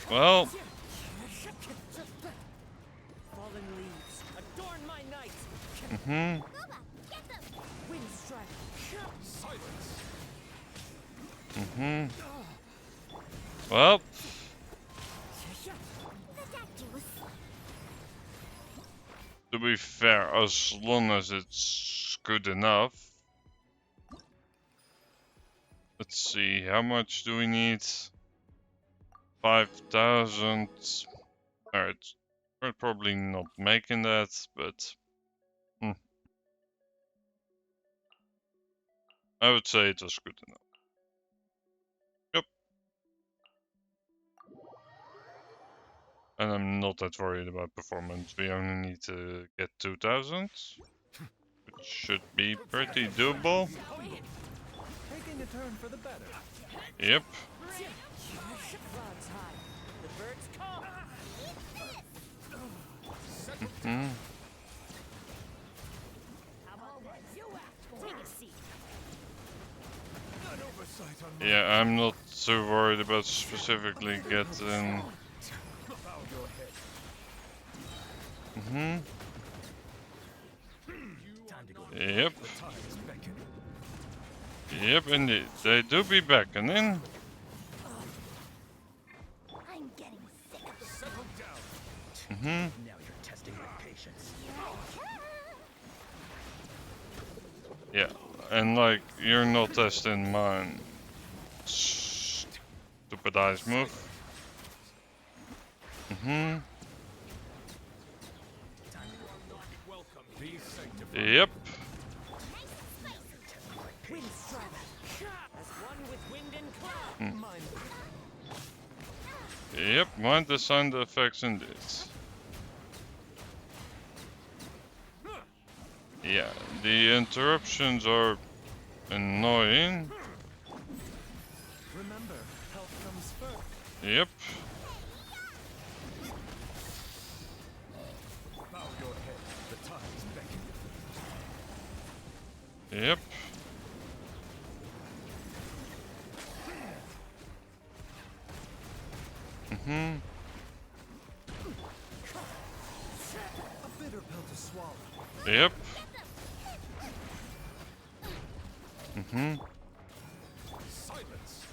Well, Fallen leaves. Adorn my night. mhm. Boba, get them. Wind strike. silence. Mhm. Well, to be fair, as long as it's good enough. Let's see, how much do we need? 5,000. Alright, we're probably not making that, but I would say it was good enough. Yep. And I'm not that worried about performance. We only need to get 2,000, which should be pretty doable. Taking a turn for the better. Yep. Clouds high. The birds call. Mhm. Take a seat. An oversight on my Yeah, I'm not too worried about specifically getting. bow your head. Mhm. Time to go. Yep. The time is beckoning. Yep, indeed. They do be beckoning. I'm getting sick of this. Settle down. Mhm. Now you're testing my patience. Yeah, and like you're not testing mine. Stupid eyes move. Mhm. Welcome. Be sanctified. Yep. Wind strike. As one with wind and cloud. Hmm. Mine. Yep, mind the sound effects indeed. Yeah, the interruptions are annoying. Remember, health comes first. Yep. Bow your head. The time is beckoning. Yep. Mhm. A bitter pill to swallow. Yep. Mhm. Silence.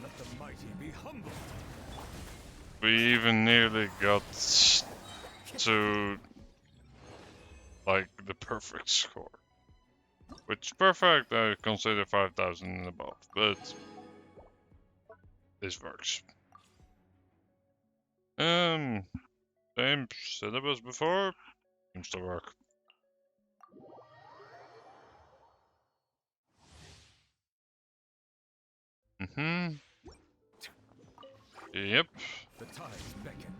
Let the mighty be humbled. We even nearly got to like the perfect score. Which perfect I consider 5,000 and above, but this works. Same setup as before. Seems to work. Mhm. Yep. The tides beckon.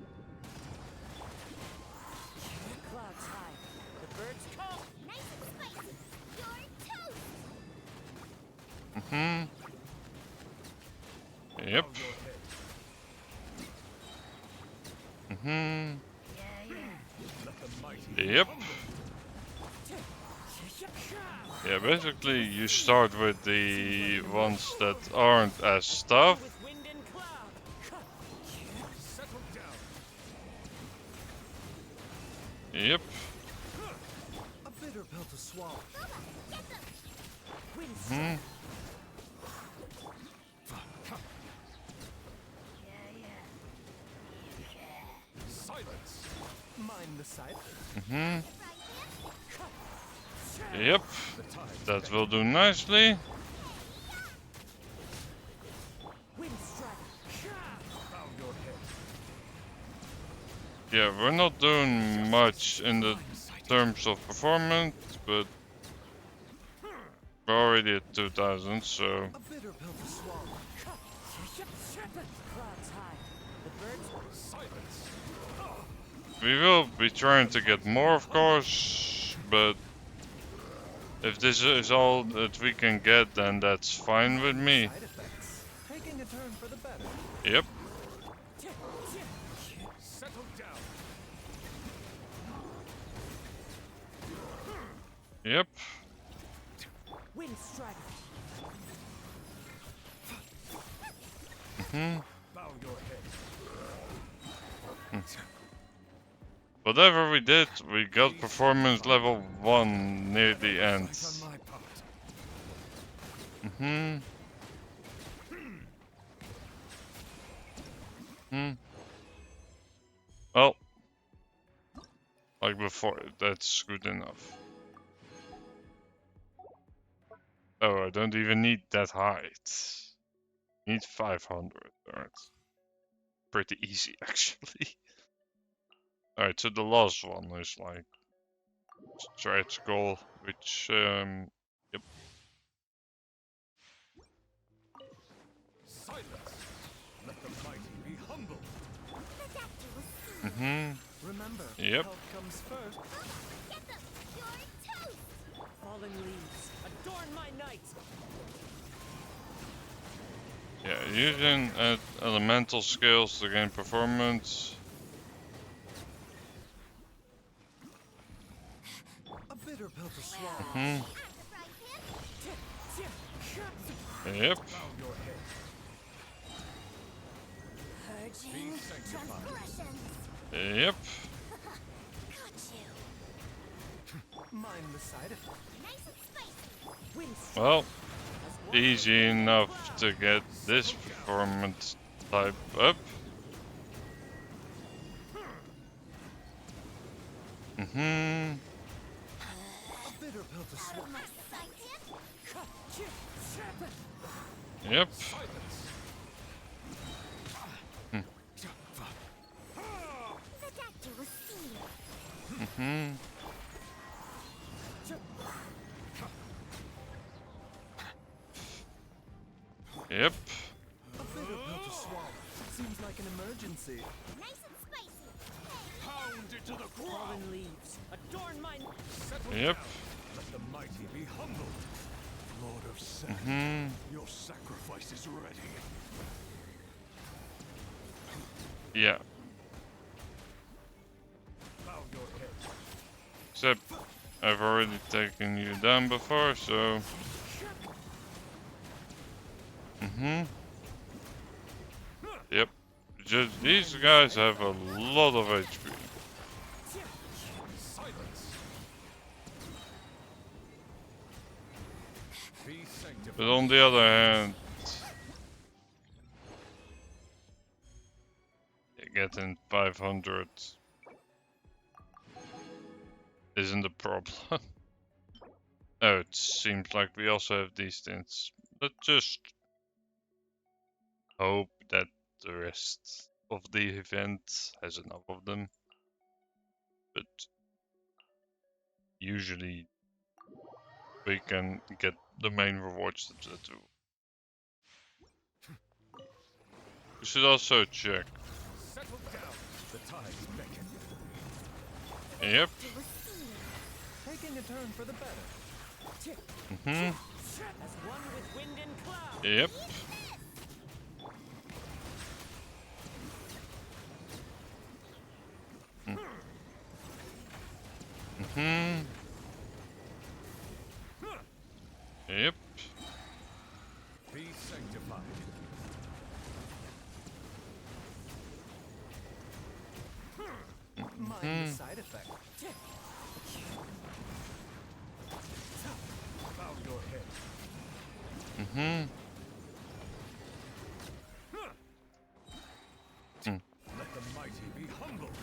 Clouds high. The birds call. Nice and spicy. You're toast. Mhm. Yep. Bow your head. Mhm. Let the mighty be Yep. humbled. Yeah, basically you start with the ones that aren't as tough. With wind and cloud. Settle down. Yep. A bitter pill to swallow. Wind Mhm. Silence. Mind the sight. Mhm. Yep. The tides That will do nicely. Wind strike. bow your head. Yeah, we're not doing much in the terms of performance, but we're already at 2,000, so A bitter pill to swallow. Clouds high. The birds. Silence. we will be trying to get more, of course, but If this is all that we can get, then that's fine with me. Side effects. Taking a turn for the better. Yep. Settle down. Yep. Wind strider. Bow your head. Whatever we did, we got performance level 1 near the end. On my part. Well, like before, that's good enough. Oh, I don't even need that height. Need 500. Alright. Pretty easy, actually. Alright, so the last one is like stretch goal, which yep. Silence. Let the mighty be humbled. Remember, Yep. health comes first. Get them! You're toast! Fallen leaves. Adorn my night. Yeah, using elemental skills to gain performance. A bitter pill to swallow. Yep. Bow your head. Purging transgressions. Yep. Got you. Mind the side effect. Nice and spicy. Wind Well, easy enough to get this performance type up. A bitter pill to swallow. My sight tip. Yep. The doctor was seen. Yep. A bitter pill to swallow. Seems like an emergency. Nice and spicy. Pound it to the ground. fallen leaves. Adorn my Settle Yep. down. Let the mighty be humbled. Lord of Sand, your sacrifice is ready. Yeah. Bow your head. Except I've already taken you down before, so. Yep. Just these guys have a lot of HP. Silence. Be sanctified. But on the other hand, getting 500 isn't a problem. Oh, it seems like we also have these things. Let's just hope that the rest of the event has enough of them. But usually we can get the main rewards that too. We should also check. Settle down. The tides beckon. Yep. Taking a turn for the better. as one with wind and cloud. Yep. Yep. Be sanctified. Mind the side effect. Bow your head. Let the mighty be humbled.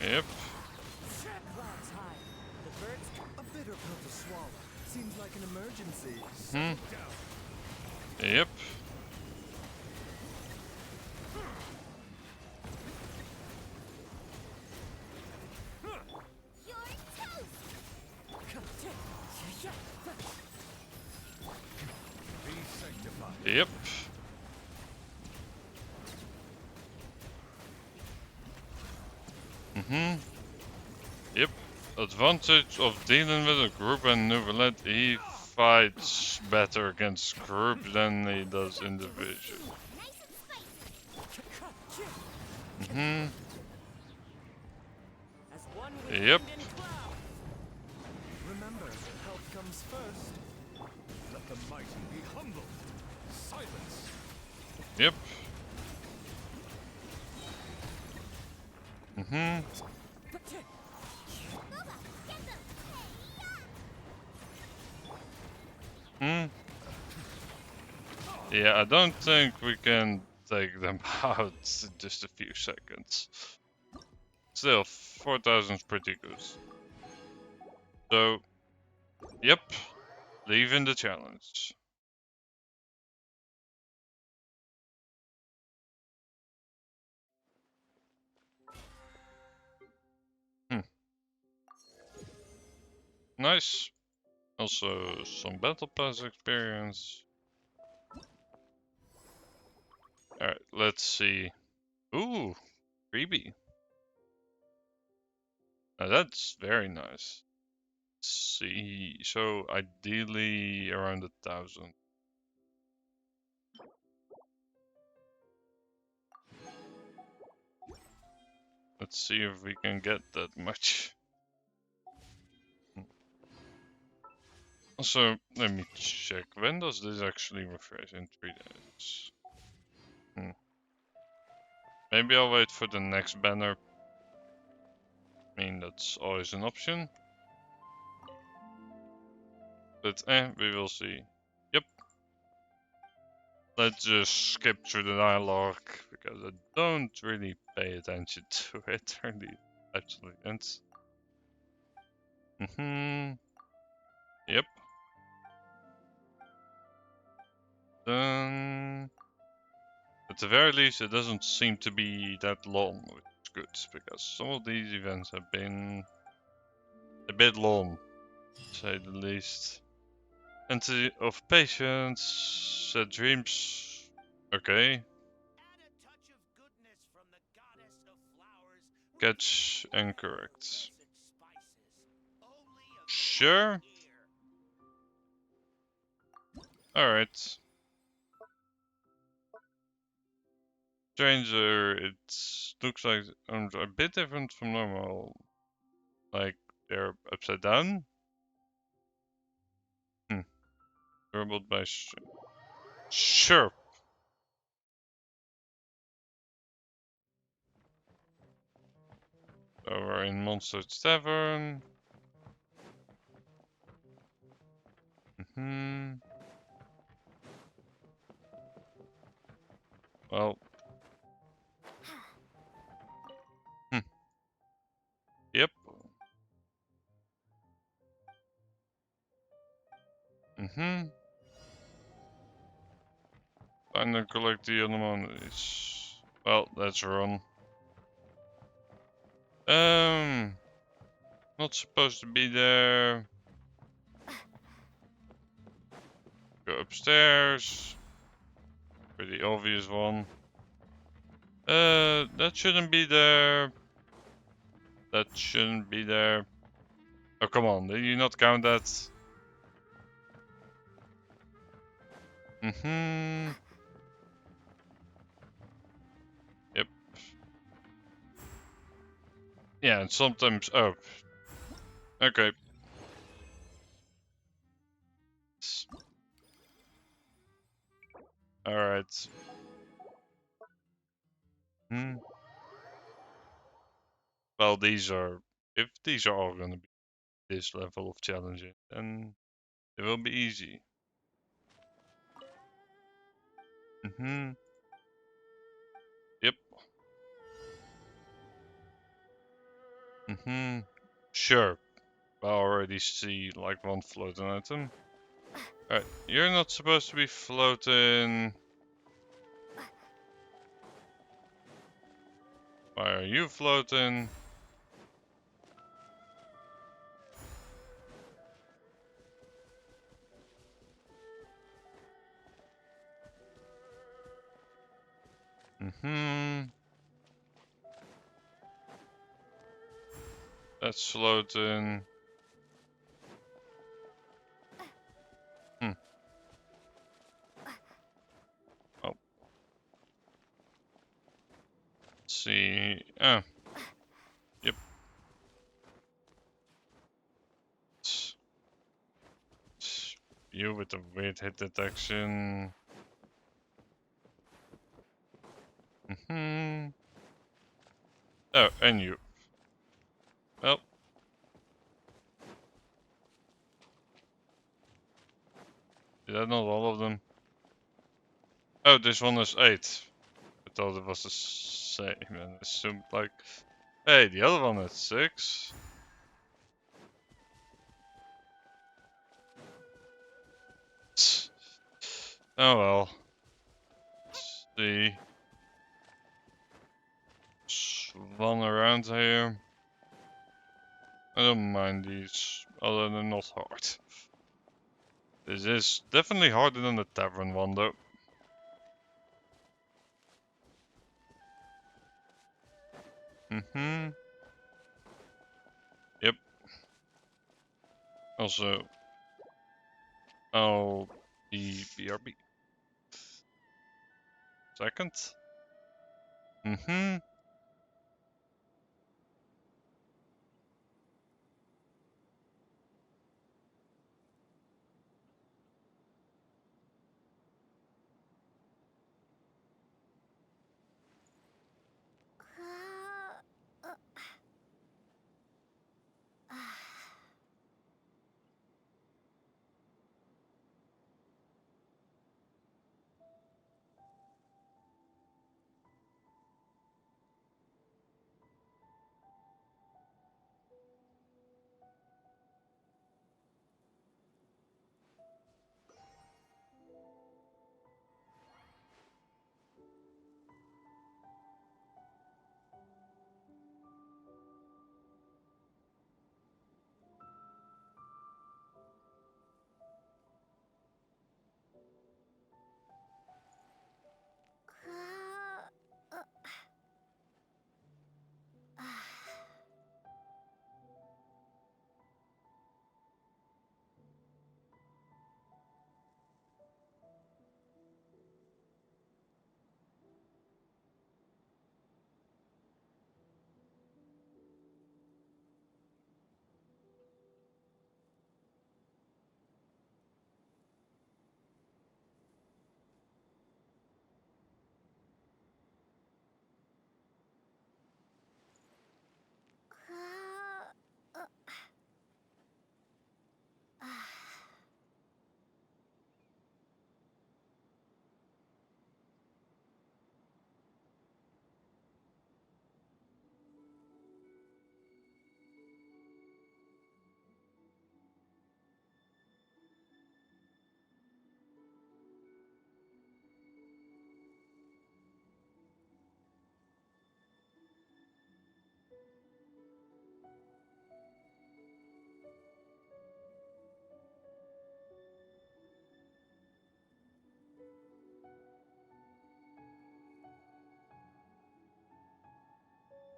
Yep. Clouds high. The birds A bitter pill to swallow. Seems like an emergency. Down. Yep. You're toast. Be sanctified. Yep. Yep. advantage of dealing with a group and Neuvillette, he fights better against group than he does individual. Mm-hmm. Yep. Remember, health comes first. Let the mighty be humbled. Silence. Yep. Mm-hmm. Hmm. Yeah, I don't think we can take them out in just a few seconds. Still, 4,000 is pretty good. So, yep, leaving the challenge. Nice. Also, some battle pass experience. Alright, let's see. Ooh, freebie. Now that's very nice. Let's see, so ideally around 1,000. Let's see if we can get that much. Also, let me check. When does this actually refresh? In 3 days. Maybe I'll wait for the next banner. I mean, that's always an option. But we will see. Yep. Let's just skip through the dialogue because I don't really pay attention to it when it actually ends. Yep. Then, at the very least, it doesn't seem to be that long, which is good because some of these events have been a bit long, to say the least. Entity of patience, set dreams. Okay. Catch and correct. Sure. Alright. Stranger, it looks like a bit different from normal. Like they're upside down. Troubled by sure. So we're in Monster's Tavern. Well. Yep. Find and collect the other one. Well, let's run. Not supposed to be there. Go upstairs. Pretty obvious one. That shouldn't be there. That shouldn't be there. Oh, come on. Did you not count that? Yep. Yeah, and sometimes... Oh. Okay. Alright. Well, these are... If these are all gonna be this level of challenging, then it will be easy. Yep. Sure. I already see like one floating item. Alright, you're not supposed to be floating. Why are you floating? That's floating. Oh. Let's see. Oh. Yep. You with the weird hit detection. Oh, and you. Well. Is that not all of them? Oh, this one is 8. I thought it was the same and assumed like, hey, the other one is 6. Oh well. Let's see. Just run around here. I don't mind these, other than not hard. This is definitely harder than the tavern one though. Yep. Also, I'll be BRB. Second.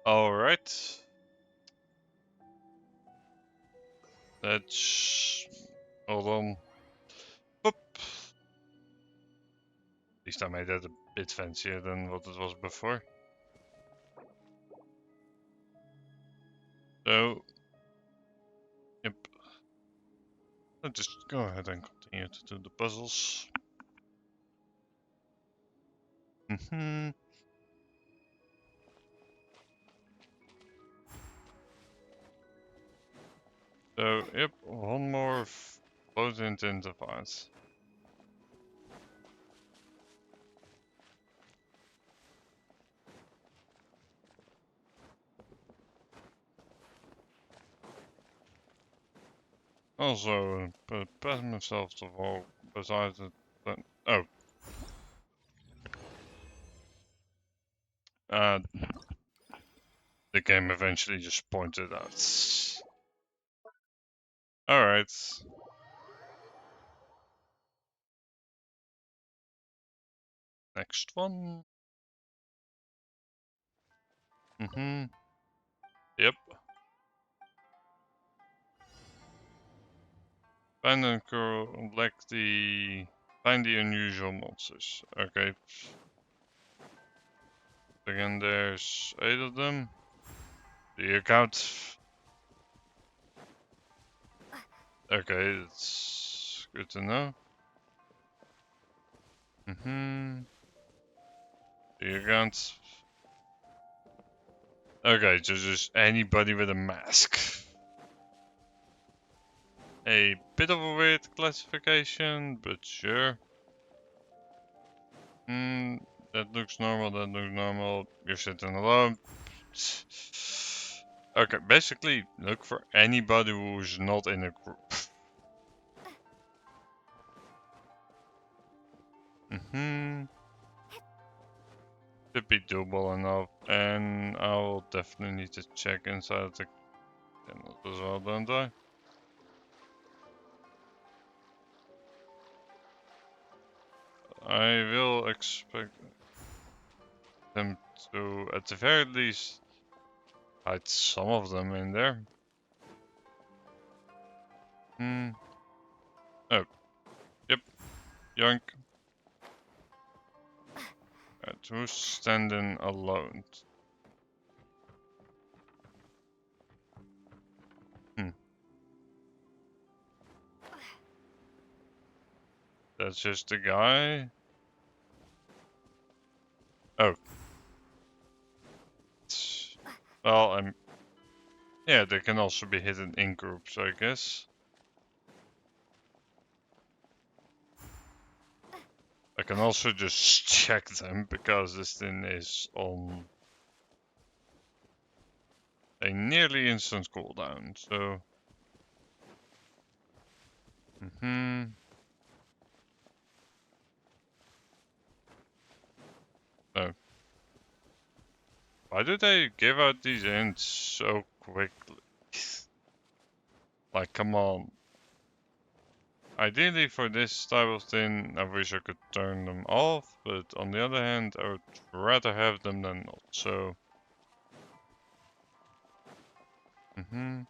Alright. Let's... Hold on. Boop. At least I made that a bit fancier than what it was before. So... Yep. I'll just go ahead and continue to do the puzzles. So, yep, one more floating interface. Also, prepare myself to fall beside it. But, oh. The game eventually just pointed out. Alright. Next one. Yep. Find and collect the... Find the unusual monsters. Okay. Again, there's 8 of them. Do you count? Okay, it's good to know. Do you count? Okay, so just anybody with a mask. A bit of a weird classification, but sure. That looks normal, that looks normal. You're sitting alone. Okay, basically look for anybody who's not in a group. Should be doable enough, and I will definitely need to check inside the kennel as well, don't I? I will expect them to, at the very least, hide some of them in there. Oh, yep, yoink. Right, who's standing alone? That's just a guy. Oh. Well, yeah, they can also be hidden in groups, I guess. I can also just check them because this thing is on a nearly instant cooldown, so. Oh. Why do they give out these hints so quickly? Like, come on. Ideally for this type of thing, I wish I could turn them off, but on the other hand, I would rather have them than not, so... I'm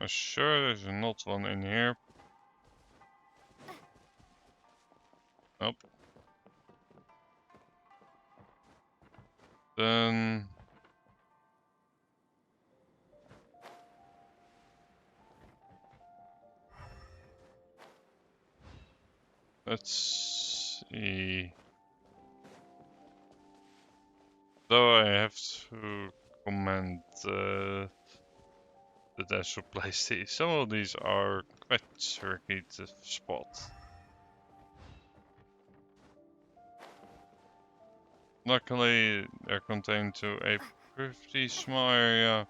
sure there's not one in here. Nope. Then... let's see... Though I have to comment the dash to place these. Some of these are quite tricky to spot. Luckily, they're contained to a pretty small area.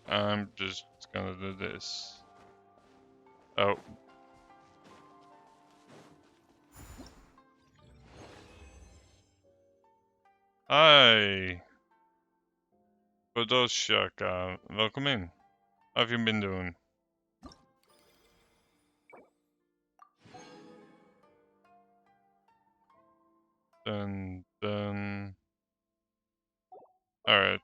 I'm just gonna do this. Oh. Hi. Podoshaka, welcome in. How have you been doing? Dun. Alright.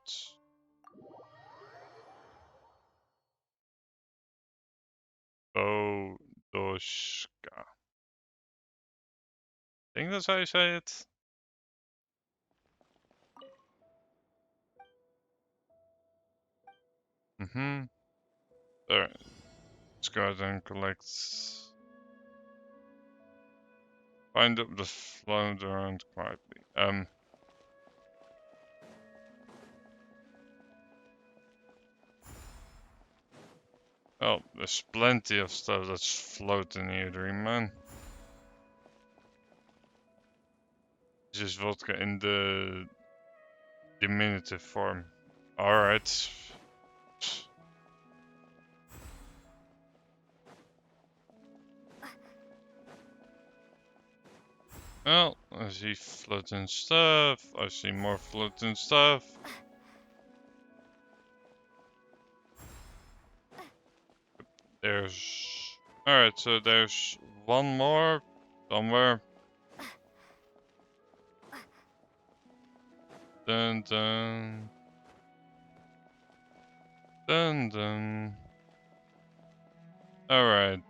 Podoshka. I think that's how you say it. Alright. Let's go ahead and collect. Find up the float around quietly. Oh, there's plenty of stuff that's floating here, Dream Man. This is vodka in the diminutive form. Alright. Well, I see floating stuff. I see more floating stuff. There's... Alright, so there's one more somewhere. Dun. Dun dun. Alright.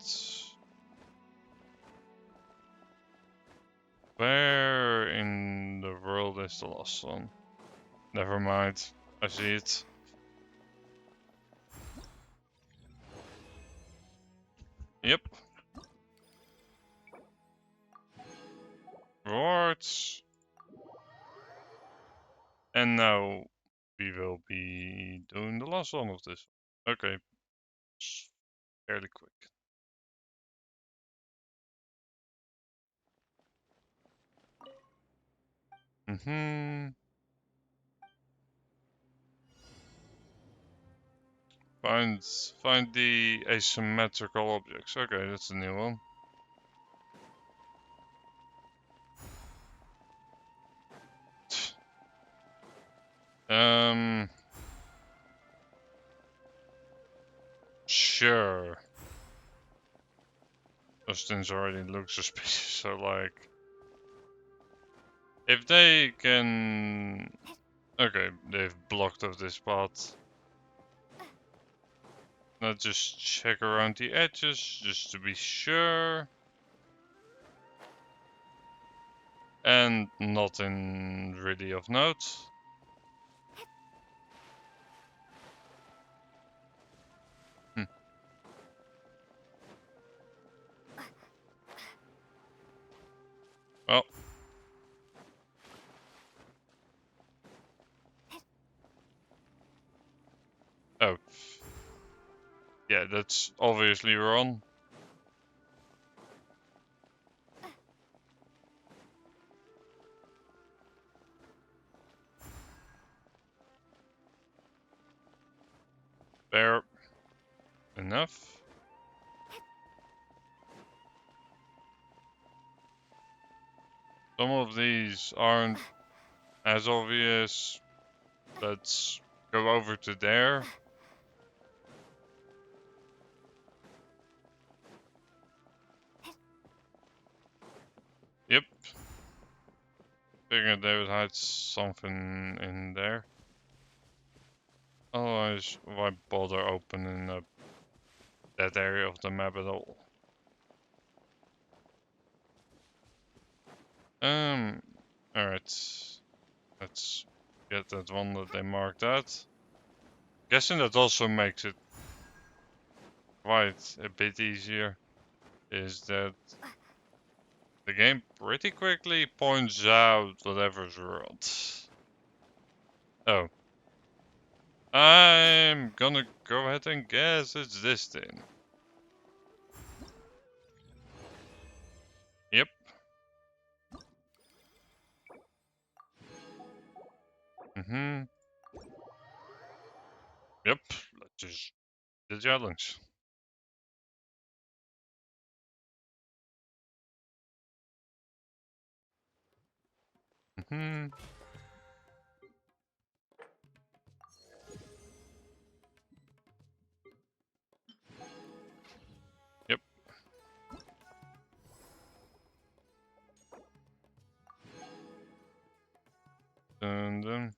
Where in the world is the last one? Never mind. I see it. Yep. Rewards. And now we will be doing the last one of this. Okay. It's fairly quick. Find the asymmetrical objects. Okay, that's a new one. Sure. Those things already look suspicious, so like... If they can... Okay, they've blocked off this spot. Let's just check around the edges, just to be sure. And nothing really of note. Well. Oh. Yeah, that's obviously wrong. Fair enough. Some of these aren't as obvious. Let's go over to there. Yep. Figured they would hide something in there. Otherwise, why bother opening up that area of the map at all? Alright. Let's get that one that they marked out. Guessing that also makes it quite a bit easier. Is that the game pretty quickly points out whatever's wrong. Oh. I'm gonna go ahead and guess it's this thing. Yep. Yep. Let's just do the challenge. Yep. And then...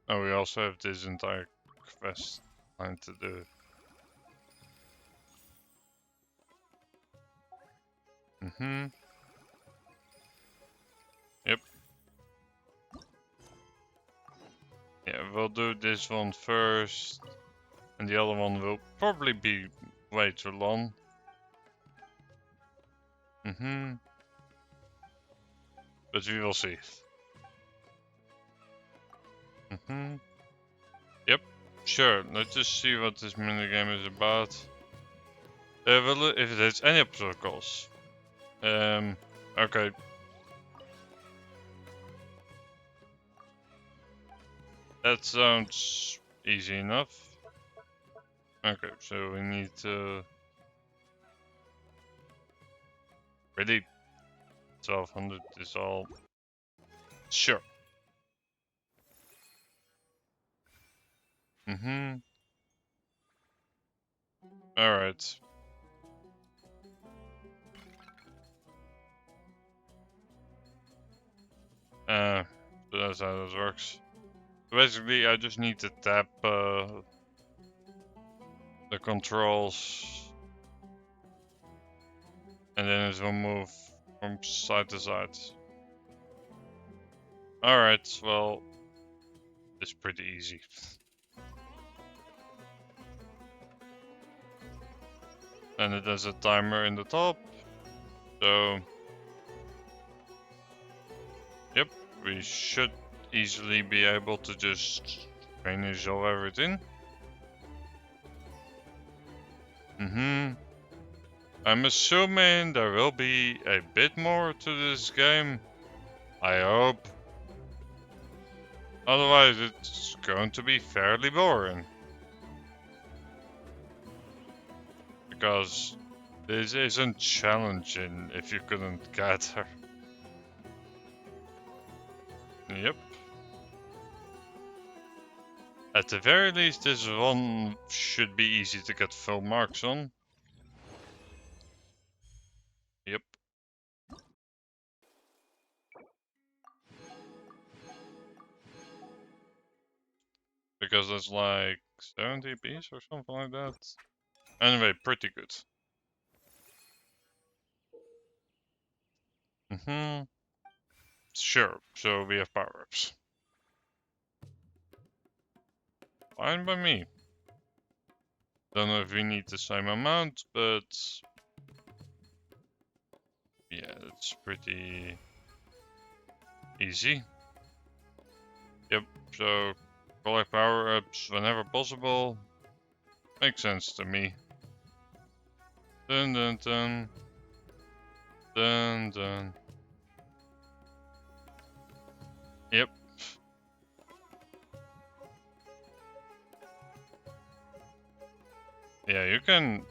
Oh, we also have this entire quest line to do. Yep. Yeah, we'll do this one first. And the other one will probably be way too long. But we will see. Yep, sure. Let's just see what this minigame is about. If there's any obstacles. Okay. That sounds easy enough. Okay, so we need to... Really? 1200 is all... Sure. Alright. So that's how this works. Basically, I just need to tap the controls, and then it will move from side to side. Alright, well, it's pretty easy. And it has a timer in the top, so yep, we should easily be able to just finish all everything. I'm assuming there will be a bit more to this game. I hope. Otherwise, it's going to be fairly boring. Because this isn't challenging if you couldn't gather. Yep. At the very least, this one should be easy to get full marks on. Yep. Because that's like 70 apiece or something like that. Anyway, pretty good. Sure, so we have power-ups. Fine by me. Don't know if we need the same amount, but yeah, it's pretty easy. Yep, so collect power-ups whenever possible. Makes sense to me. Dun dun dun. Dun dun. Yep. Yeah, you can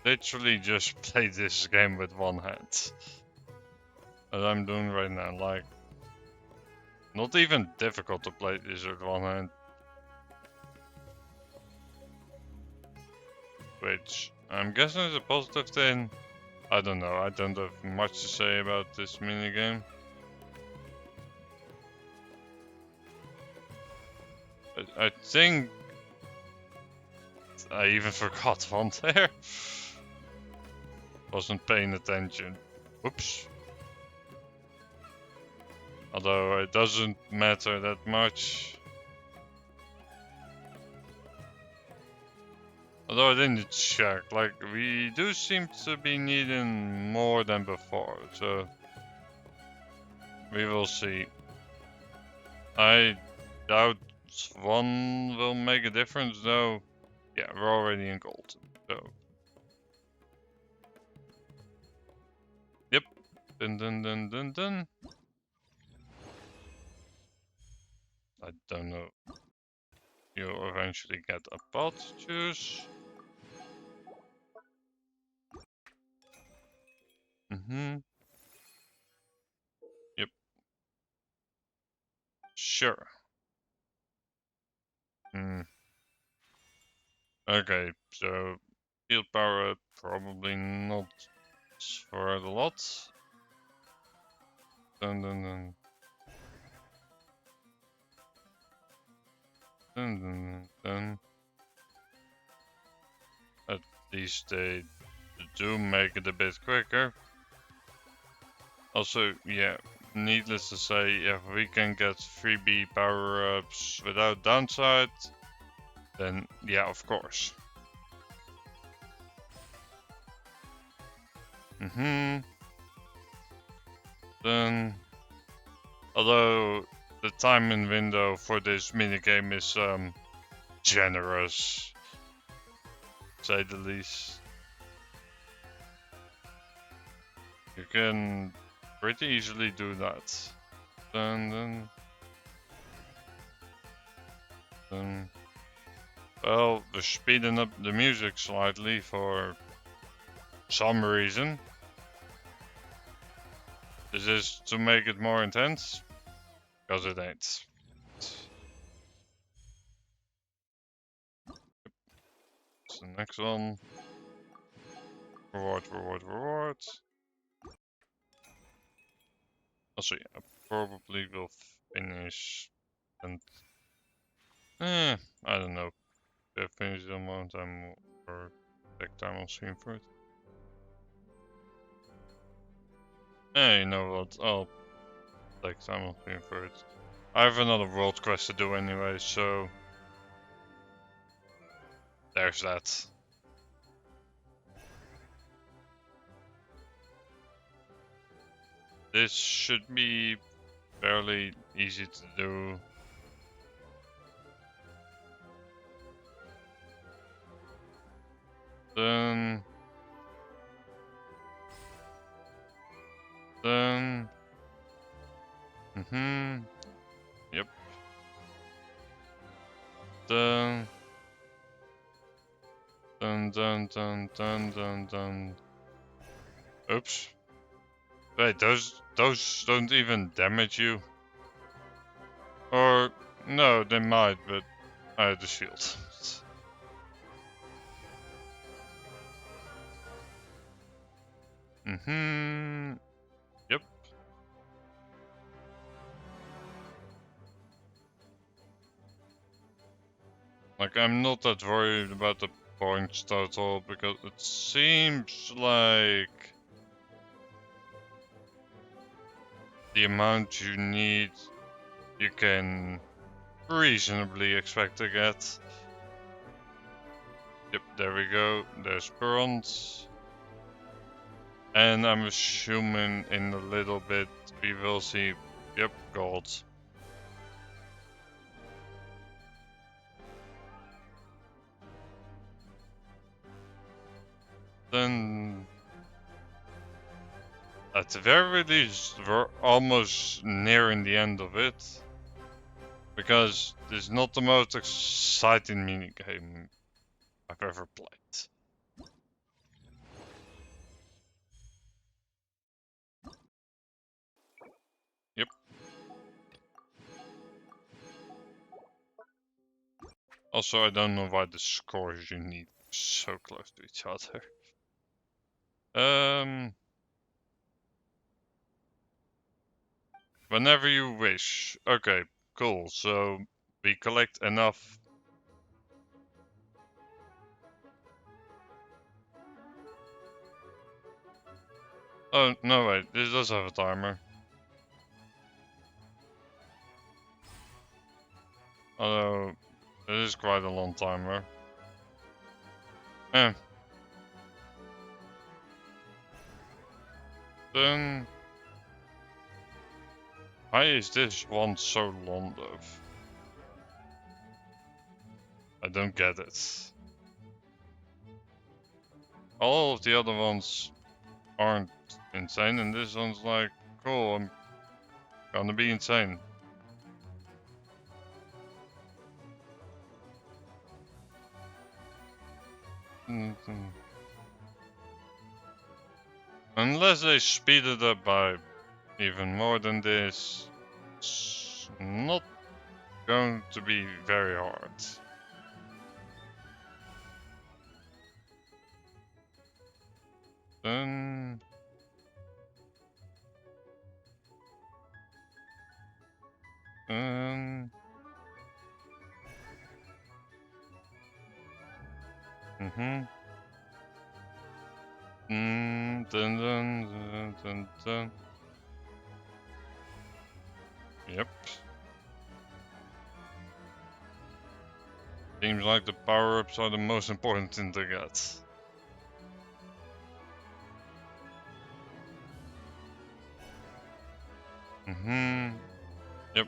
literally just play this game with one hand. As I'm doing right now, like, not even difficult to play this with one hand. Which I'm guessing is a positive thing. I don't know, I don't have much to say about this minigame. I think I even forgot one there. Wasn't paying attention. Oops. Although it doesn't matter that much. Although I didn't check, like, we do seem to be needing more than before, so we will see. I doubt one will make a difference though. Yeah, we're already in gold, so. Yep. Dun dun dun dun dun. I don't know. You'll eventually get a pot to choose. Yep. Sure. Okay, so field power probably not for a lot. Dun dun dun. Dun dun dun. At least they do make it a bit quicker. Also, yeah, needless to say, if we can get freebie power-ups without downside, then yeah, of course. Then, although the timing window for this minigame is generous, to say the least. You can pretty easily do that. Dun. Well, we're speeding up the music slightly for some reason. Is this to make it more intense? Because it ain't. It's the next one. Reward. Also, yeah, I probably will finish And I don't know. If I finish the amount time or take time on stream for it. You know what? I'll take time on stream for it. I have another world quest to do anyway, so there's that. This should be fairly easy to do. Then yep. Done. Oops. Wait, those don't even damage you. Or no, they might, but I had the shield. Yep. Like, I'm not that worried about the points total because it seems like the amount you need you can reasonably expect to get. Yep, there we go. There's bronze. And I'm assuming in a little bit we will see, yep, gold. Then, at the very least, we're almost nearing the end of it. Because it's not the most exciting minigame I've ever played. Yep. Also, I don't know why the scores you need are so close to each other. Whenever you wish. Okay, cool. So we collect enough. Oh, no wait, this does have a timer. Although, it is quite a long timer. Then, why is this one so long though? I don't get it. All of the other ones aren't insane, and this one's like, cool, I'm gonna be insane. Unless they speed it up by even more than this, it's not going to be very hard. Then dun. Yep. Seems like the power-ups are the most important thing to get. Yep.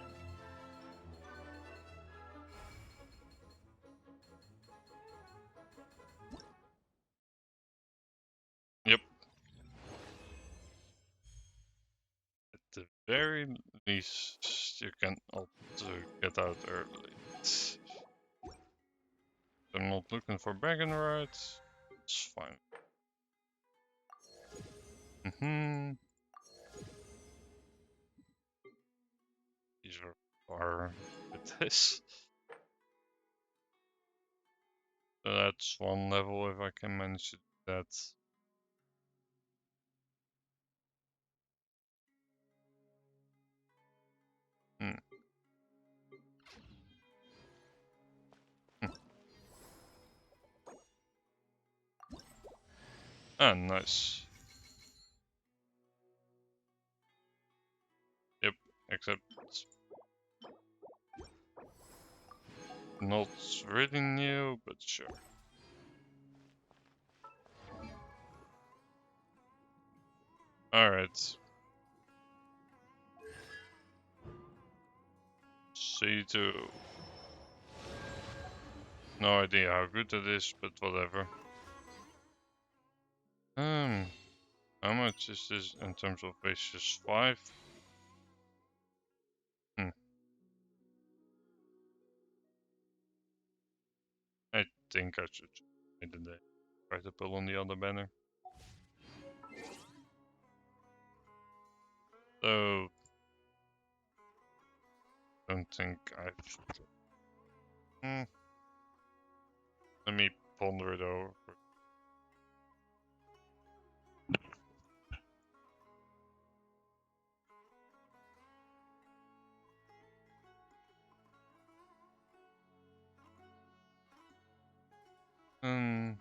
Yep. At the very least, you can opt to get out early. I'm not looking for bragging rights. It's fine. These are far with this. So that's one level if I can manage to do that. Ah, nice. Yep, except it's not really new, but sure. Alright. C2. No idea how good that is, but whatever. How much is this in terms of bases? 5? I think I should try to pull on the other banner. So don't think I should. Let me ponder it over. Hmm.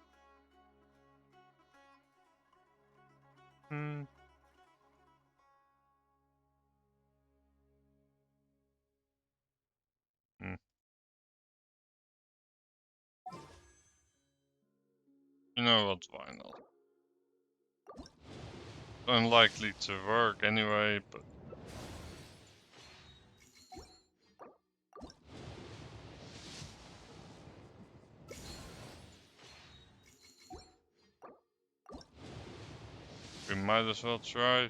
You know what? Why not? Unlikely to work anyway, but. We might as well try.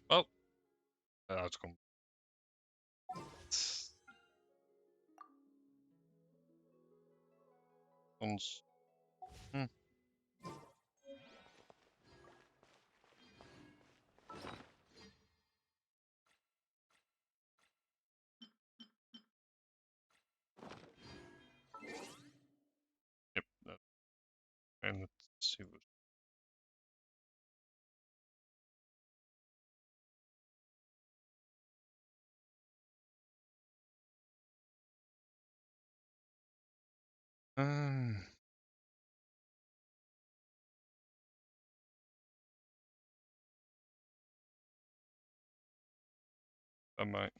Well, the outcome. Ons. Yep. And let's see what. I might.